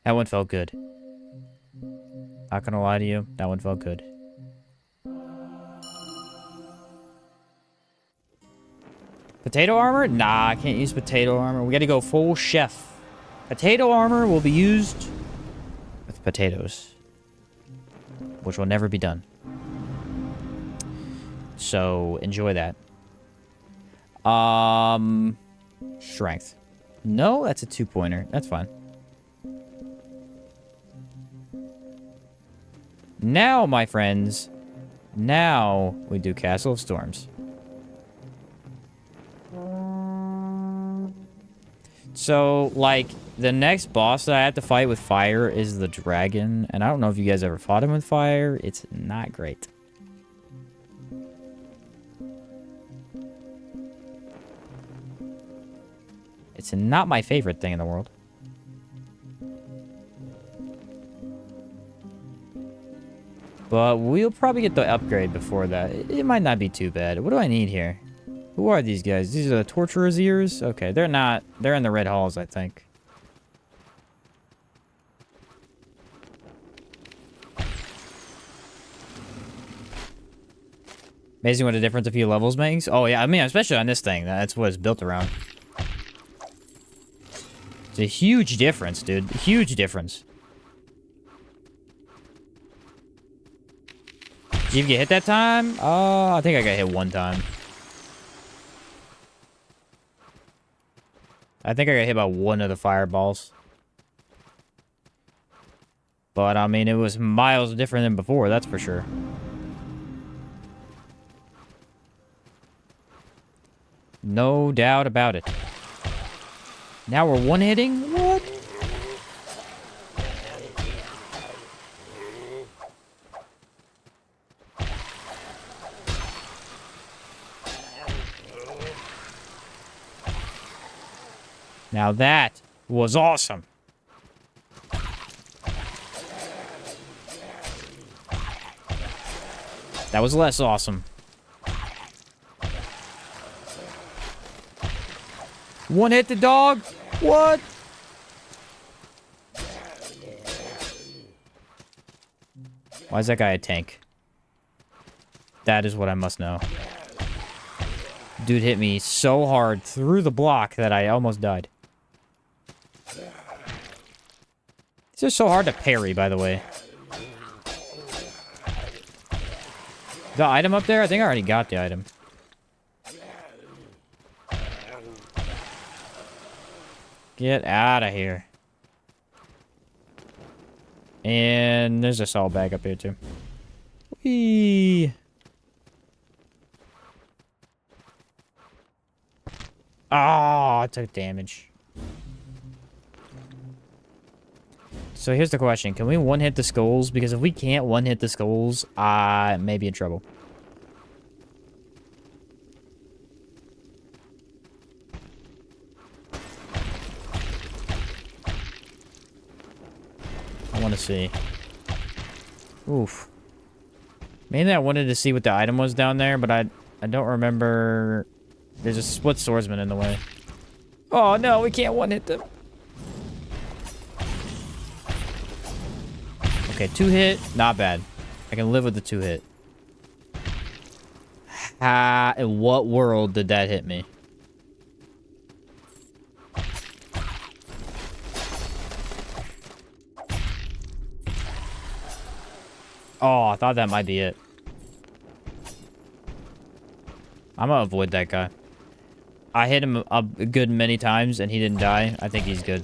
That one felt good. Not gonna lie to you, that one felt good. Potato armor? Nah, I can't use potato armor. We gotta go full chef. Potato armor will be used with potatoes, which will never be done. So, enjoy that. Strength. No, that's a 2-pointer. That's fine. Now, my friends, now we do Castle of Storms. So, like, the next boss that I have to fight with fire is the dragon. And I don't know if you guys ever fought him with fire. It's not great. It's not my favorite thing in the world. But we'll probably get the upgrade before that. It might not be too bad. What do I need here? Who are these guys? These are the Torturer's Ears? Okay, they're not. They're in the Red Halls, I think. Amazing what a difference a few levels makes. Oh, yeah, I mean, especially on this thing. That's what it's built around. It's a huge difference, dude. Huge difference. Did you get hit that time? Oh, I think I got hit one time. I think I got hit by one of the fireballs. But, I mean, it was miles different than before, that's for sure. No doubt about it. Now we're one-hitting? What? Now that was awesome. That was less awesome. One hit the dog? What? Why is that guy a tank? That is what I must know. Dude hit me so hard through the block that I almost died. These are so hard to parry, by the way. The item up there? I think I already got the item. Get out of here. And there's a salt bag up here, too. Whee! Oh, I took damage. So here's the question. Can we one-hit the skulls? Because if we can't one-hit the skulls, I may be in trouble. I want to see. Oof. Mainly I wanted to see what the item was down there, but I don't remember. There's a split swordsman in the way. Oh no, we can't one-hit them. Okay, 2-hit, not bad. I can live with the 2-hit. In what world did that hit me? Oh, I thought that might be it. I'm gonna avoid that guy. I hit him a good many times and he didn't die. I think he's good.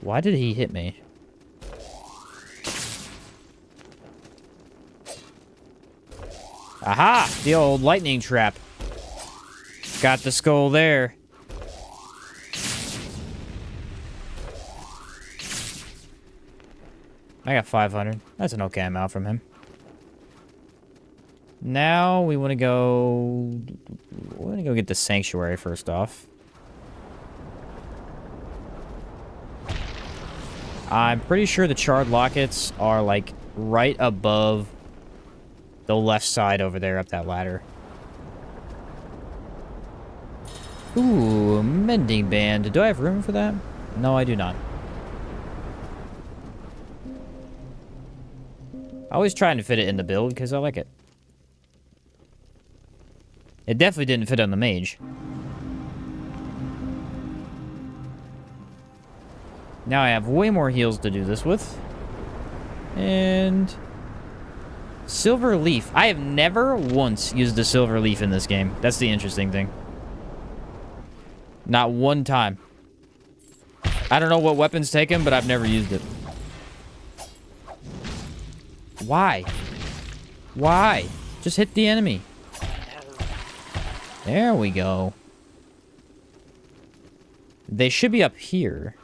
Why did he hit me? Aha! The old lightning trap. Got the skull there. I got 500. That's an okay amount from him. Now we want to go... We want to go get the sanctuary first off. I'm pretty sure the charred lockets are, like, right above the left side over there up that ladder. Ooh, mending band. Do I have room for that? No, I do not. I always trying to fit it in the build because I like it. It definitely didn't fit on the mage. Now I have way more heals to do this with. And... silver leaf. I have never once used a silver leaf in this game. That's the interesting thing. Not one time. I don't know what weapons take him, but I've never used it. Why? Why? Just hit the enemy. There we go. They should be up here.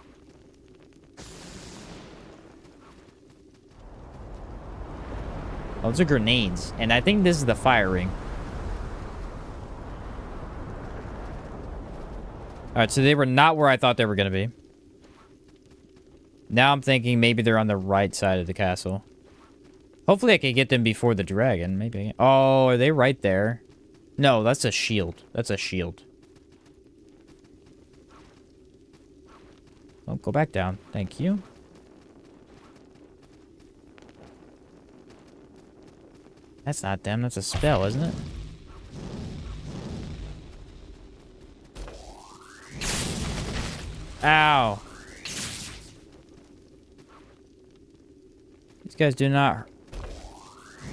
Oh, those are grenades. And I think this is the fire ring. Alright, so they were not where I thought they were going to be. Now I'm thinking maybe they're on the right side of the castle. Hopefully I can get them before the dragon. Maybe. Oh, are they right there? No, that's a shield. That's a shield. Oh, go back down. Thank you. That's not them. That's a spell, isn't it? Ow. These guys do not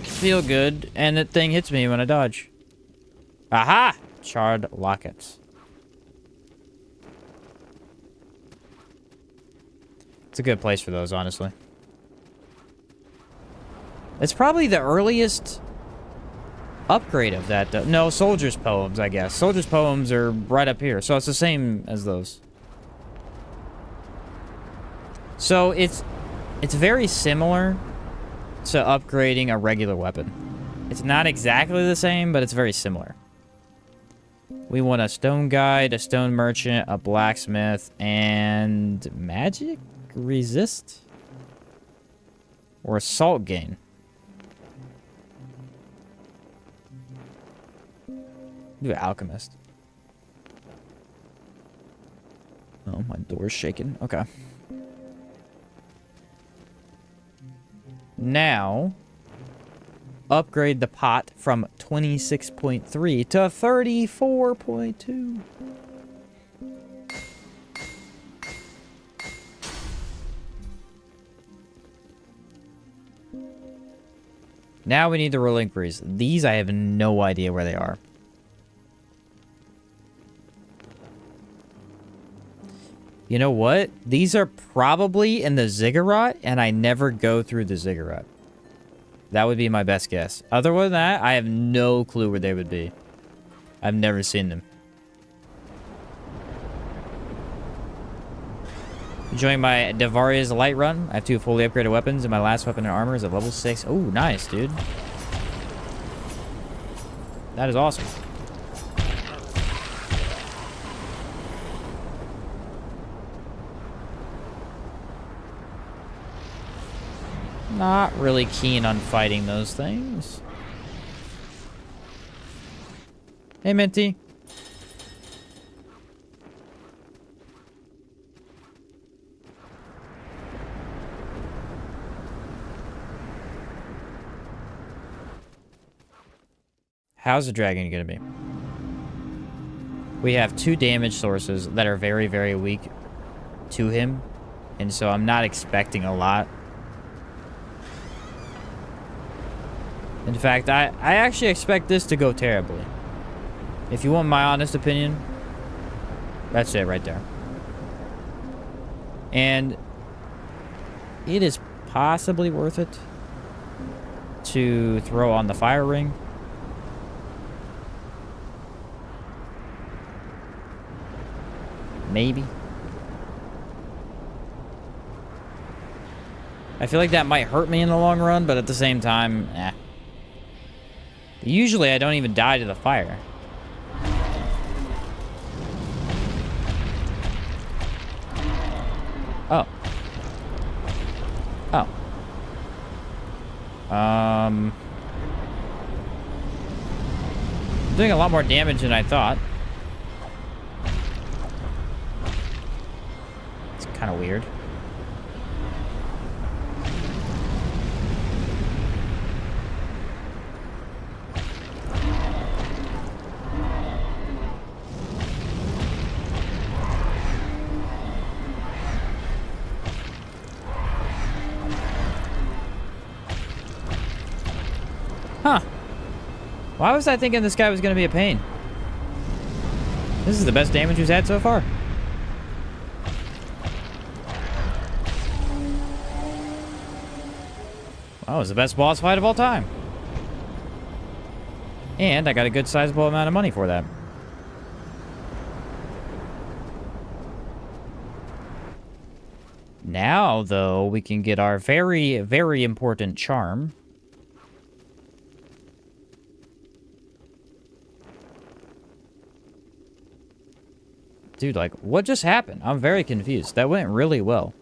feel good, and that thing hits me when I dodge. Aha! Charred lockets. It's a good place for those, honestly. It's probably the earliest upgrade of that. No, Soldier's Poems, I guess. Soldier's Poems are right up here, so it's the same as those. So it's very similar to upgrading a regular weapon. It's not exactly the same, but it's very similar. We want a stone guide, a stone merchant, a blacksmith, and magic resist? Or assault gain. Do Alchemist. Oh, my door's shaking. Okay. Now, upgrade the pot from 26.3 to 34.2. Now we need the relinquiries. These I have no idea where they are. You know what? These are probably in the ziggurat, and I never go through the ziggurat. That would be my best guess. Other than that, I have no clue where they would be. I've never seen them. Enjoying my Devaria's light run. I have 2 fully upgraded weapons, and my last weapon and armor is at level 6. Oh, nice, dude. That is awesome. Not really keen on fighting those things. Hey, Minty. How's the dragon gonna be? We have 2 damage sources that are very, very weak to him. And so I'm not expecting a lot. In fact, I actually expect this to go terribly. If you want my honest opinion, that's it right there. And it is possibly worth it to throw on the fire ring. Maybe. I feel like that might hurt me in the long run, but at the same time, eh. Usually I don't even die to the fire. Oh. Oh. Doing a lot more damage than I thought. It's kind of weird. Huh. Why was I thinking this guy was going to be a pain? This is the best damage we've had so far. Wow, it was the best boss fight of all time. And I got a good sizable amount of money for that. Now, though, we can get our very, very important charm. Dude, like, what just happened? I'm very confused. That went really well.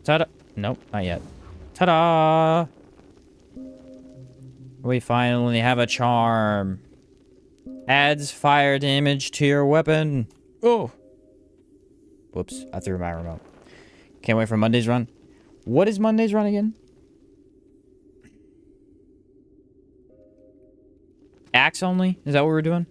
Ta-da! Nope, not yet. Ta-da! We finally have a charm. Adds fire damage to your weapon. Oh! Whoops, I threw my remote. Can't wait for Monday's run. What is Monday's run again? Axe only? Is that what we're doing?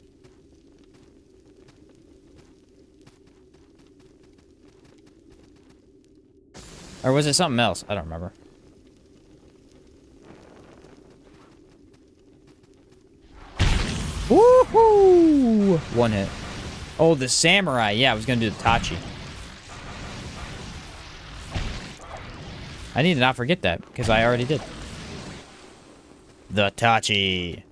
Or was it something else? I don't remember. Woohoo! One hit. Oh, the samurai. Yeah, I was gonna do the Tachi. I need to not forget that, because I already did. The Tachi.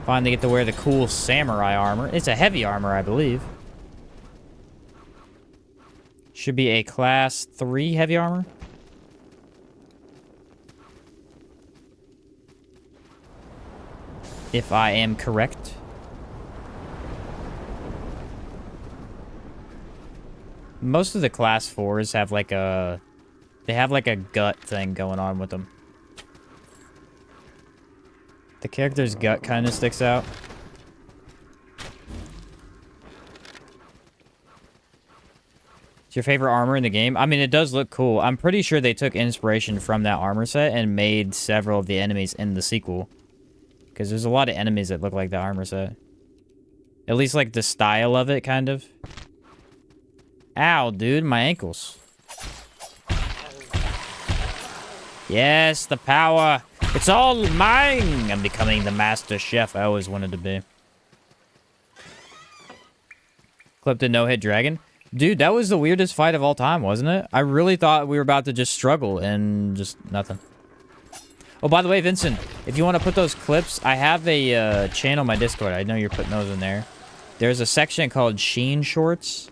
Finally get to wear the cool samurai armor. It's a heavy armor, I believe. Should be a class 3 heavy armor. If I am correct. Most of the class 4s have like a... They have like a gut thing going on with them. The character's gut kind of sticks out. It's your favorite armor in the game? I mean, it does look cool. I'm pretty sure they took inspiration from that armor set and made several of the enemies in the sequel. Because there's a lot of enemies that look like the armor set. At least like the style of it, kind of. Ow, dude, my ankles. Yes, the power. It's all mine. I'm becoming the master chef I always wanted to be. Clipped a no-hit dragon. Dude, that was the weirdest fight of all time, wasn't it? I really thought we were about to just struggle and just nothing. Oh, by the way, Vincent, if you want to put those clips, I have a channel on my Discord. I know you're putting those in there. There's a section called Sheen Shorts.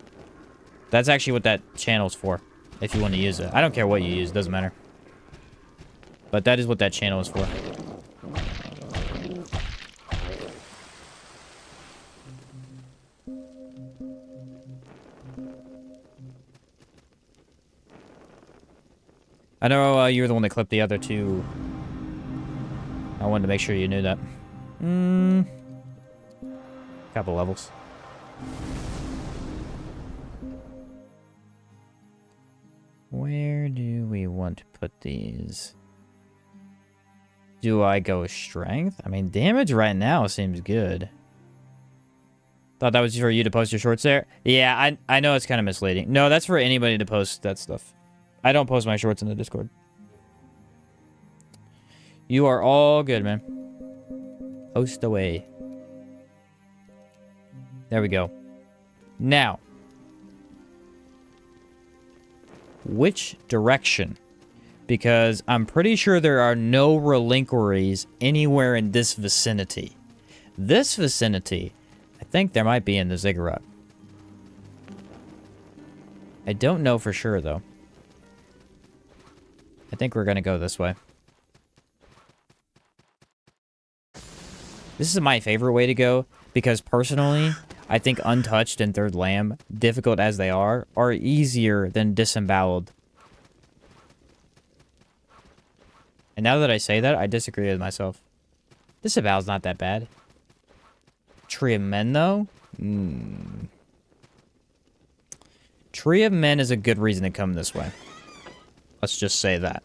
That's actually what that channel's for, if you want to use it. I don't care what you use, doesn't matter. But that is what that channel is for. I know you were the one that clipped the other two. I wanted to make sure you knew that. Couple levels. Where do we want to put these? Do I go strength? I mean, damage right now seems good. Thought that was for you to post your shorts there? Yeah, I know it's kind of misleading. No, that's for anybody to post that stuff. I don't post my shorts in the Discord. You are all good, man. Post away. There we go. Now. Which direction? Because I'm pretty sure there are no relinqueries anywhere in this vicinity. This vicinity, I think there might be in the ziggurat. I don't know for sure, though. I think we're going to go this way. This is my favorite way to go, because personally, I think Untouched and Third Lamb, difficult as they are easier than Disemboweled. And now that I say that, I disagree with myself. Disembowel's not that bad. Tree of Men, though? Tree of Men is a good reason to come this way. Let's just say that.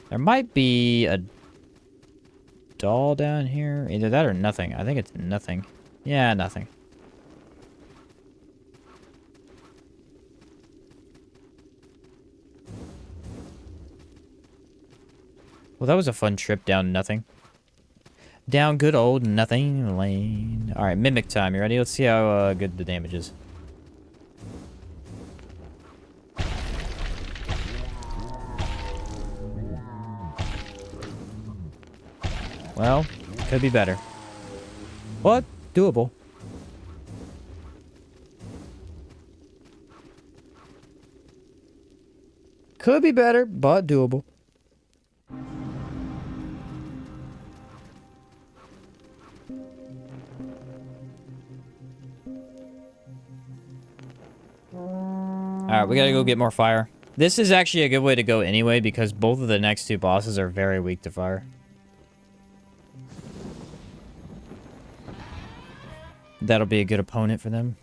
There might be a doll down here. Either that or nothing. I think it's nothing. Yeah, nothing. Well, that was a fun trip down nothing. Down good old nothing lane. Alright, mimic time. You ready? Let's see how good the damage is. Well, could be better. But doable. Could be better, but doable. Alright, we gotta go get more fire. This is actually a good way to go anyway, because both of the next two bosses are very weak to fire. That'll be a good opponent for them.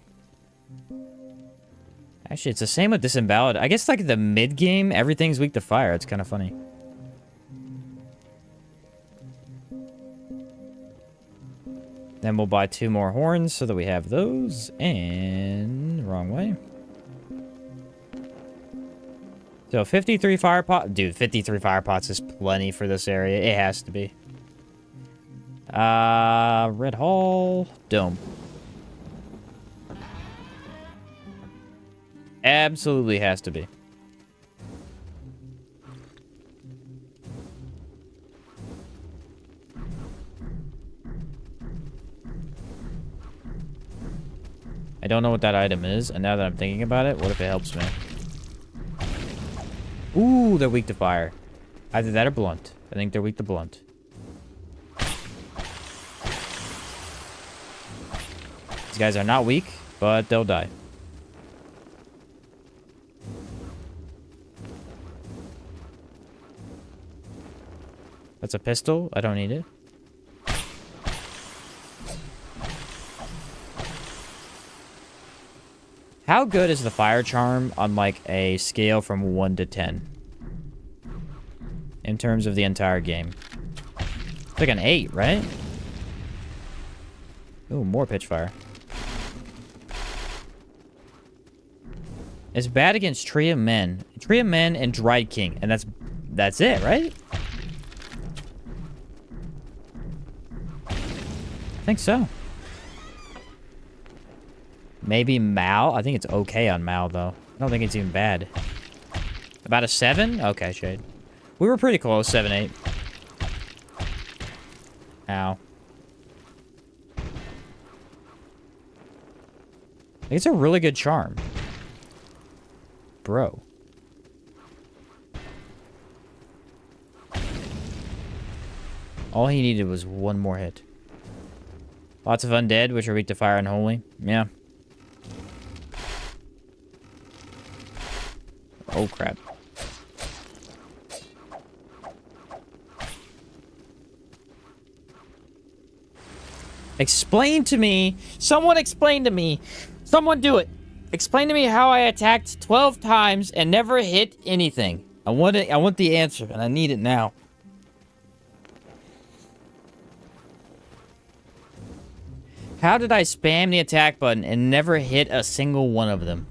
Actually, it's the same with Disemboweled. I guess, like, the mid-game, everything's weak to fire. It's kind of funny. Then we'll buy 2 more horns so that we have those. And... wrong way. So, 53 fire pot. Dude, 53 fire pots is plenty for this area. It has to be. Red Hall. Dome. Absolutely has to be. I don't know what that item is, and now that I'm thinking about it, what if it helps me? Ooh, they're weak to fire. Either that or blunt. I think they're weak to blunt. These guys are not weak, but they'll die. That's a pistol. I don't need it. How good is the fire charm on like a scale from 1 to 10? In terms of the entire game. It's like an 8, right? Ooh, more pitchfire. It's bad against Tree of Men. Tree of Men and Dried King. And that's it, right? I think so. Maybe Mal? I think it's okay on Mal, though. I don't think it's even bad. About a 7? Okay, Shade. We were pretty close. 7, 8. Ow. It's a really good charm. Bro. All he needed was one more hit. Lots of undead, which are weak to fire and holy. Yeah. Oh, crap. Explain to me. Someone explain to me. Someone do it. Explain to me how I attacked 12 times and never hit anything. I want the answer, and I need it now. How did I spam the attack button and never hit a single one of them?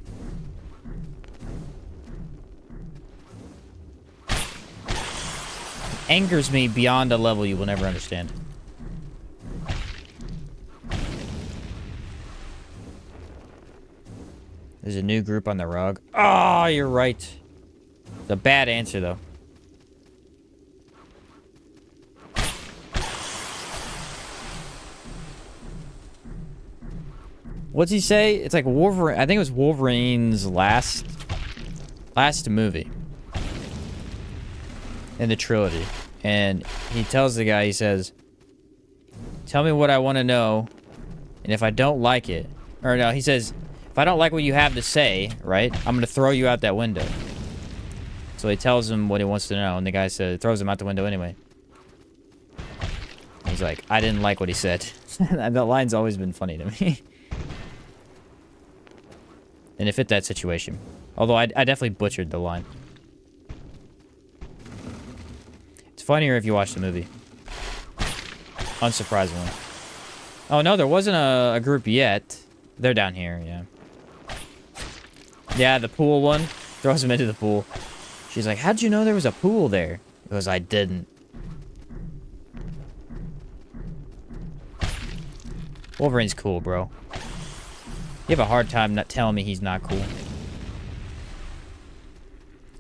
Angers me beyond a level you will never understand. There's a new group on the rug. Oh, you're right. It's a bad answer, though. What's he say? It's like Wolverine. I think it was Wolverine's last movie in the trilogy. And he tells the guy, he says, tell me what I want to know. And if I don't like it, or no, he says, if I don't like what you have to say, right, I'm going to throw you out that window. So he tells him what he wants to know, and the guy says, throws him out the window anyway. He's like, I didn't like what he said. That line's always been funny to me. And it fit that situation. Although I definitely butchered the line. It's funnier if you watch the movie. Unsurprisingly. Oh, no, there wasn't a group yet. They're down here, yeah. Yeah, the pool one. Throws him into the pool. She's like, how'd you know there was a pool there? Because I didn't. Wolverine's cool, bro. You have a hard time not telling me he's not cool.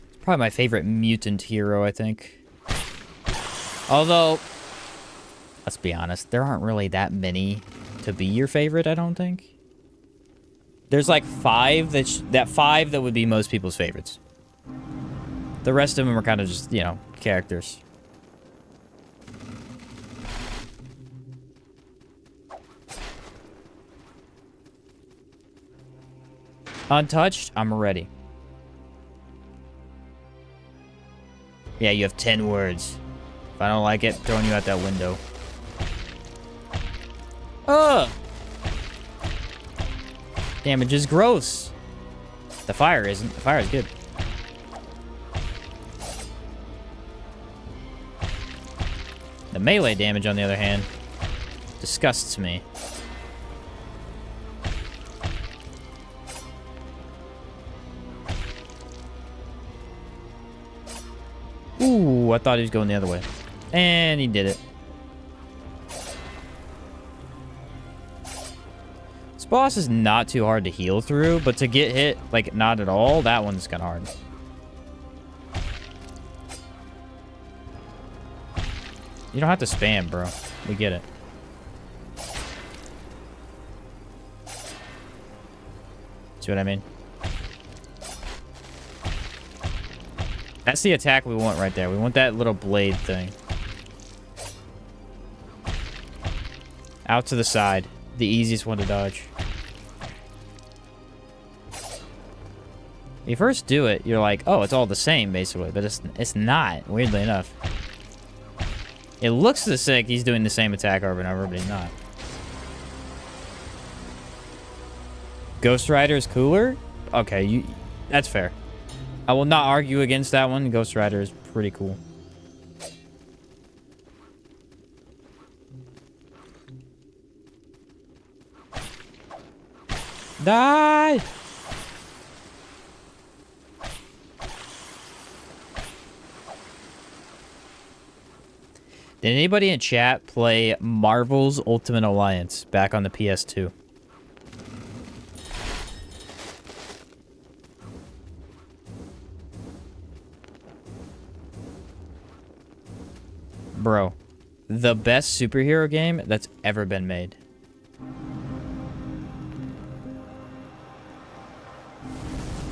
It's probably my favorite mutant hero, I think. Although, let's be honest, there aren't really that many to be your favorite, I don't think. There's like 5 that would be most people's favorites. The rest of them are kind of just, you know, characters. Untouched, I'm ready. Yeah, you have 10 words. If I don't like it, throwing you out that window. Ugh! Damage is gross. The fire isn't. The fire is good. The melee damage, on the other hand, disgusts me. Ooh, I thought he was going the other way. And he did it. This boss is not too hard to heal through, but to get hit, like, not at all, that one's kind of hard. You don't have to spam, bro. We get it. See what I mean? That's the attack we want right there. We want that little blade thing. Out to the side. The easiest one to dodge. You first do it, you're like, oh, it's all the same, basically. But it's not, weirdly enough. It looks the sick. He's doing the same attack over and over, but he's not. Ghost Rider is cooler? Okay, that's fair. I will not argue against that one. Ghost Rider is pretty cool. Die! Did anybody in chat play Marvel's Ultimate Alliance back on the PS2? Bro, the best superhero game that's ever been made.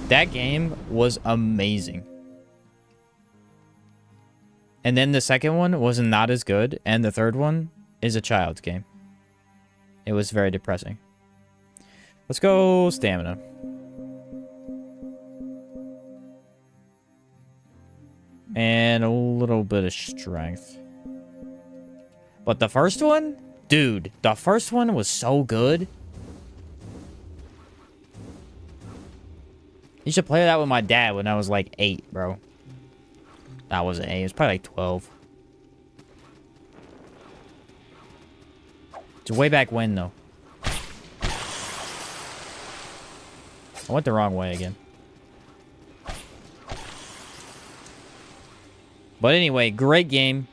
That game was amazing. And then the second one was not as good, and the third one is a child's game. It was very depressing. Let's go stamina. And a little bit of strength. But the first one? Dude, the first one was so good. You should play that with my dad when I was like 8, bro. That wasn't 8. It was probably like 12. It's way back when, though. I went the wrong way again. But anyway, great game.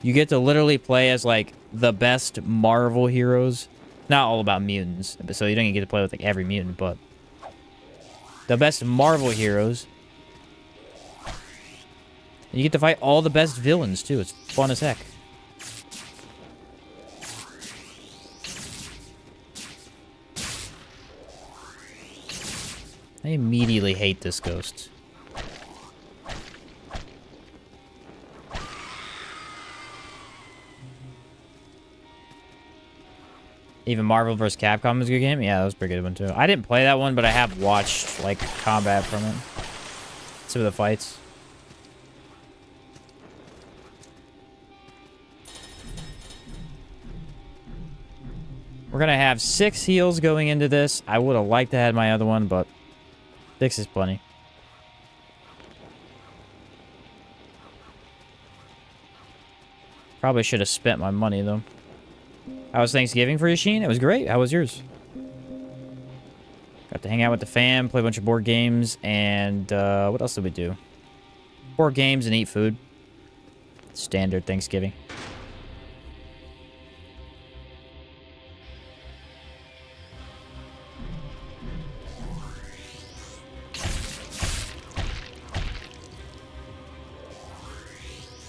You get to literally play as, like, the best Marvel heroes. Not all about mutants, so you don't even get to play with, like, every mutant, but... the best Marvel heroes. You get to fight all the best villains, too. It's fun as heck. I immediately hate this ghost. Even Marvel vs. Capcom is a good game? Yeah, that was a pretty good one, too. I didn't play that one, but I have watched, like, combat from it. Some of the fights. We're gonna have 6 heals going into this. I would have liked to have my other one, but 6 is plenty. Probably should have spent my money, though. How was Thanksgiving for Yashin? It was great. How was yours? Got to hang out with the fam, play a bunch of board games, and what else did we do? Board games and eat food. Standard Thanksgiving.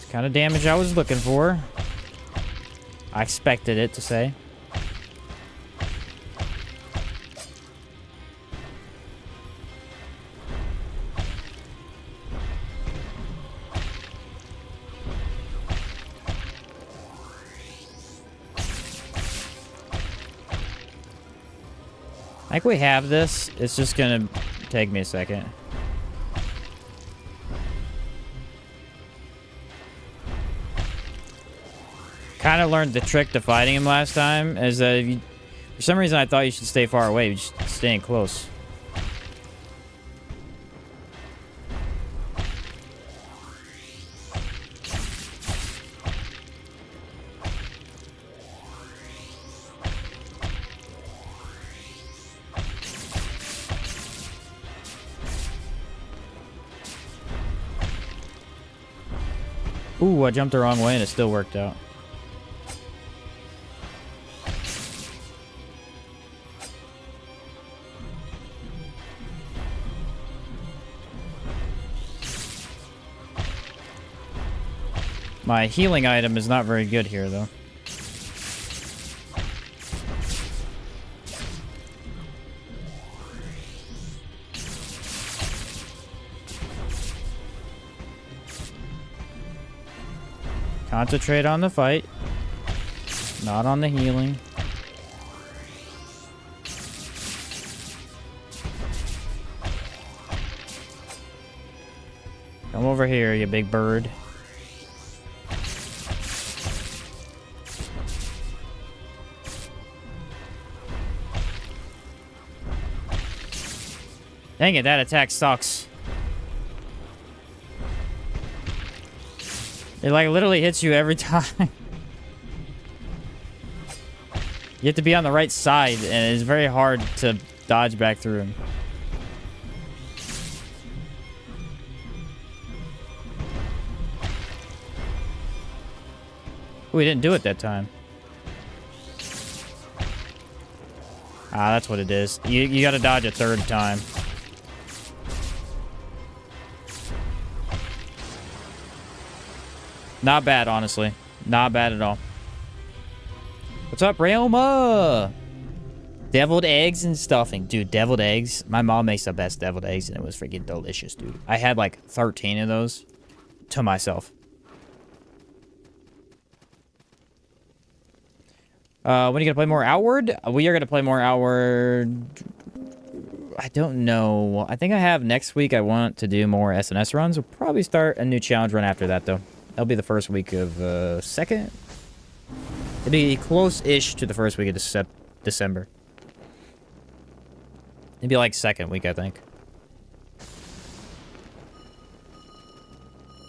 It's kind of damage I was looking for. I expected it to say. I think we have this. It's just gonna take me a second. Kind of learned the trick to fighting him last time, is that if you, for some reason I thought you should stay far away, you just staying close. Ooh, I jumped the wrong way and it still worked out. My healing item is not very good here, though. Concentrate on the fight, not on the healing. Come over here, you big bird. Dang it, that attack sucks. It like literally hits you every time. You have to be on the right side, and it's very hard to dodge back through him. We didn't do it that time. Ah, that's what it is. You gotta dodge a third time. Not bad, honestly. Not bad at all. What's up, Realma? Deviled eggs and stuffing. Dude, deviled eggs. My mom makes the best deviled eggs, and it was freaking delicious, dude. I had like 13 of those to myself. When are you gonna play more Outward? We are gonna play more Outward. I don't know. I think I have next week. I want to do more SNS runs. We'll probably start a new challenge run after that, though. That'll be the first week of second. It'll be close-ish to the first week of December. It'd be like second week, I think.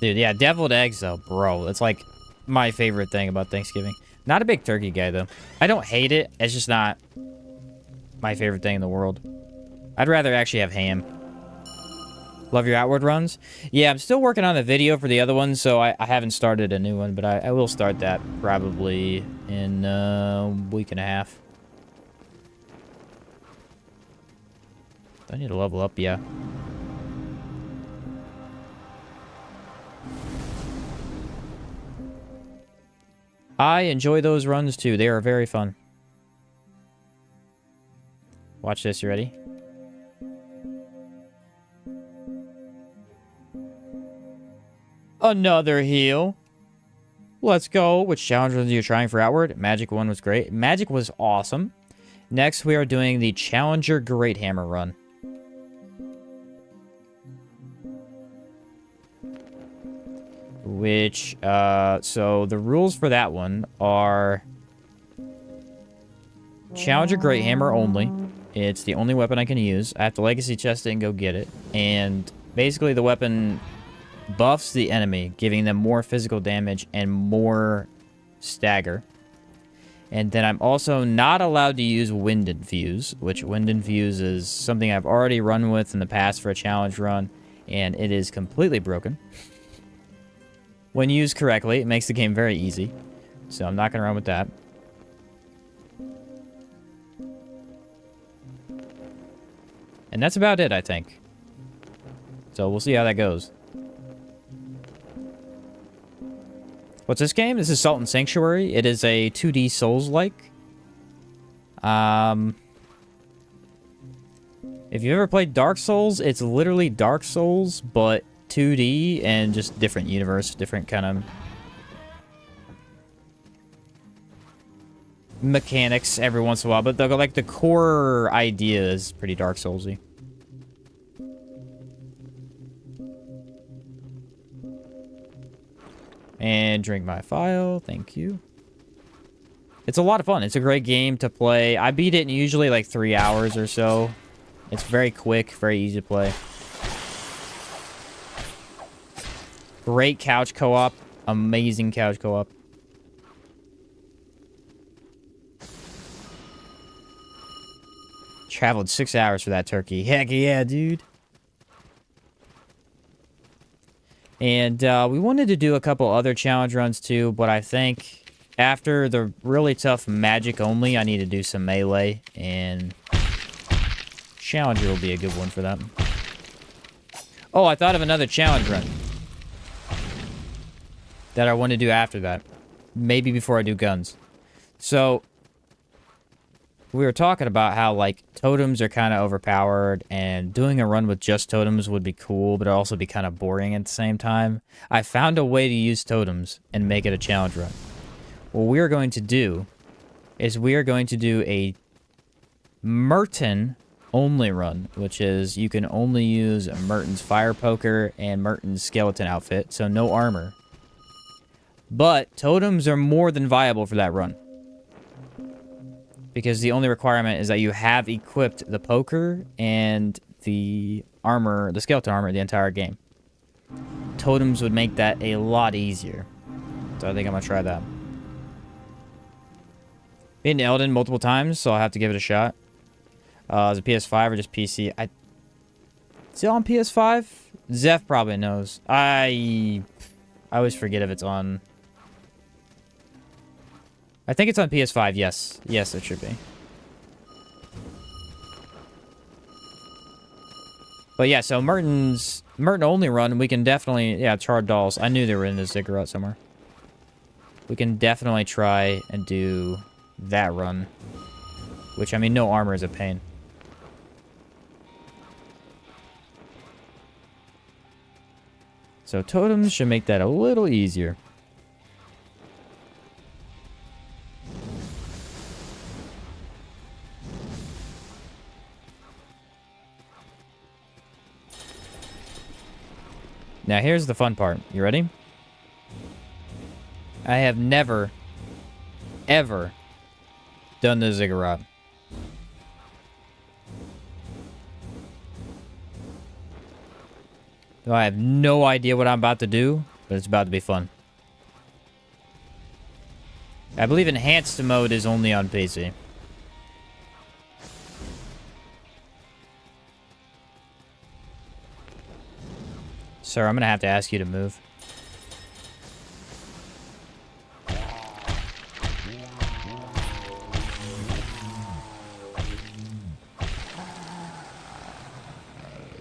Dude, yeah, deviled eggs, though, bro. That's like my favorite thing about Thanksgiving. Not a big turkey guy, though. I don't hate it. It's just not my favorite thing in the world. I'd rather actually have ham. Love your Outward runs? Yeah, I'm still working on the video for the other one, so I haven't started a new one, but I will start that probably in a week and a half. Do I need to level up? Yeah. I enjoy those runs too. They are very fun. Watch this. You ready? Another heal. Let's go. Which challenge runs are you trying for Outward? Magic one was great. Magic was awesome. Next, we are doing the Challenger Great Hammer run. Which, so the rules for that one are Challenger Great Hammer only. It's the only weapon I can use. I have to legacy chest it and go get it. And basically the weapon buffs the enemy, giving them more physical damage and more stagger. And then I'm also not allowed to use Wind Infuse, which Wind Infuse is something I've already run with in the past for a challenge run, and it is completely broken. When used correctly, it makes the game very easy. So I'm not going to run with that. And that's about it, I think. So we'll see how that goes. What's this game? This is Salt and Sanctuary. It is a 2D Souls-like. If you've ever played Dark Souls, it's literally Dark Souls, but 2D and just different universe, different kind of mechanics every once in a while. But the core idea is pretty Dark Soulsy. And drink my file. Thank you. It's a lot of fun. It's a great game to play. I beat it in usually like 3 hours or so. It's very quick, very easy to play. Great couch co-op. Amazing couch co-op. Traveled 6 hours for that turkey. Heck yeah, dude. And we wanted to do a couple other challenge runs too, but I think after the really tough magic only, I need to do some melee, and Challenger will be a good one for that. Oh, I thought of another challenge run that I want to do after that. Maybe before I do guns. So we were talking about how, like, totems are kind of overpowered, and doing a run with just totems would be cool, but it'd also be kind of boring at the same time. I found a way to use totems and make it a challenge run. What we are going to do is we are going to do a Merton only run, which is you can only use Merton's fire poker and Merton's skeleton outfit, so no armor. But totems are more than viable for that run. Because the only requirement is that you have equipped the poker and the armor, the skeleton armor, the entire game. Totems would make that a lot easier. So I think I'm going to try that. Been to Elden multiple times, so I'll have to give it a shot. Is it PS5 or just PC? Is it on PS5? Zeph probably knows. I always forget if it's on... I think it's on PS5, yes. Yes, it should be. But yeah, so Merton only run, we can definitely... Yeah, charred dolls. I knew they were in the ziggurat somewhere. We can definitely try and do that run. Which, I mean, no armor is a pain. So totems should make that a little easier. Now here's the fun part. You ready? I have never, ever done the ziggurat. So I have no idea what I'm about to do, but it's about to be fun. I believe enhanced mode is only on PC. Sir, I'm gonna have to ask you to move.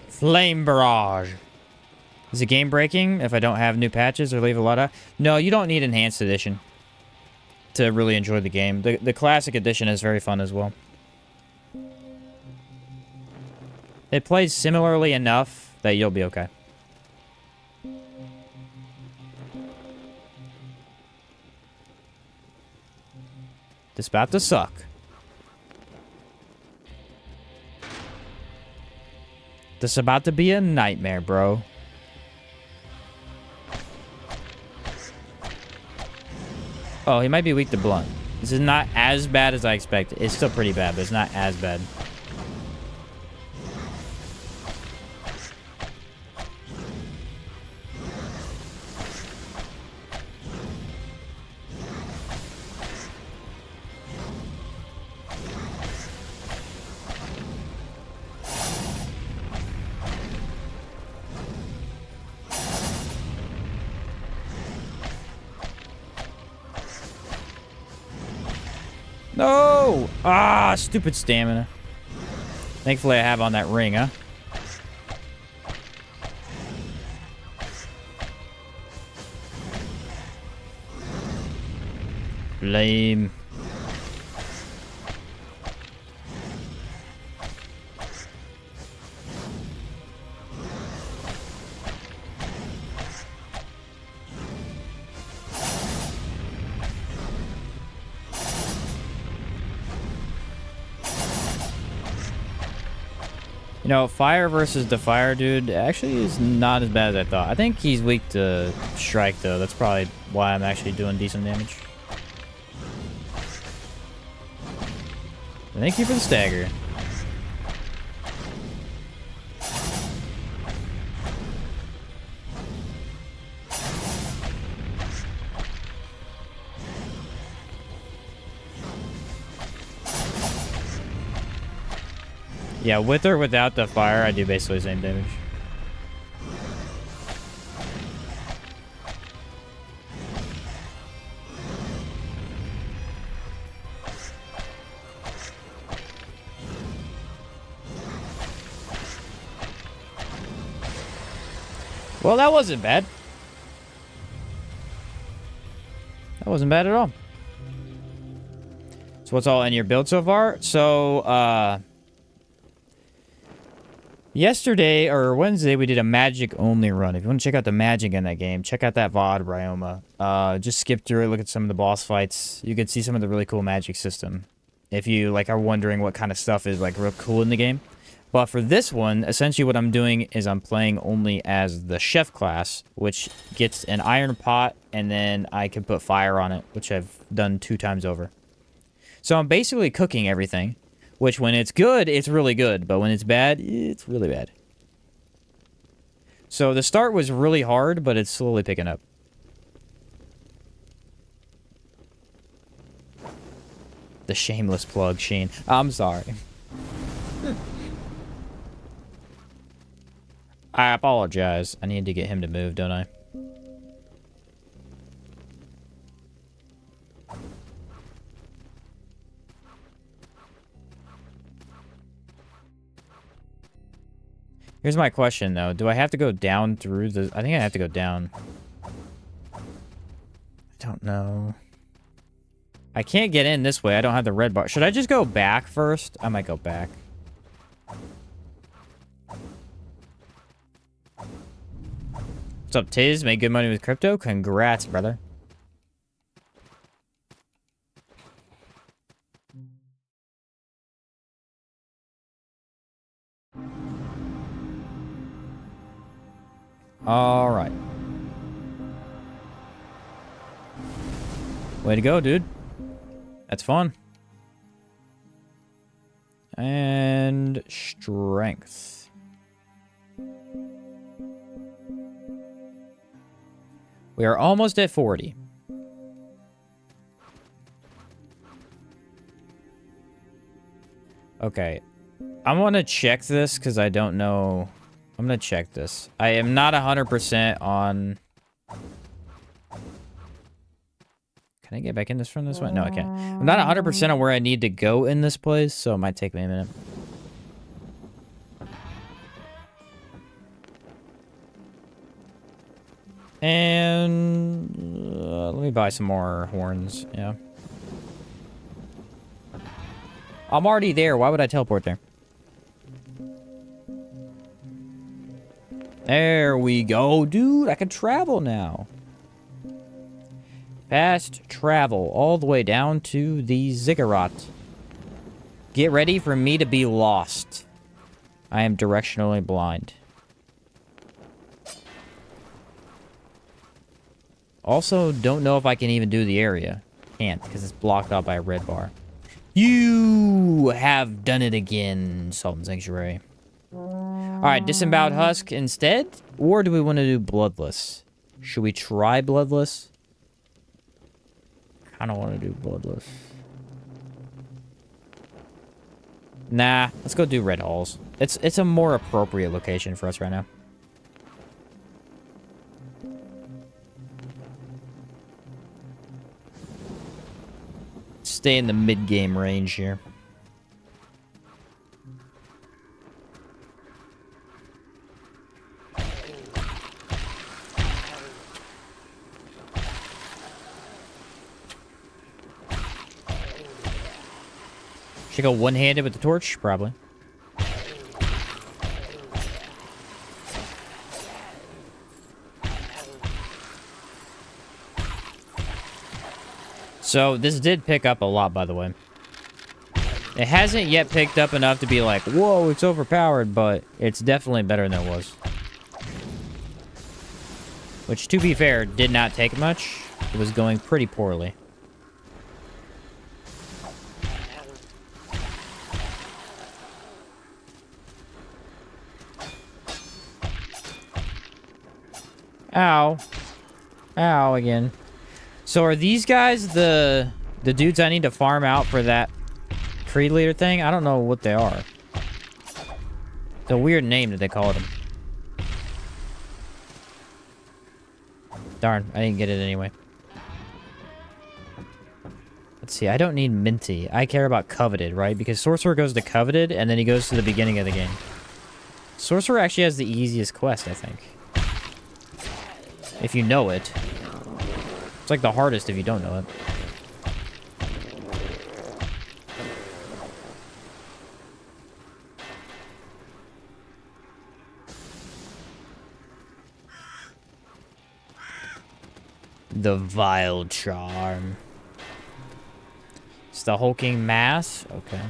Flame barrage. Is it game breaking if I don't have new patches or leave a lot of... No, you don't need enhanced edition to really enjoy the game. The classic edition is very fun as well. It plays similarly enough that you'll be okay. This about to suck. This about to be a nightmare, bro. Oh, he might be weak to blunt. This is not as bad as I expected. It's still pretty bad, but it's not as bad. No! Ah, stupid stamina. Thankfully I have on that ring, huh? Lame. You know, fire versus the fire dude actually is not as bad as I thought. I think he's weak to strike, though. That's probably why I'm actually doing decent damage. Thank you for the stagger. Yeah, with or without the fire, I do basically the same damage. Well, that wasn't bad. That wasn't bad at all. So what's all in your build so far? So, yesterday, or Wednesday, we did a magic-only run. If you want to check out the magic in that game, check out that VOD, Ryoma. Just skip through it, look at some of the boss fights. You can see some of the really cool magic system. If you, like, are wondering what kind of stuff is, like, real cool in the game. But for this one, essentially what I'm doing is I'm playing only as the chef class, which gets an iron pot, and then I can put fire on it, which I've done 2 times over. So I'm basically cooking everything, which when it's good, it's really good. But when it's bad, it's really bad. So the start was really hard, but it's slowly picking up. The shameless plug, Sheen. I'm sorry. I apologize. I need to get him to move, don't I? Here's my question, though. Do I have to go down through the... I think I have to go down. I don't know. I can't get in this way. I don't have the red bar. Should I just go back first? I might go back. What's up, Tiz? Made good money with crypto? Congrats, brother. All right. Way to go, dude. That's fun. And strength. We are almost at 40. Okay. I want to check this because I don't know. I'm going to check this. I am not 100% on... Can I get back in this from this way? No, I can't. I'm not 100% on where I need to go in this place, so it might take me a minute. And let me buy some more horns. Yeah. I'm already there. Why would I teleport there? There we go, dude. I can travel now. Fast travel all the way down to the ziggurat. Get ready for me to be lost. I am directionally blind. Also, don't know if I can even do the area. Can't, because it's blocked out by a red bar. You have done it again, Sultan Sanctuary. Alright, disemboweled husk instead? Or do we want to do bloodless? Should we try bloodless? I don't want to do bloodless. Nah, let's go do red halls. It's a more appropriate location for us right now. Stay in the mid-game range here. Should go one-handed with the torch? Probably. So, this did pick up a lot, by the way. It hasn't yet picked up enough to be like, whoa, it's overpowered, but it's definitely better than it was. Which, to be fair, did not take much. It was going pretty poorly. Ow. Ow, again. So are these guys the dudes I need to farm out for that creed leader thing? I don't know what they are. It's a weird name that they called them. Darn, I didn't get it anyway. Let's see, I don't need Minty. I care about Coveted, right? Because Sorcerer goes to Coveted, and then he goes to the beginning of the game. Sorcerer actually has the easiest quest, I think. If you know it. It's like the hardest if you don't know it. The Vile Charm. It's the hulking mass? Okay.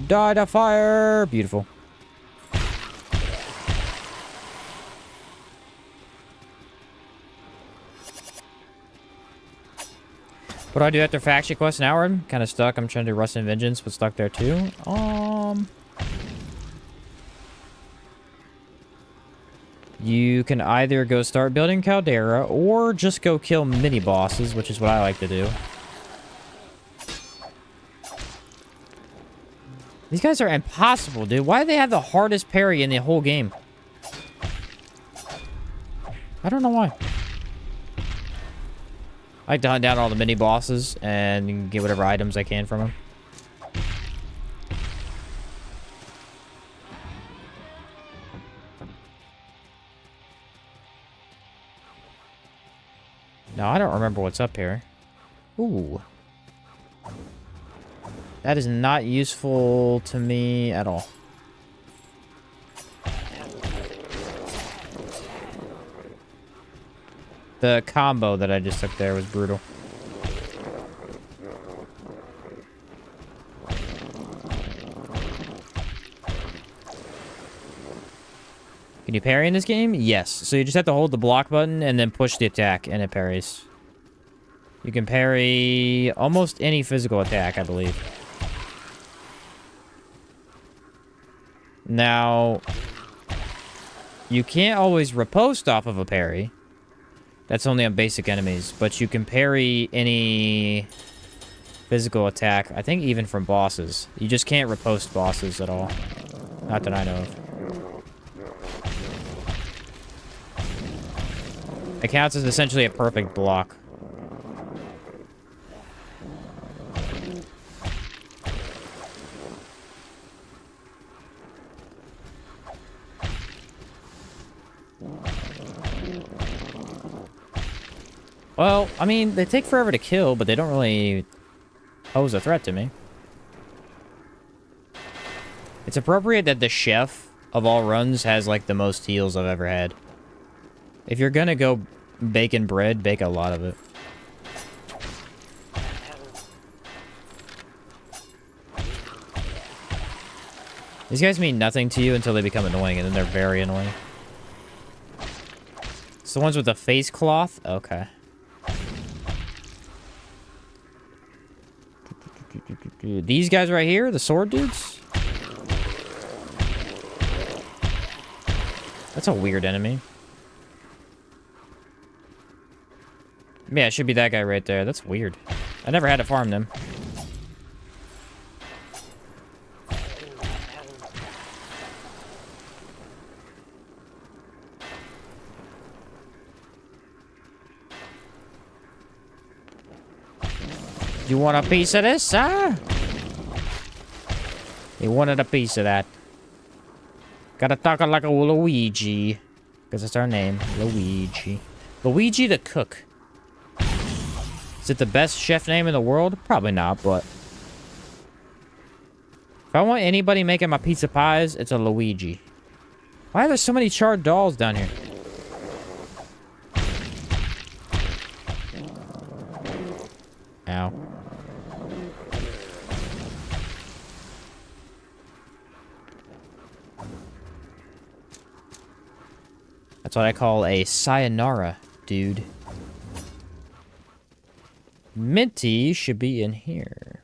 Die to fire! Beautiful. What do I do after faction quest now? I'm kind of stuck. I'm trying to do Rust and Vengeance, but stuck there too. You can either go start building Caldera or just go kill mini bosses, which is what I like to do. These guys are impossible, dude. Why do they have the hardest parry in the whole game? I don't know why. I like to hunt down all the mini bosses and get whatever items I can from them. No, I don't remember what's up here. Ooh. That is not useful to me at all. The combo that I just took there was brutal. Can you parry in this game? Yes. So you just have to hold the block button and then push the attack, and it parries. You can parry almost any physical attack, I believe. Now, you can't always riposte off of a parry. That's only on basic enemies, but you can parry any physical attack, I think even from bosses. You just can't riposte bosses at all. Not that I know of. It counts as essentially a perfect block. Well, I mean, they take forever to kill, but they don't really pose a threat to me. It's appropriate that the chef of all runs has, like, the most heals I've ever had. If you're gonna go baking bread, bake a lot of it. These guys mean nothing to you until they become annoying, and then they're very annoying. It's the ones with the face cloth? Okay. These guys right here, the sword dudes? That's a weird enemy. Yeah, it should be that guy right there. That's weird. I never had to farm them. You want a piece of this, huh? He wanted a piece of that. Gotta talk like a Luigi. Because that's our name. Luigi. Luigi the Cook. Is it the best chef name in the world? Probably not, but... if I want anybody making my pizza pies, it's a Luigi. Why are there so many charred dolls down here? Ow. That's what I call a sayonara, dude. Minty should be in here.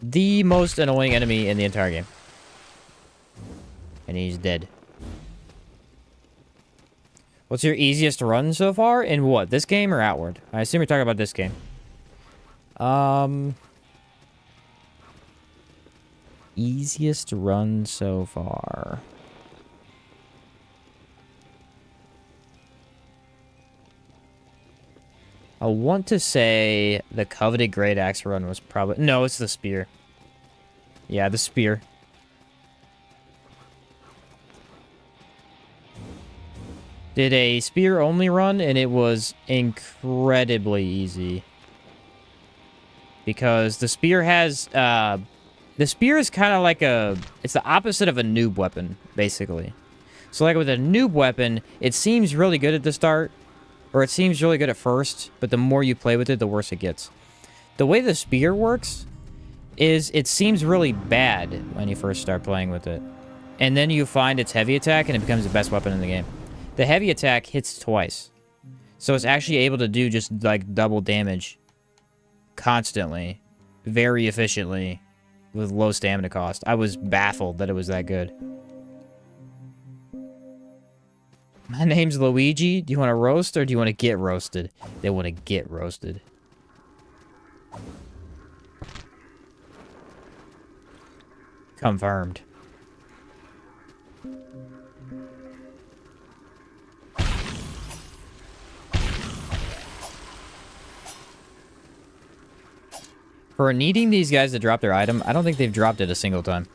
The most annoying enemy in the entire game. And he's dead. What's your easiest run so far? In what? This game or Outward? I assume you're talking about this game. Easiest run so far. I want to say the coveted Great Axe run was probably... no, it's the spear. Yeah, the spear. Did a spear only run, and it was incredibly easy. Because the spear has... the spear is kind of like a... it's the opposite of a noob weapon, basically. So, like, with a noob weapon, it seems really good at the start. Or it seems really good at first, but the more you play with it, the worse it gets. The way the spear works is it seems really bad when you first start playing with it. And then you find its heavy attack and it becomes the best weapon in the game. The heavy attack hits twice. So it's actually able to do just like double damage constantly, very efficiently, with low stamina cost. I was baffled that it was that good. My name's Luigi. Do you want to roast or do you want to get roasted? They want to get roasted. Confirmed. For needing these guys to drop their item, I don't think they've dropped it a single time.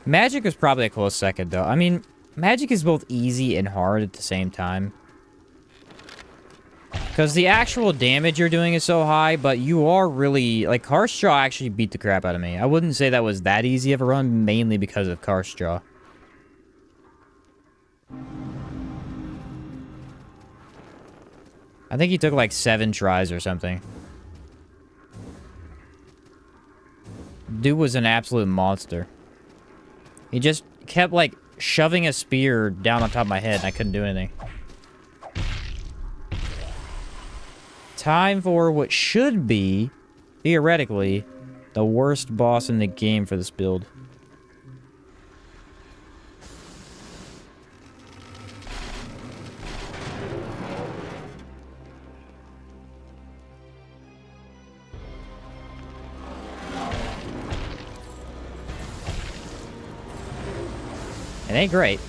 Magic is probably a close second, though. I mean, magic is both easy and hard at the same time. Because the actual damage you're doing is so high, but you are really... Like, Karst Jaw actually beat the crap out of me. I wouldn't say that was that easy of a run, mainly because of Karst Jaw. I think he took like 7 tries or something. Dude was an absolute monster. He just kept, like, shoving a spear down on top of my head, and I couldn't do anything. Time for what should be, theoretically, the worst boss in the game for this build. It ain't great.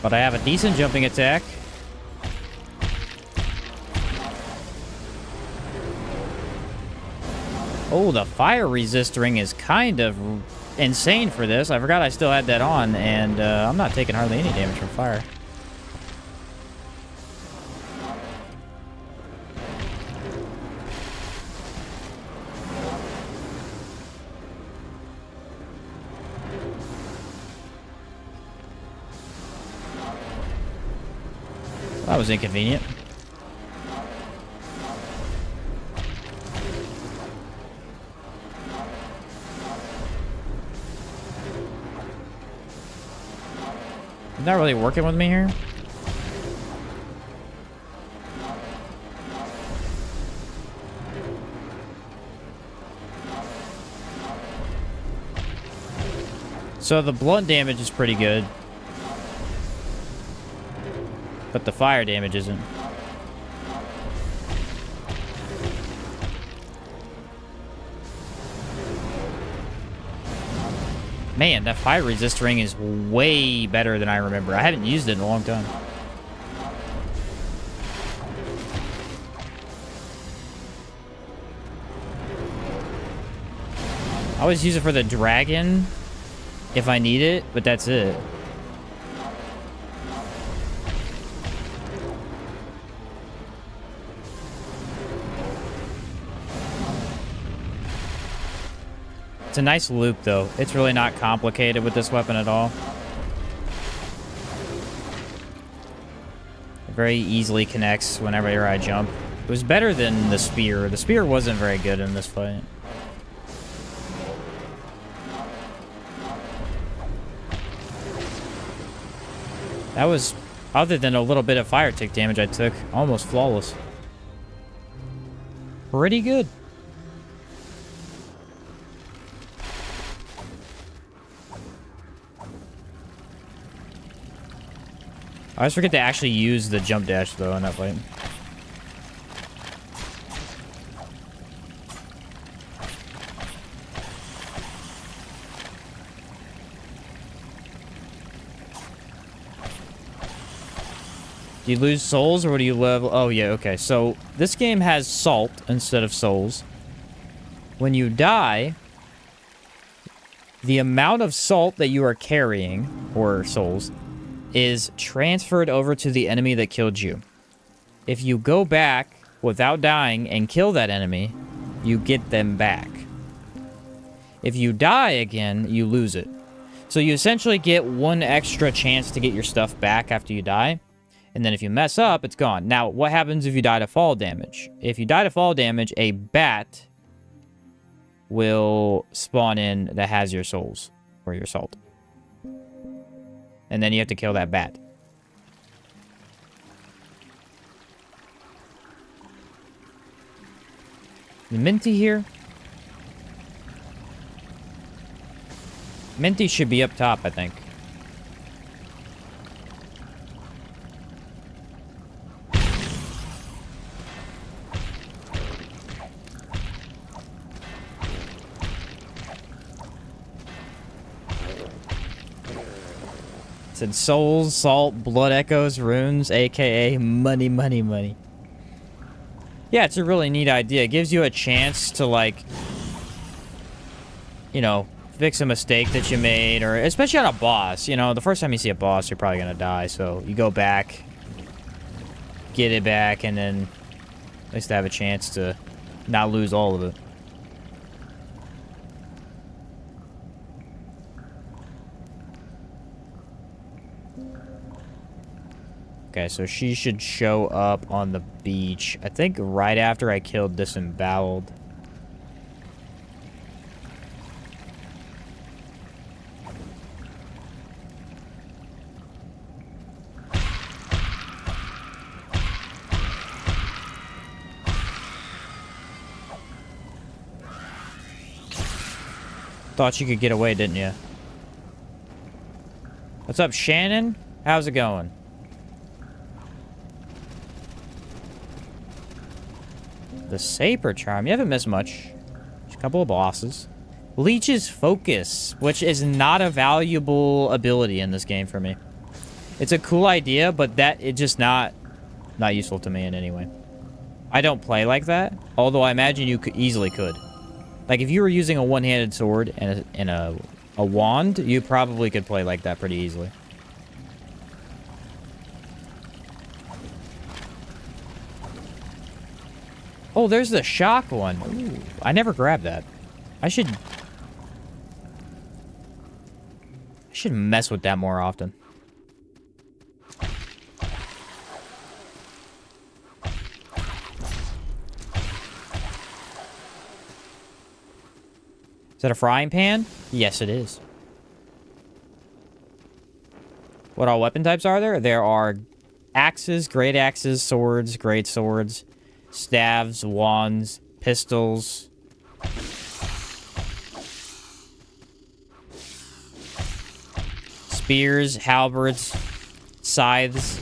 But I have a decent jumping attack. Oh, the fire resist ring is kind of insane for this. I forgot I still had that on, and I'm not taking hardly any damage from fire. That was inconvenient. He's not really working with me here. So the blunt damage is pretty good. But the fire damage isn't. Man, that fire resist ring is way better than I remember. I haven't used it in a long time. I always use it for the dragon if I need it, but that's it. It's a nice loop, though. It's really not complicated with this weapon at all. It very easily connects whenever I jump. It was better than the spear. The spear wasn't very good in this fight. That was, other than a little bit of fire tick damage I took, almost flawless. Pretty good. I always forget to actually use the jump dash, though, in that fight. Do you lose souls, or do you level? Oh, yeah, okay. So, this game has salt instead of souls. When you die, The amount of salt that you are carrying, or souls, is transferred over to the enemy that killed you. If you go back without dying and kill that enemy, you get them back. If you die again, you lose it. So you essentially get one extra chance to get your stuff back after you die. And then if you mess up, it's gone. Now, what happens if you die to fall damage? If you die to fall damage, a bat will spawn in that has your souls or your salt. And then you have to kill that bat. Minty here? Minty should be up top, I think. Said souls, salt, blood echoes, runes, aka money, money, money. Yeah, it's a really neat idea. It gives you a chance to, like, you know, fix a mistake that you made, or especially on a boss. You know, the first time you see a boss, you're probably gonna die, so you go back, get it back, and then at least have a chance to not lose all of it. Okay, so she should show up on the beach. I think right after I killed Disemboweled. Thought you could get away, didn't you? What's up, Shannon? How's it going? The Saber Charm. You haven't missed much. Just a couple of bosses. Leech's Focus, which is not a valuable ability in this game for me. It's a cool idea, but it's just not useful to me in any way. I don't play like that, although I imagine you easily could. Like, if you were using a one-handed sword and a wand, you probably could play like that pretty easily. Oh, there's the shock one. Ooh, I never grabbed that. I should mess with that more often. Is that a frying pan? Yes, it is. What all weapon types are there? There are axes, great axes, swords, great swords, staves, wands, pistols. Spears, halberds, scythes.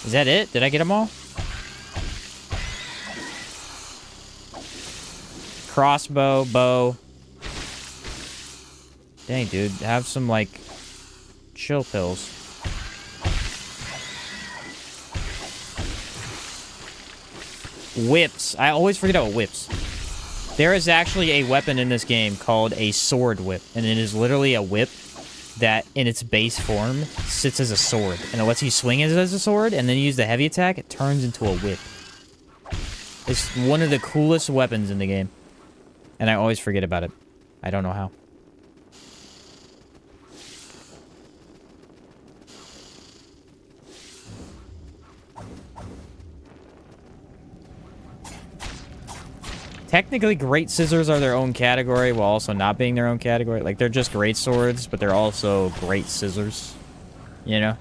Is that it? Did I get them all? Crossbow, bow. Dang, dude. Have some, like, chill pills. Whips. I always forget about whips. There is actually a weapon in this game called a sword whip, and it is literally a whip that, in its base form, sits as a sword, and it lets you swing it as a sword, and then you use the heavy attack, it turns into a whip. It's one of the coolest weapons in the game, and I always forget about it. I don't know how. Technically, great scissors are their own category while also not being their own category. Like, they're just great swords, but they're also great scissors. You know?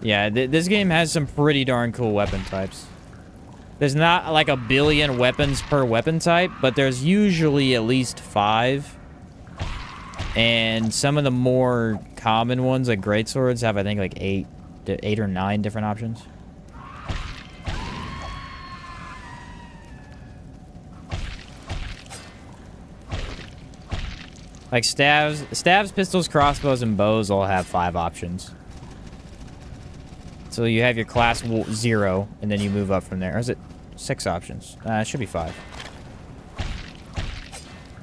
Yeah, this game has some pretty darn cool weapon types. There's not, like, a billion weapons per weapon type, but there's usually at least 5. And some of the more common ones, like great swords, have, I think, like 8 or 9 different options. Like stabs, pistols, crossbows, and bows all have 5 options. So you have your class 0, and then you move up from there. Or is it 6 options? It should be 5.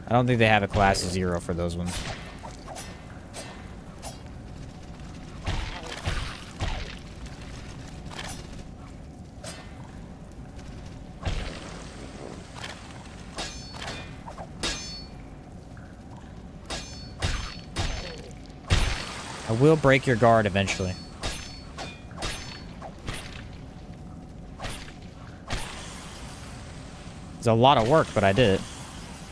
I don't think they have a class 0 for those ones. I will break your guard eventually. It's a lot of work, but I did it.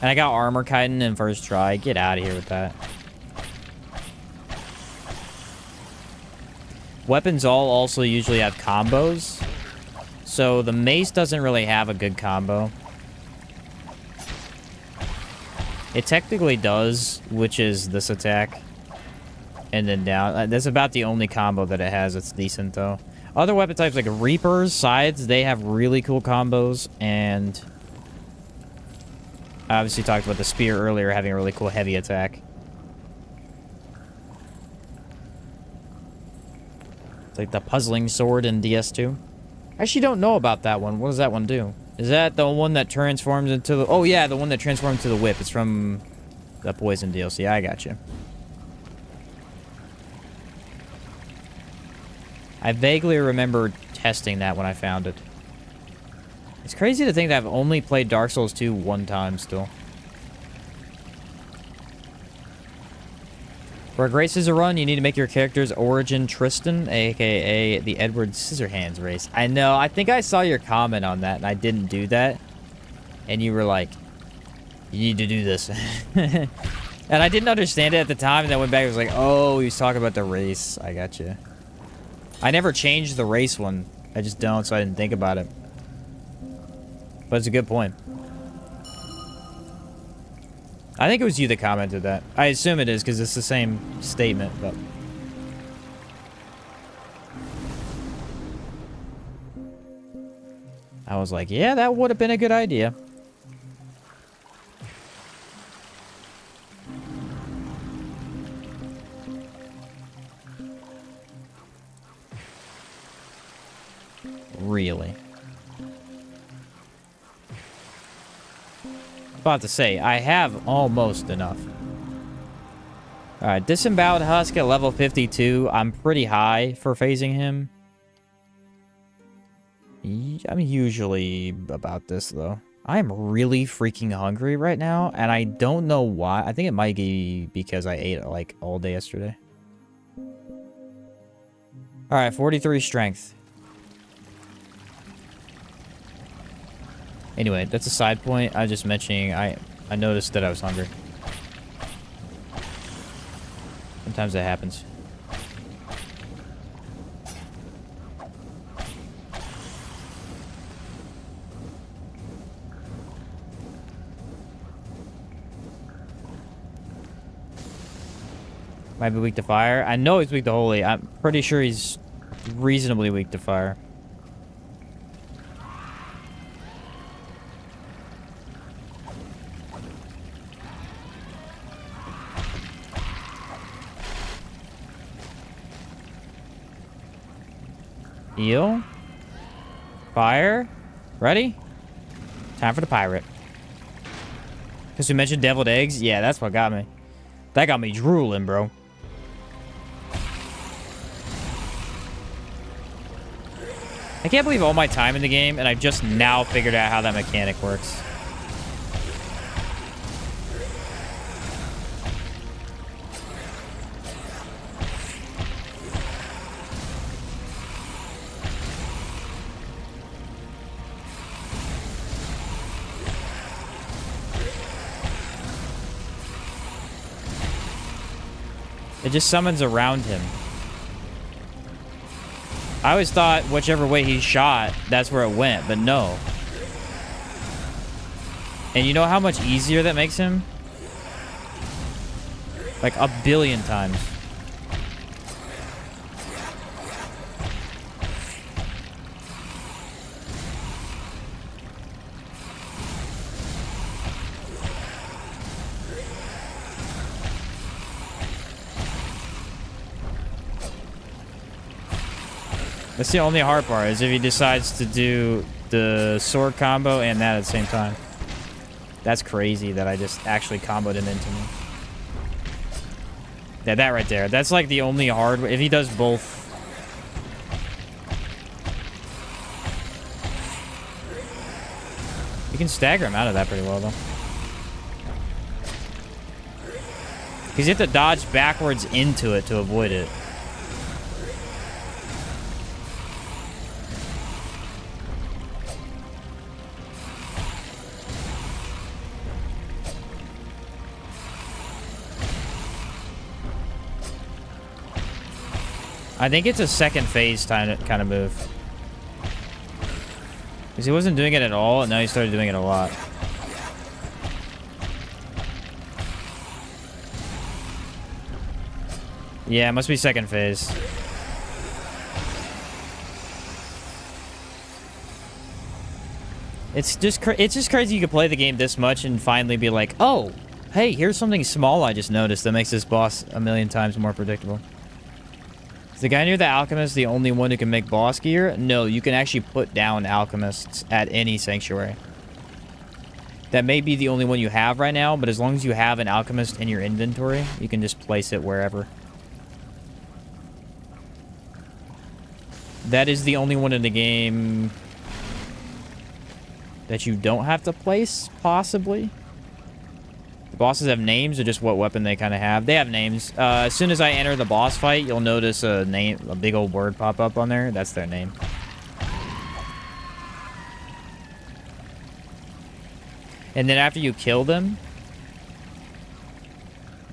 And I got armor chitin in first try. Get out of here with that. Weapons all also usually have combos. So the mace doesn't really have a good combo. It technically does, which is this attack. And then down. That's about the only combo that it has that's decent, though. Other weapon types like Reapers, Scythes, they have really cool combos. And I obviously talked about the Spear earlier having a really cool heavy attack. It's like the Puzzling Sword in DS2. I actually don't know about that one. What does that one do? Is that the one that transforms into the... Oh, yeah, the one that transforms into the whip. It's from the Poison DLC. I got you. I vaguely remember testing that when I found it. It's crazy to think that I've only played Dark Souls 2 one time still. For a great scissor run, you need to make your character's origin Tristan, aka the Edward Scissorhands race. I know, I think I saw your comment on that, and I didn't do that. And you were like, you need to do this. And I didn't understand it at the time, and then I went back and was like, oh, he was talking about the race. I got you. I never changed the race one. I just don't, so I didn't think about it. But it's a good point. I think it was you that commented that. I assume it is, because it's the same statement, but... I was like, yeah, that would have been a good idea. Really? About to say, I have almost enough. Alright, Disemboweled Husk at level 52. I'm pretty high for phasing him. I'm usually about this, though. I am really freaking hungry right now, and I don't know why. I think it might be because I ate, like, all day yesterday. Alright, 43 strength. Anyway, that's a side point. I was just mentioning, I noticed that I was hungry. Sometimes that happens. Might be weak to fire. I know he's weak to holy. I'm pretty sure he's reasonably weak to fire. Heal. Fire. Ready? Time for the pirate. Because we mentioned deviled eggs? Yeah, that's what got me. That got me drooling, bro. I can't believe all my time in the game, and I've just now figured out how that mechanic works. It just summons around him. I always thought whichever way he shot, that's where it went, but no. And you know how much easier that makes him? Like a billion times. That's the only hard part, is if he decides to do the sword combo and that at the same time. That's crazy that I just actually comboed him into me. Yeah, that right there. That's like the only hard... If he does both... You can stagger him out of that pretty well, though. Because you have to dodge backwards into it to avoid it. I think it's a second phase kind of move. Because he wasn't doing it at all, and now he started doing it a lot. Yeah, it must be second phase. It's just crazy you could play the game this much and finally be like, oh, hey, here's something small I just noticed that makes this boss a million times more predictable. Is the guy near the alchemist the only one who can make boss gear? No, you can actually put down alchemists at any sanctuary. That may be the only one you have right now, but as long as you have an alchemist in your inventory, you can just place it wherever. That is the only one in the game that you don't have to place, possibly. The bosses have names or just what weapon they kind of have. They have names. As soon as I enter the boss fight, you'll notice a big old word pop up on there. That's their name. And then after you kill them,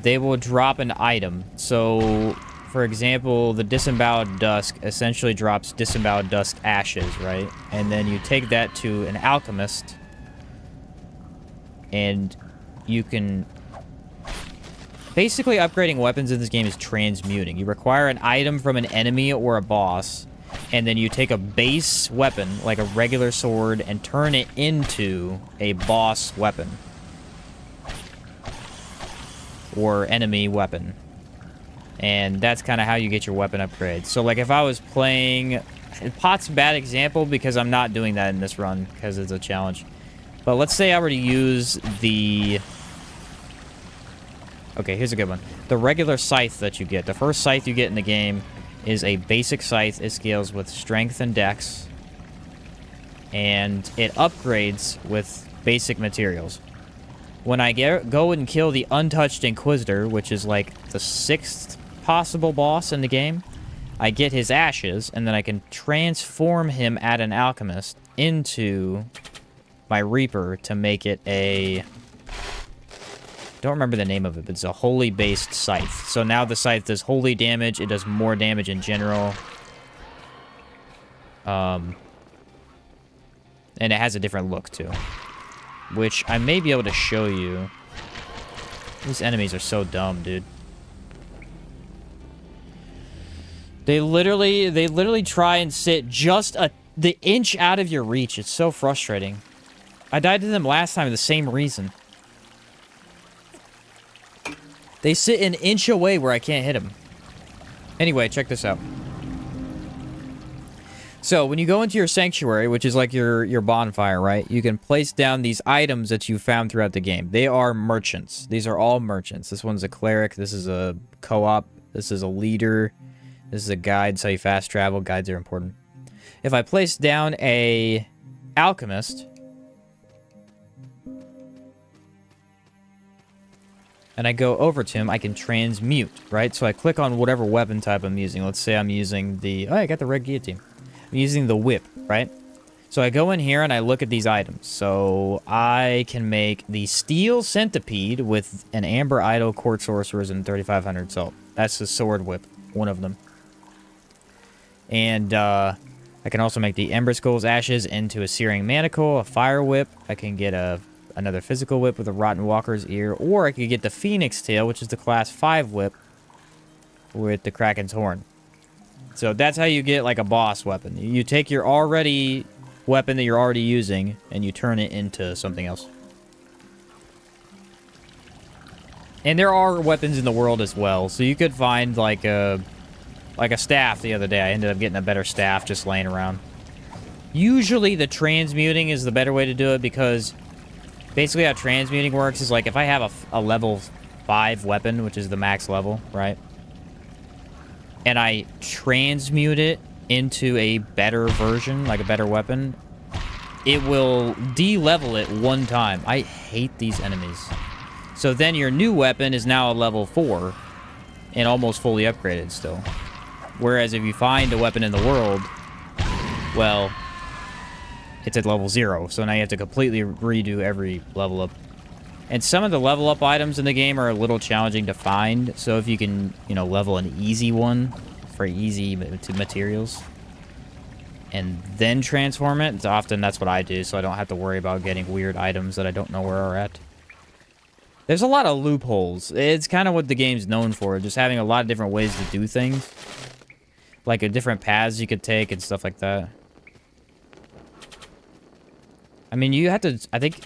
they will drop an item. So, for example, the disemboweled dusk essentially drops disemboweled dusk ashes, right? And then you take that to an alchemist, and you can... Basically, upgrading weapons in this game is transmuting. You require an item from an enemy or a boss, and then you take a base weapon, like a regular sword, and turn it into a boss weapon. Or enemy weapon. And that's kind of how you get your weapon upgrades. So, like, if I was playing... Pot's a bad example because I'm not doing that in this run, because it's a challenge. But let's say I were to use the... Okay, here's a good one. The regular scythe that you get. The first scythe you get in the game is a basic scythe. It scales with strength and dex. And it upgrades with basic materials. When I go and kill the untouched Inquisitor, which is like the 6th possible boss in the game, I get his ashes, and then I can transform him at an alchemist into my Reaper to make it a... Don't remember the name of it, but it's a holy based scythe. So now the scythe does holy damage. It does more damage in general. And it has a different look too, which I may be able to show you. These enemies are so dumb, dude. They literally try and sit just the inch out of your reach. It's so frustrating. I died to them last time for the same reason. They sit an inch away where I can't hit them. Anyway, check this out. So, when you go into your sanctuary, which is like your bonfire, right? You can place down these items that you found throughout the game. They are merchants. These are all merchants. This one's a cleric. This is a co-op. This is a leader. This is a guide, so you fast travel. Guides are important. If I place down a alchemist... and I go over to him, I can transmute, right? So I click on whatever weapon type I'm using. Let's say I'm using the... Oh, I got the red guillotine. I'm using the whip, right? So I go in here and I look at these items. So I can make the steel centipede with an amber idol, court sorcerers, and 3,500 salt. That's the sword whip, one of them. And I can also make the ember skull's ashes into a searing manacle, a fire whip. I can get another physical whip with a rotten walker's ear, or I could get the phoenix tail, which is the class 5 whip with the Kraken's horn. So that's how you get like a boss weapon. You take your weapon that you're already using and you turn it into something else. And there are weapons in the world as well, so you could find like a Like a staff the other day. I ended up getting a better staff just laying around. Usually the transmuting is the better way to do it because basically how transmuting works is like if I have a level 5 weapon, which is the max level, right? And I transmute it into a better version, like a better weapon, it will de-level it one time. I hate these enemies. So then your new weapon is now a level 4 and almost fully upgraded still. Whereas if you find a weapon in the world, well, it's at level 0. So now you have to completely redo every level up. And some of the level up items in the game are a little challenging to find. So if you can, you know, level an easy one for easy materials and then transform it, often that's what I do, so I don't have to worry about getting weird items that I don't know where are at. There's a lot of loopholes. It's kind of what the game's known for, just having a lot of different ways to do things. Like different paths you could take and stuff like that. I mean, you have to, I think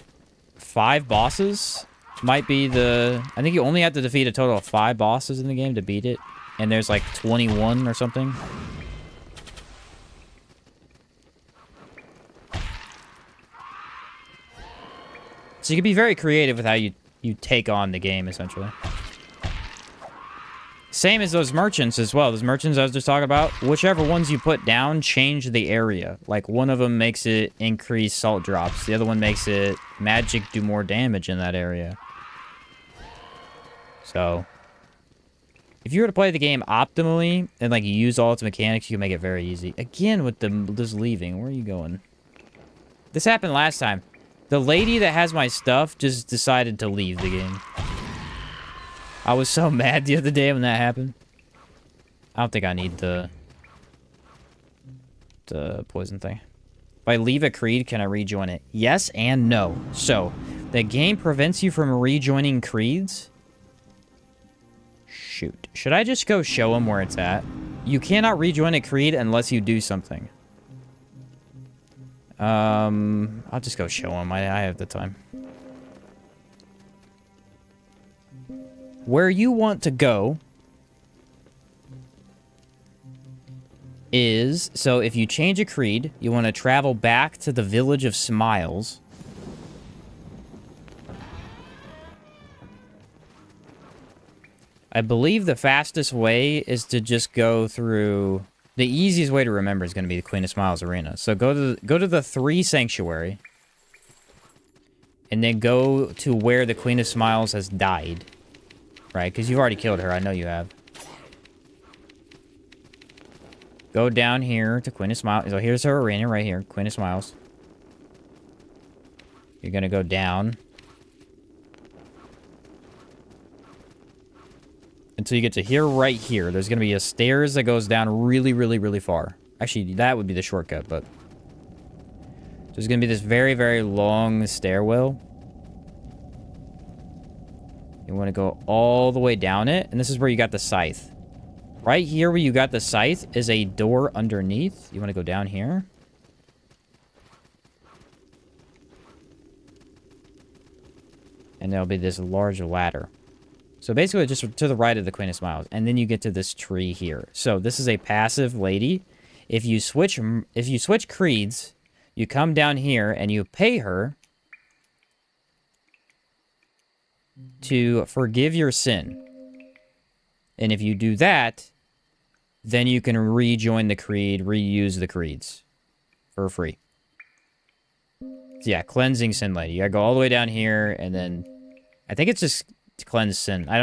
5 bosses might be the... I think you only have to defeat a total of 5 bosses in the game to beat it. And there's like 21 or something. So you can be very creative with how you take on the game, essentially. Same as those merchants as well. Those merchants I was just talking about, whichever ones you put down change the area. Like one of them makes it increase salt drops. The other one makes it magic do more damage in that area. So if you were to play the game optimally and like you use all its mechanics, you can make it very easy. Again with this leaving. Where are you going? This happened last time. The lady that has my stuff just decided to leave the game. I was so mad the other day when that happened. I don't think I need the poison thing. If I leave a creed, can I rejoin it? Yes and no. So, the game prevents you from rejoining creeds? Shoot. Should I just go show him where it's at? You cannot rejoin a creed unless you do something. I'll just go show him. I have the time. Where you want to go is... So, if you change a creed, you want to travel back to the Village of Smiles. I believe the fastest way is to just go through... The easiest way to remember is going to be the Queen of Smiles Arena. So go to the 3 Sanctuary. And then go to where the Queen of Smiles has died. Right? Because you've already killed her. I know you have. Go down here to Queen of Smiles. So here's her arena right here. Queen of Smiles. You're going to go down. Until you get to here, right here. There's going to be a stairs that goes down really, really, really far. Actually, that would be the shortcut, but... There's going to be this very, very long stairwell. You want to go all the way down it. And this is where you got the scythe. Right here where you got the scythe is a door underneath. You want to go down here. And there'll be this large ladder. So basically just to the right of the Queen of Smiles. And then you get to this tree here. So this is a passive lady. If you switch creeds, you come down here and you pay her to forgive your sin. And if you do that, then you can rejoin the creed, reuse the creeds for free. So yeah, cleansing sin lady. You gotta go all the way down here and then I think it's just to cleanse sin. I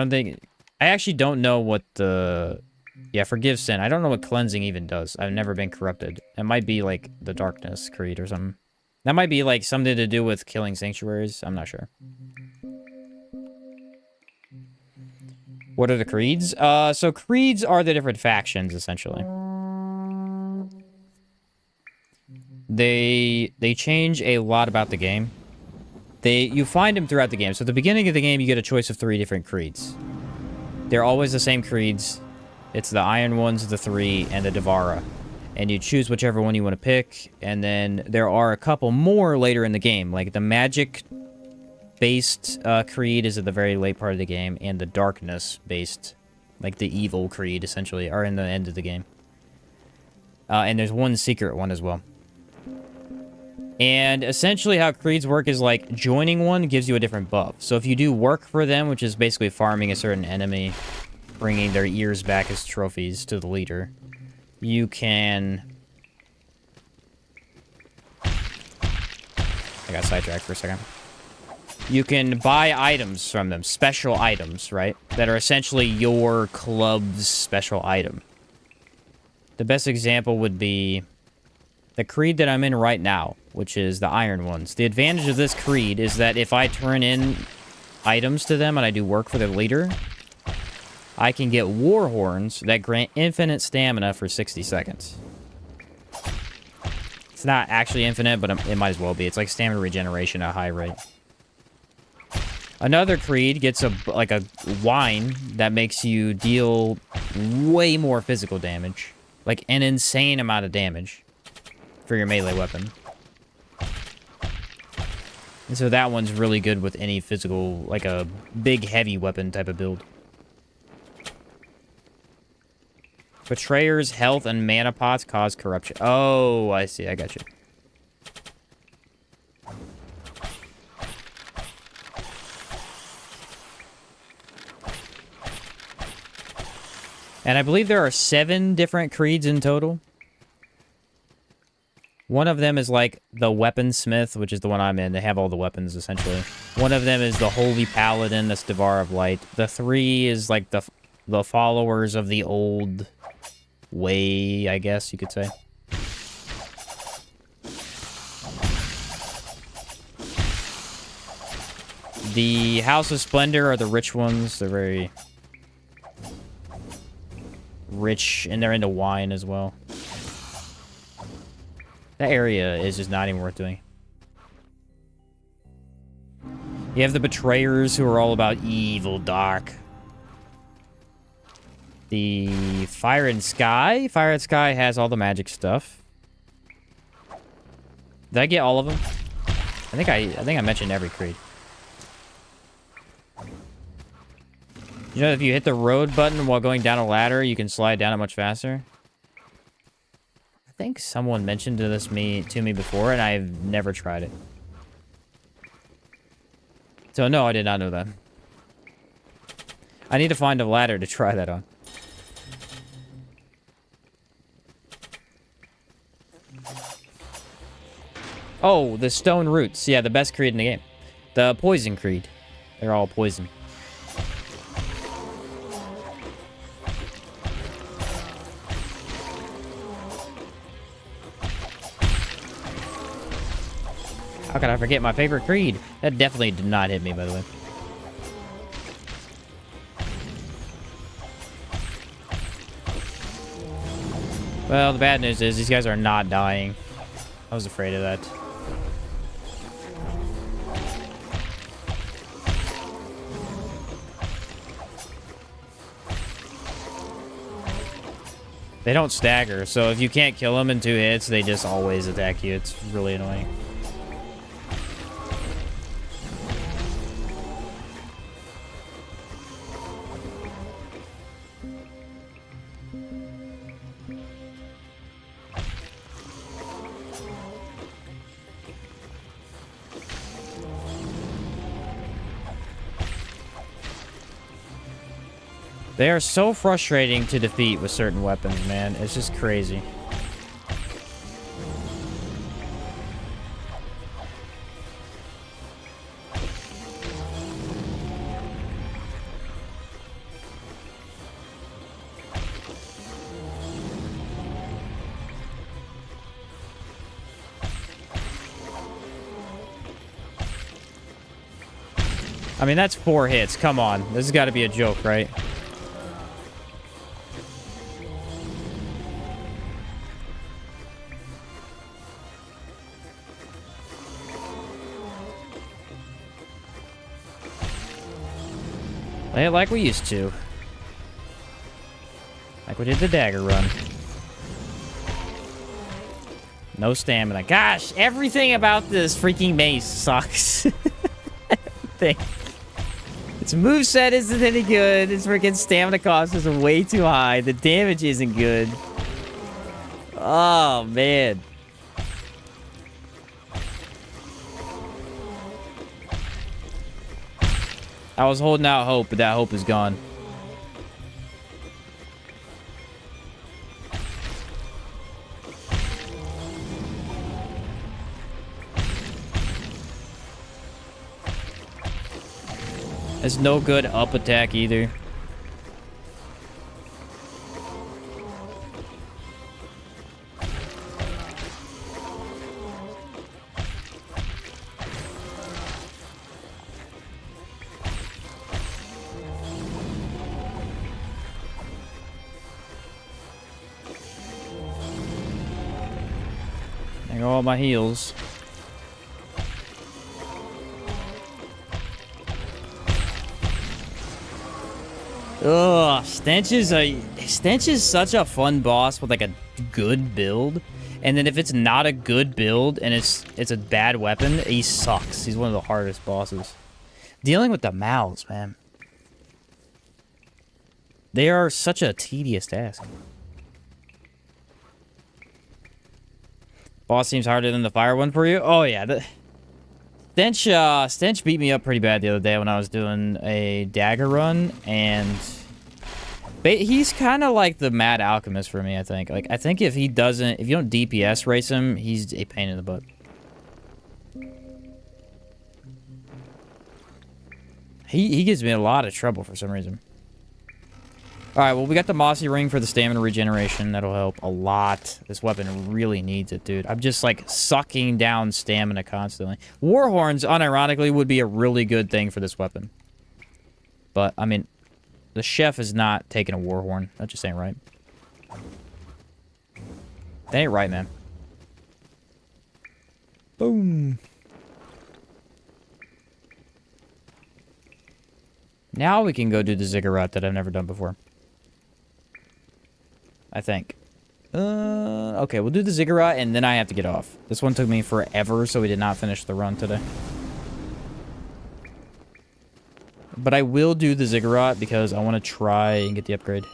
actually don't know what the... Yeah, forgive sin. I don't know what cleansing even does. I've never been corrupted. It might be like the darkness creed or something. That might be like something to do with killing sanctuaries. I'm not sure. What are the creeds? So creeds are the different factions, essentially. They change a lot about the game. You find them throughout the game. So at the beginning of the game, you get a choice of 3 different creeds. They're always the same creeds. It's the Iron Ones, the 3, and the Devara. And you choose whichever one you want to pick. And then there are a couple more later in the game. Like the magic-based creed is at the very late part of the game. And the darkness-based Like the evil creed, essentially, are in the end of the game. And there's one secret one as well. And essentially how creeds work is like joining one gives you a different buff. So if you do work for them, which is basically farming a certain enemy, bringing their ears back as trophies to the leader, you can... I got sidetracked for a second. You can buy items from them, special items, right? That are essentially your club's special item. The best example would be the creed that I'm in right now, which is the iron ones. The advantage of this creed is that if I turn in items to them and I do work for the leader, I can get war horns that grant infinite stamina for 60 seconds. It's not actually infinite, but it might as well be. It's like stamina regeneration at a high rate. Another creed gets a wine that makes you deal way more physical damage. Like an insane amount of damage for your melee weapon. And so that one's really good with any physical, like a big heavy weapon type of build. Betrayer's health and mana pots cause corruption. Oh, I see. I got you. And I believe there are 7 different creeds in total. One of them is like the Weaponsmith, which is the one I'm in. They have all the weapons, essentially. One of them is the Holy Paladin, that's Devar of Light. The 3 is like the followers of the old way, I guess you could say. The House of Splendor are the rich ones. They're very rich, and they're into wine as well. That area is just not even worth doing. You have the Betrayers, who are all about evil, dark. The Fire and Sky. Fire and Sky has all the magic stuff. Did I get all of them? I think I mentioned every creed. You know, if you hit the road button while going down a ladder, you can slide down it much faster. I think someone mentioned to me before, and I've never tried it. So no, I did not know that. I need to find a ladder to try that on. Oh, the Stone Roots. Yeah, the best creed in the game. The Poison Creed. They're all poison. How could I forget my favorite creed? That definitely did not hit me, by the way. Well, the bad news is these guys are not dying. I was afraid of that. They don't stagger, so if you can't kill them in 2 hits, they just always attack you. It's really annoying. They are so frustrating to defeat with certain weapons, man. It's just crazy. I mean, that's 4 hits. Come on. This has got to be a joke, right? Play it like we used to. Like we did the dagger run. No stamina. Gosh, everything about this freaking maze sucks. Everything. Its moveset isn't any good. Its freaking stamina cost is way too high. The damage isn't good. Oh, man. I was holding out hope, but that hope is gone. It's no good up attack either. There go all my heals. Ugh, Stench is such a fun boss with like a good build. And then if it's not a good build and it's a bad weapon, he sucks. He's one of the hardest bosses. Dealing with the mouths, man. They are such a tedious task. Boss seems harder than the fire one for you? Oh yeah, Stench beat me up pretty bad the other day when I was doing a dagger run, and he's kind of like the Mad Alchemist for me, I think. Like, I think if you don't DPS race him, he's a pain in the butt. He gives me a lot of trouble for some reason. Alright, well, we got the mossy ring for the stamina regeneration. That'll help a lot. This weapon really needs it, dude. I'm just, like, sucking down stamina constantly. Warhorns, unironically, would be a really good thing for this weapon. But, I mean, the chef is not taking a warhorn. That just ain't right. That ain't right, man. Boom. Now we can go do the ziggurat that I've never done before. I think. Okay, we'll do the ziggurat, and then I have to get off. This one took me forever, so we did not finish the run today. But I will do the ziggurat because I want to try and get the upgrade.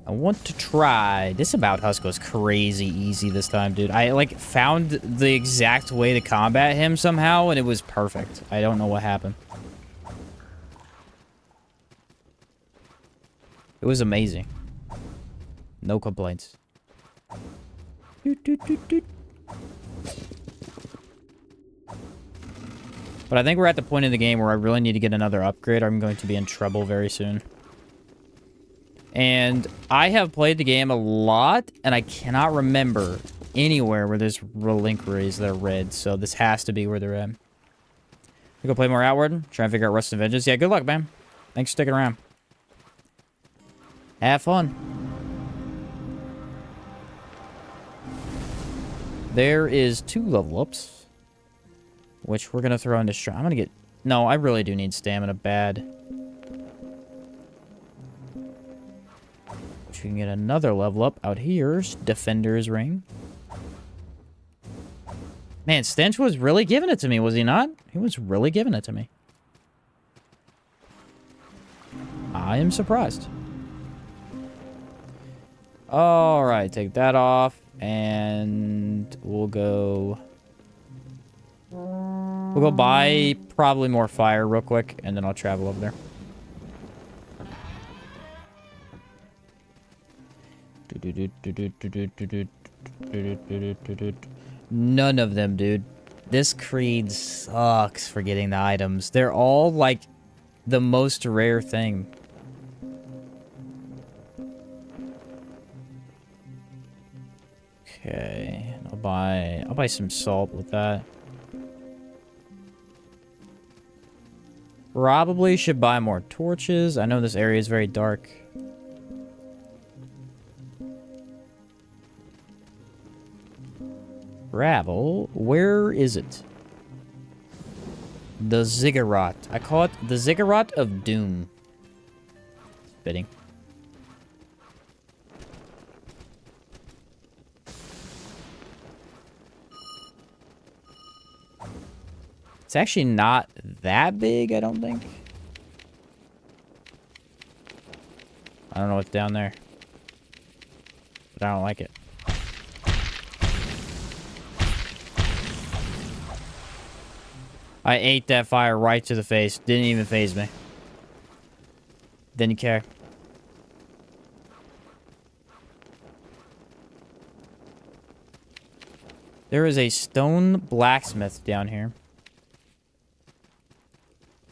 I want to try. This about Husk was crazy easy this time, dude. I, like, found the exact way to combat him somehow, and it was perfect. I don't know what happened. It was amazing. No complaints. Doot, doot, doot, doot. But I think we're at the point in the game where I really need to get another upgrade. I'm going to be in trouble very soon. And I have played the game a lot, and I cannot remember anywhere where there's relinqueries that are red. So this has to be where they're at. We go play more Outward. Try and figure out Rust and Vengeance. Yeah, good luck, man. Thanks for sticking around. Have fun. There is 2 level ups, which we're going to throw into strength. I'm going to get... No, I really do need stamina bad. Which we can get another level up out here. Defender's Ring. Man, Stench was really giving it to me, was he not? He was really giving it to me. I am surprised. Alright, take that off. And we'll go buy probably more fire real quick, and then I'll travel over there. None of them, dude. This creed sucks for getting the items. They're all like the most rare thing. Okay, I'll buy some salt with that. Probably should buy more torches. I know this area is very dark. Gravel, where is it? The ziggurat. I call it the ziggurat of doom. Fitting. It's actually not that big, I don't think. I don't know what's down there. But I don't like it. I ate that fire right to the face. Didn't even faze me. Didn't care. There is a stone blacksmith down here.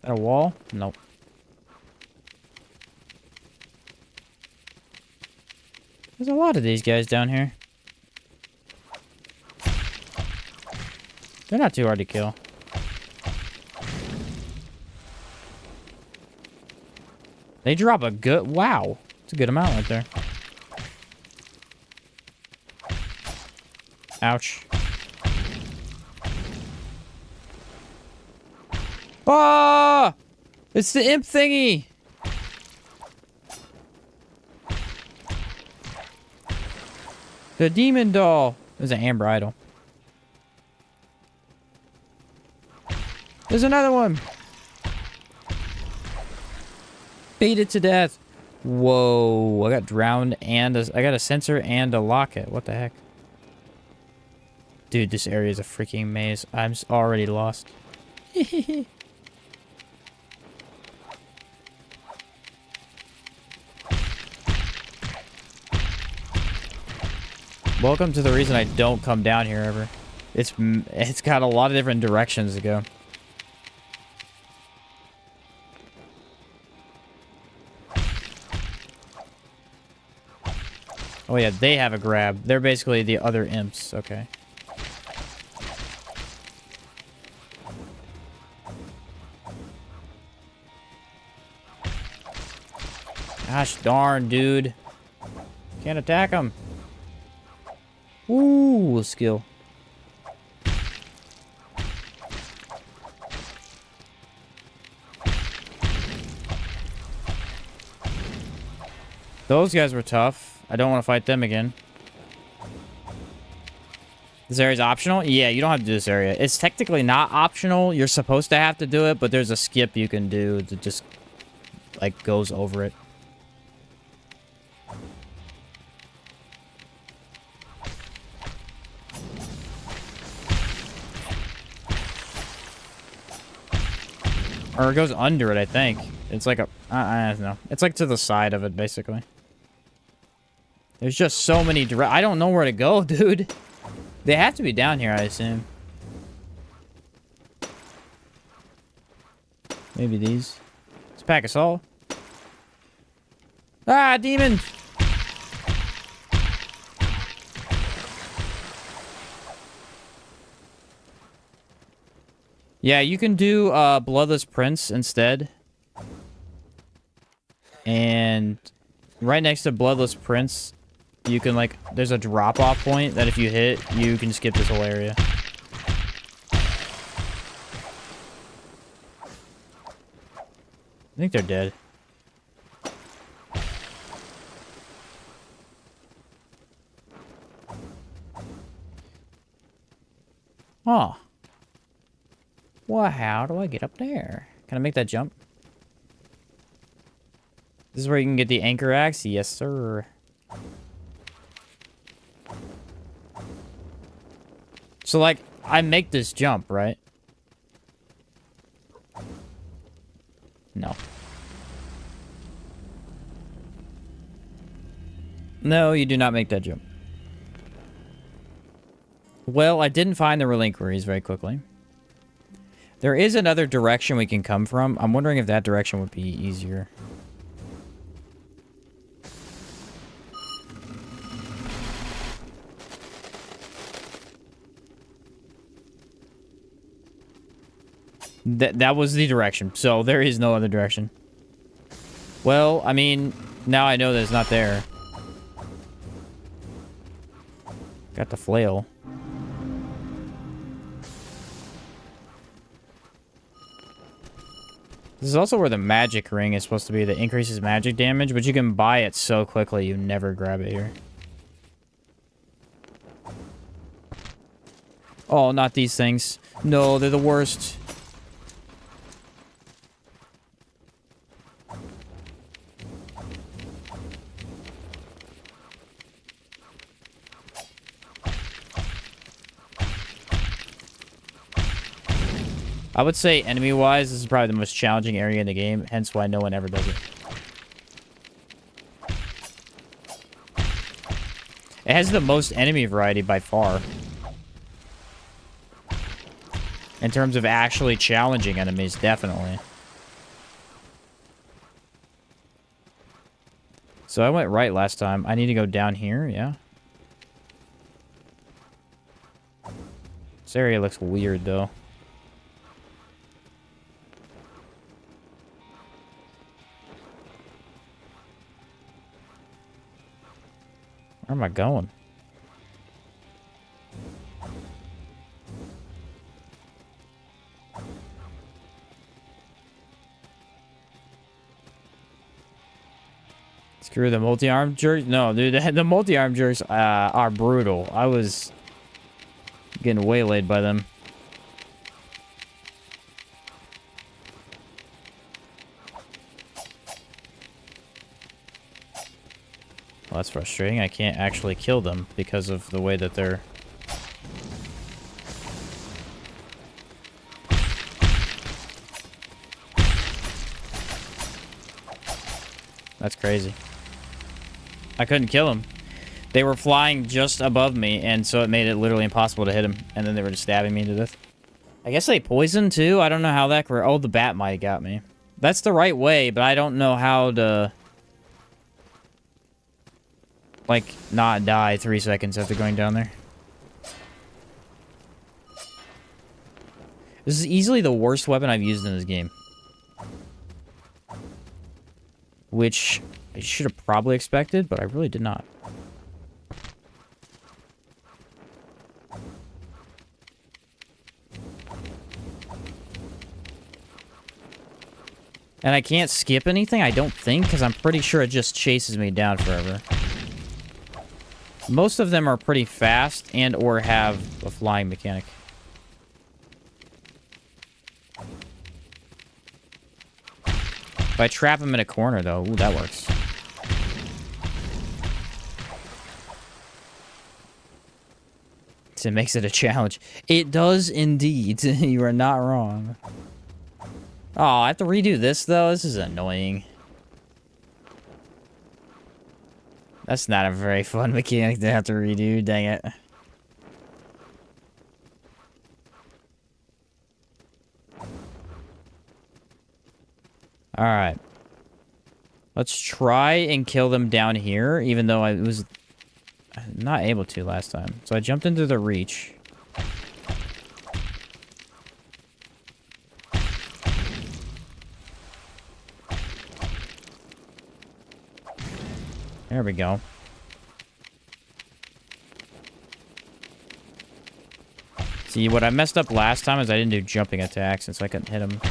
Is that a wall? Nope. There's a lot of these guys down here. They're not too hard to kill. They drop a good... Wow. It's a good amount right there. Ouch. Ah! It's the imp thingy! The demon doll. There's an amber idol. There's another one. Beat it to death. Whoa. I got drowned and I got a sensor and a locket. What the heck? Dude, this area is a freaking maze. I'm already lost. Welcome to the reason I don't come down here ever. It's got a lot of different directions to go. Oh yeah, they have a grab. They're basically the other imps. Okay. Gosh darn, dude. Can't attack them. Ooh, skill. Those guys were tough. I don't want to fight them again. This area's optional? Yeah, you don't have to do this area. It's technically not optional. You're supposed to have to do it, but there's a skip you can do that just, like, goes over it. Or it goes under it, I think. It's like a... I don't know. It's like to the side of it, basically. There's just so many I don't know where to go, dude. They have to be down here, I assume. Maybe these. Let's pack us all. Ah, demon! Yeah, you can do Bloodless Prince instead. And right next to Bloodless Prince, you can, like, there's a drop-off point that if you hit, you can skip this whole area. I think they're dead. Huh. Well, how do I get up there? Can I make that jump? This is where you can get the anchor axe? Yes, sir. So, like, I make this jump, right? No. No, you do not make that jump. Well, I didn't find the relinqueries very quickly. There is another direction we can come from. I'm wondering if that direction would be easier. That was the direction. So there is no other direction. Well, I mean, now I know that it's not there. Got the flail. This is also where the magic ring is supposed to be that increases magic damage, but you can buy it so quickly you never grab it here. Oh, not these things. No, they're the worst. I would say enemy-wise, this is probably the most challenging area in the game, hence why no one ever does it. It has the most enemy variety by far. In terms of actually challenging enemies, definitely. So I went right last time. I need to go down here, yeah. This area looks weird, though. Where am I going? Screw the multi-armed jerks. No, dude, the multi-armed jerks are brutal. I was getting waylaid by them. Well, that's frustrating. I can't actually kill them because of the way that they're... That's crazy. I couldn't kill them. They were flying just above me, and so it made it literally impossible to hit them. And then they were just stabbing me to death. I guess they poisoned, too? I don't know how that... Oh, the bat might have got me. That's the right way, but I don't know how to... like, not die 3 seconds after going down there. This is easily the worst weapon I've used in this game. Which I should have probably expected, but I really did not. And I can't skip anything, I don't think, because I'm pretty sure it just chases me down forever. Most of them are pretty fast and or have a flying mechanic. If I trap them in a corner, though, ooh, that works. It makes it a challenge. It does indeed. You are not wrong. Oh, I have to redo this, though? This is annoying. That's not a very fun mechanic to have to redo, dang it. Alright. Let's try and kill them down here, even though I was not able to last time. So I jumped into the reach. There we go. See, what I messed up last time is I didn't do jumping attacks, and so I couldn't hit him.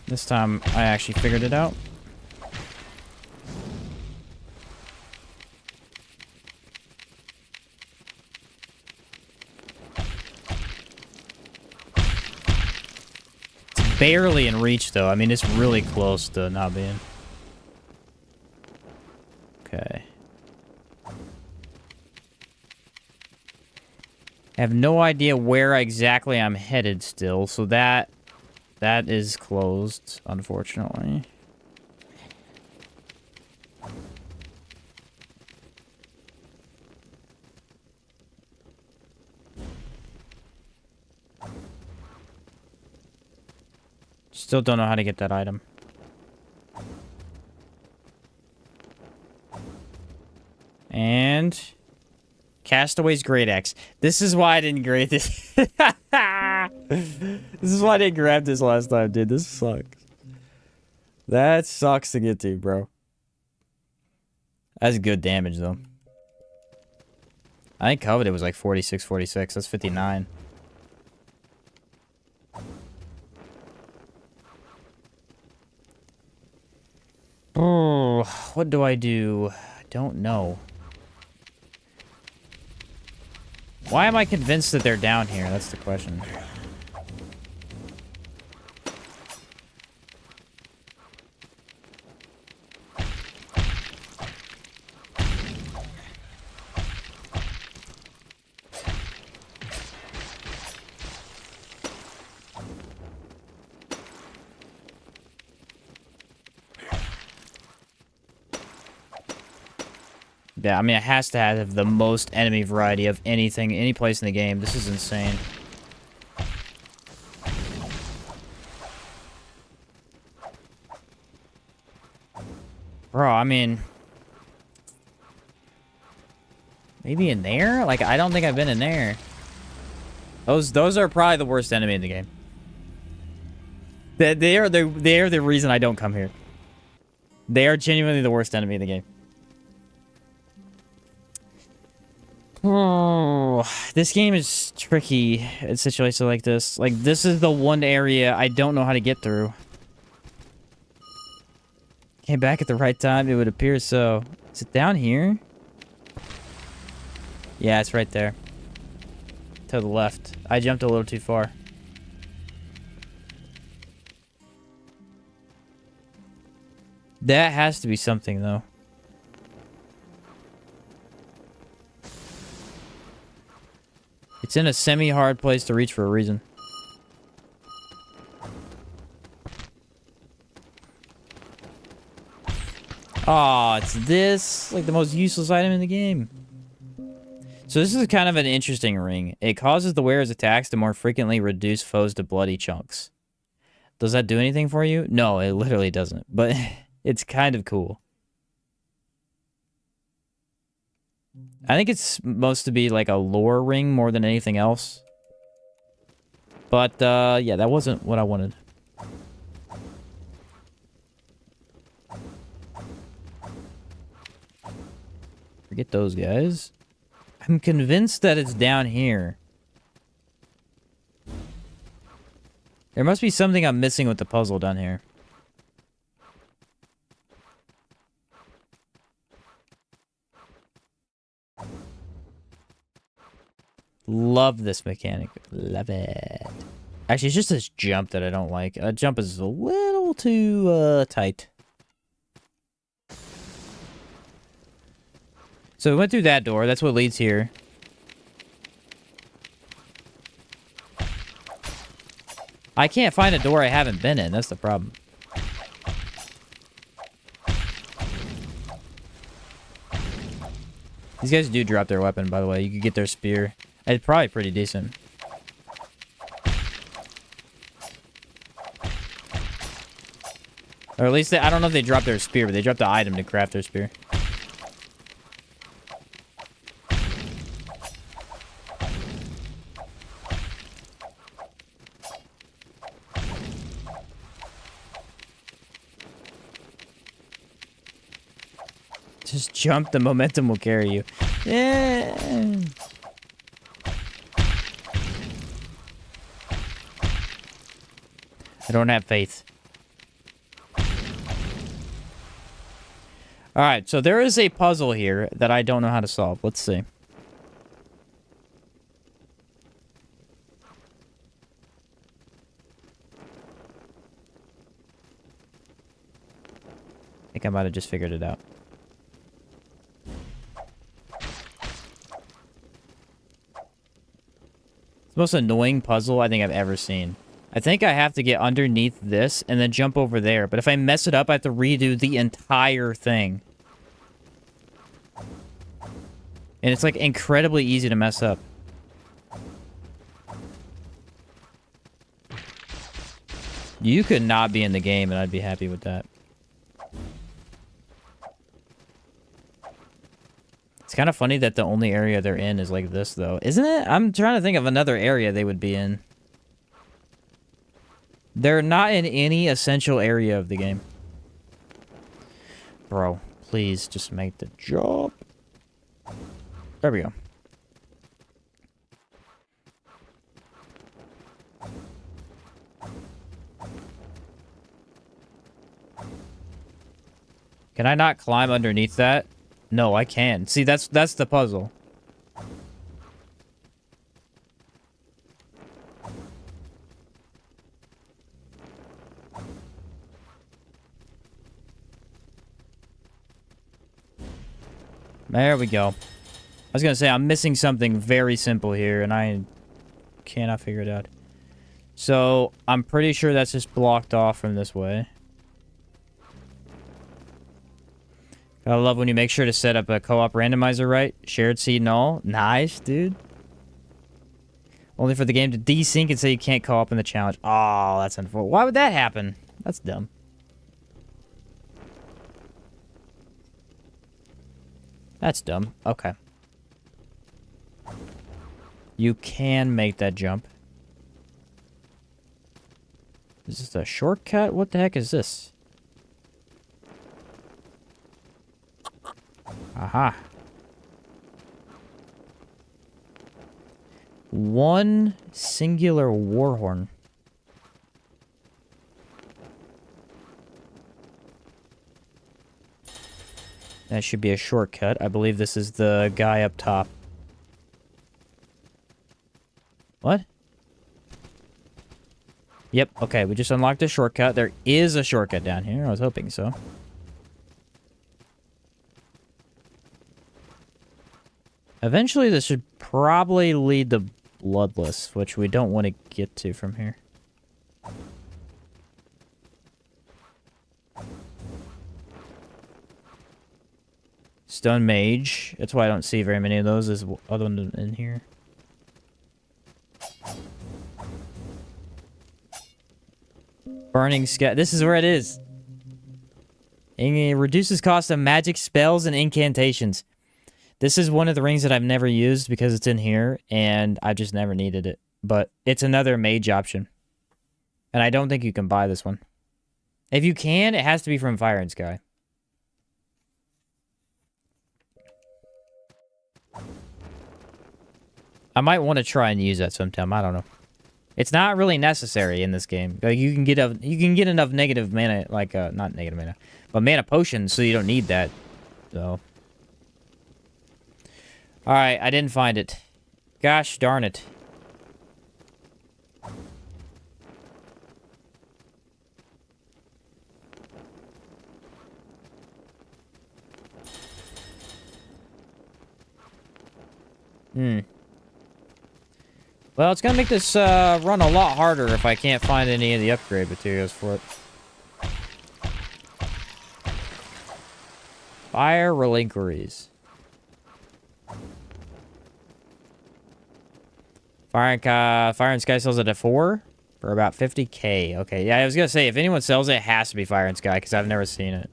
This time, I actually figured it out. It's barely in reach, though. I mean, it's really close to not being. Okay. I have no idea where exactly I'm headed still, so that is closed, unfortunately. Still don't know how to get that item. And Castaway's Great Axe. This is why I didn't grade this. This is why I didn't grab this last time, dude. This sucks. That sucks to get to, bro. That's good damage, though. I think Coveted was like 46, 46. That's 59. Oh, what do I do? I don't know. Why am I convinced that they're down here? That's the question. that. I mean, it has to have the most enemy variety of anything, any place in the game. This is insane. Bro, I mean... Maybe in there? Like, I don't think I've been in there. Those are probably the worst enemy in the game. They are the reason I don't come here. They are genuinely the worst enemy in the game. Oh, this game is tricky in situations like this. Like, this is the one area I don't know how to get through. Came back at the right time, it would appear so. Is it down here? Yeah, it's right there. To the left. I jumped a little too far. That has to be something, though. It's in a semi-hard place to reach for a reason. Aw, it's this. Like the most useless item in the game. So this is kind of an interesting ring. It causes the wearer's attacks to more frequently reduce foes to bloody chunks. Does that do anything for you? No, it literally doesn't. But it's kind of cool. I think it's supposed to be like a lore ring more than anything else. But, yeah, that wasn't what I wanted. Forget those guys. I'm convinced that it's down here. There must be something I'm missing with the puzzle down here. Love this mechanic. Love it. Actually, it's just this jump that I don't like. Jump is a little too, tight. So we went through that door. That's what leads here. I can't find a door I haven't been in. That's the problem. These guys do drop their weapon, by the way. You could get their spear. It's probably pretty decent. Or at least, I don't know if they drop their spear, but they drop the item to craft their spear. Just jump, the momentum will carry you. Yeah. I don't have faith. Alright, so there is a puzzle here that I don't know how to solve. Let's see. I think I might have just figured it out. It's the most annoying puzzle I think I've ever seen. I think I have to get underneath this and then jump over there. But if I mess it up, I have to redo the entire thing. And it's like incredibly easy to mess up. You could not be in the game and I'd be happy with that. It's kind of funny that the only area they're in is like this, though. Isn't it? I'm trying to think of another area they would be in. They're not in any essential area of the game. Bro, please just make the jump. There we go. Can I not climb underneath that? No, I can. See, that's the puzzle. There we go. I was gonna say, I'm missing something very simple here, and I cannot figure it out. So, I'm pretty sure that's just blocked off from this way. I love when you make sure to set up a co-op randomizer right. Shared seed and all. Nice, dude. Only for the game to desync and say you can't co-op in the challenge. Oh, that's unfortunate. Why would that happen? That's dumb. That's dumb. Okay. You can make that jump. Is this a shortcut? What the heck is this? Aha. One singular warhorn. That should be a shortcut. I believe this is the guy up top. What? Yep, okay, we just unlocked a shortcut. There is a shortcut down here. I was hoping so. Eventually, this should probably lead to Bloodless, which we don't want to get to from here. Stone Mage. That's why I don't see very many of those. There's other one in here. Burning Sky. This is where it is. It reduces cost of magic spells and incantations. This is one of the rings that I've never used because it's in here, and I've just never needed it. But it's another mage option. And I don't think you can buy this one. If you can, it has to be from Fire and Sky. I might want to try and use that sometime. I don't know. It's not really necessary in this game. Like you can get enough negative mana, like not negative mana, but mana potions, so you don't need that. So, all right, I didn't find it. Gosh darn it. Well, it's gonna make this run a lot harder if I can't find any of the upgrade materials for it. Fire Reliquaries. Fire and Sky sells it at 4 for about 50k. Okay, yeah, I was gonna say if anyone sells it, it has to be Fire and Sky because I've never seen it.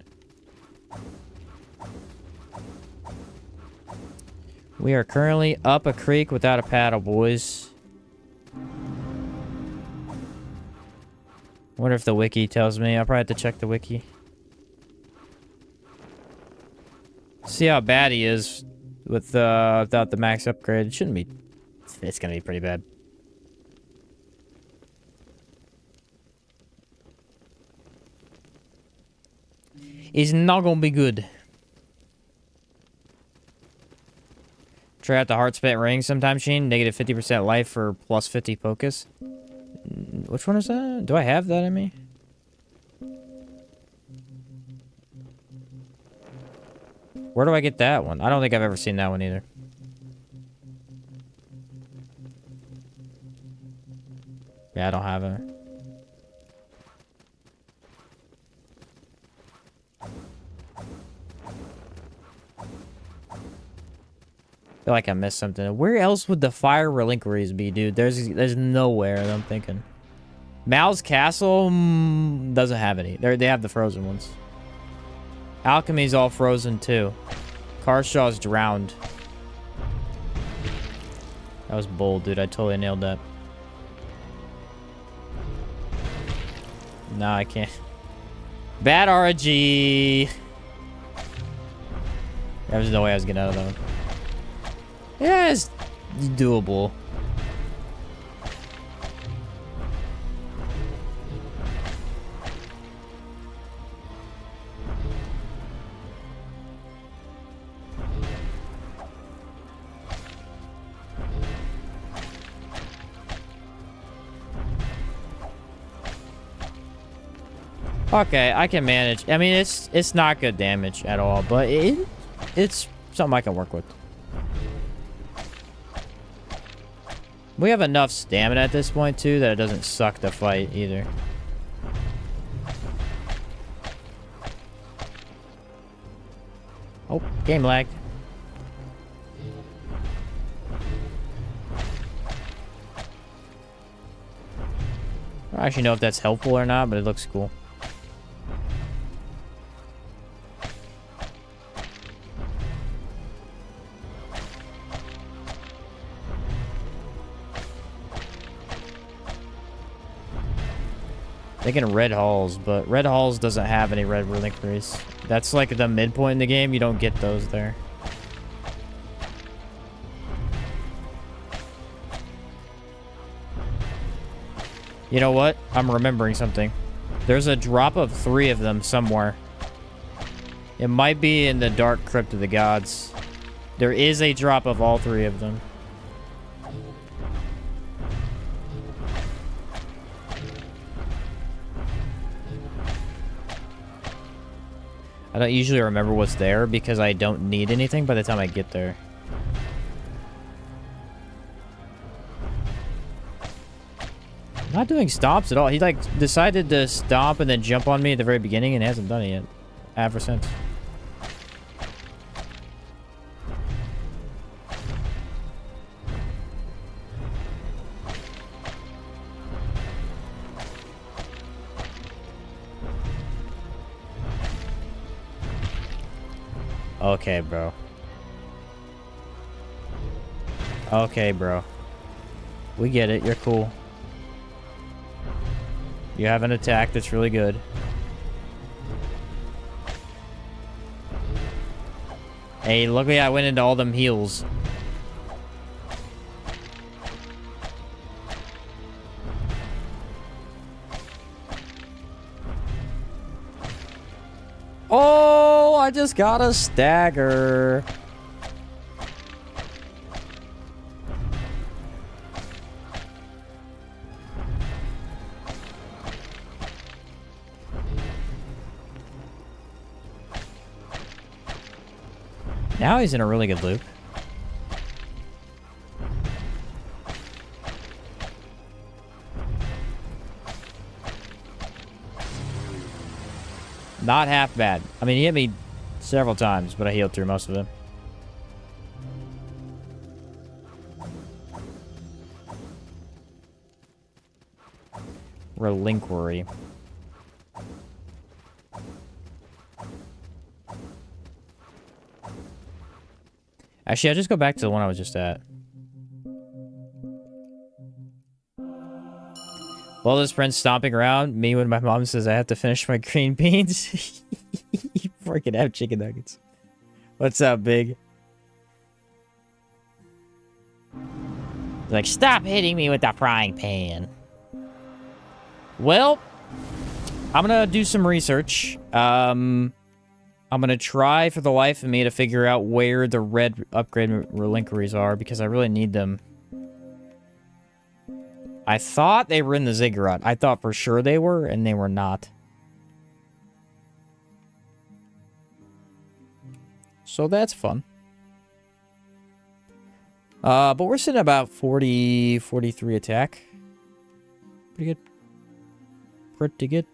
We are currently up a creek without a paddle, boys. Wonder if the wiki tells me. I'll probably have to check the wiki. See how bad he is with without the max upgrade. It shouldn't be. It's gonna be pretty bad. It's not gonna be good. Try out the heart spent ring sometime, Sheen. Negative 50% life for plus 50 focus. Which one is that? Do I have that in me? Where do I get that one? I don't think I've ever seen that one either. Yeah, I don't have it. I feel like I missed something. Where else would the Fire Reliquaries be, dude? There's nowhere that I'm thinking. Mal's Castle doesn't have any. They have the frozen ones. Alchemy's all frozen too. Carshaw's drowned. That was bold, dude. I totally nailed that. No, I can't. Bad RG. There's no way I was getting out of that one. Yeah, it's doable. Okay, I can manage. I mean, it's not good damage at all, but it's something I can work with. We have enough stamina at this point, too, that it doesn't suck to fight, either. Game lagged. I don't actually know if that's helpful or not, but it looks cool. Thinking Red Halls, but Red Halls doesn't have any red relinqueries. That's like the midpoint in the game. You don't get those there. You know what? I'm remembering something. There's a drop of 3 of them somewhere. It might be in the Dark Crypt of the Gods. There is a drop of all 3 of them. I don't usually remember what's there because I don't need anything by the time I get there. I'm not doing stomps at all. He like decided to stomp and then jump on me at the very beginning and hasn't done it yet. Ever since. Okay, bro. Okay, bro. We get it. You're cool. You have an attack that's really good. Hey, luckily I went into all them heals. Oh, I just got a stagger. Now he's in a really good loop. Not half bad. I mean, he hit me several times, but I healed through most of them. Relinquery. Actually, I'll just go back to the one I was just at. While this friend's stomping around, me when my mom says I have to finish my green beans. You freaking have chicken nuggets. What's up, Big? Like, stop hitting me with the frying pan. Well, I'm gonna do some research. I'm gonna try for the life of me to figure out where the red upgrade relinqueries are, because I really need them. I thought they were in the ziggurat. I thought for sure they were, and they were not. So that's fun. But we're sitting at about 40, 43 attack. Pretty good. Pretty good.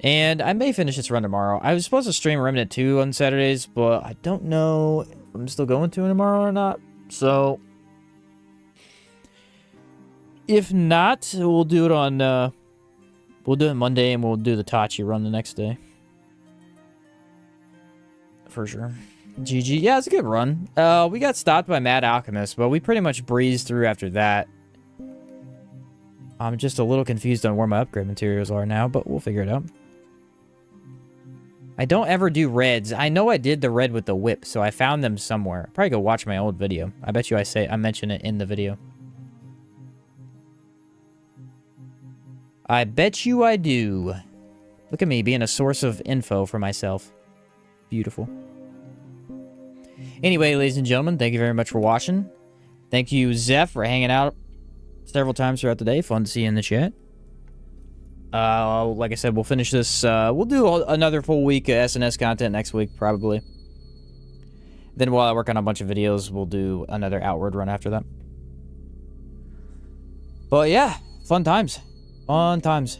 And I may finish this run tomorrow. I was supposed to stream Remnant 2 on Saturdays, but I don't know if I'm still going to tomorrow or not. So, if not, we'll do it on, we'll do it Monday, and we'll do the Tachi run the next day. For sure. GG. Yeah, it's a good run. We got stopped by Mad Alchemist, but we pretty much breezed through after that. I'm just a little confused on where my upgrade materials are now, but we'll figure it out. I don't ever do reds. I know I did the red with the whip, so I found them somewhere. I'll probably go watch my old video. I bet you I mention it in the video. I bet you I do. Look at me being a source of info for myself. Beautiful. Anyway, ladies and gentlemen, thank you very much for watching. Thank you, Zeph, for hanging out several times throughout the day. Fun to see you in the chat. Like I said, we'll finish this. We'll do another full week of SNS content next week, probably. Then while I work on a bunch of videos, we'll do another Outward run after that. But yeah, fun times. Fun times.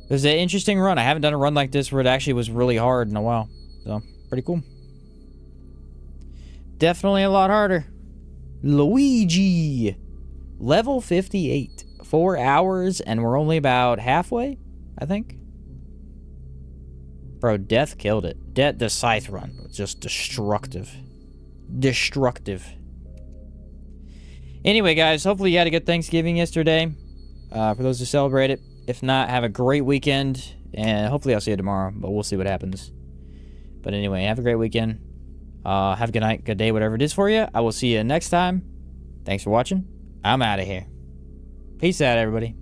It was an interesting run. I haven't done a run like this where it actually was really hard in a while. So, pretty cool. Definitely a lot harder. Luigi. Level 58. 4 hours, and we're only about halfway, I think. Bro, Death killed it. The Scythe run was just destructive. Destructive. Anyway, guys, hopefully you had a good Thanksgiving yesterday. For those who celebrate it. If not, have a great weekend. And hopefully I'll see you tomorrow, but we'll see what happens. But anyway, have a great weekend. Have a good night, good day, whatever it is for you. I will see you next time. Thanks for watching. I'm out of here. Peace out, everybody.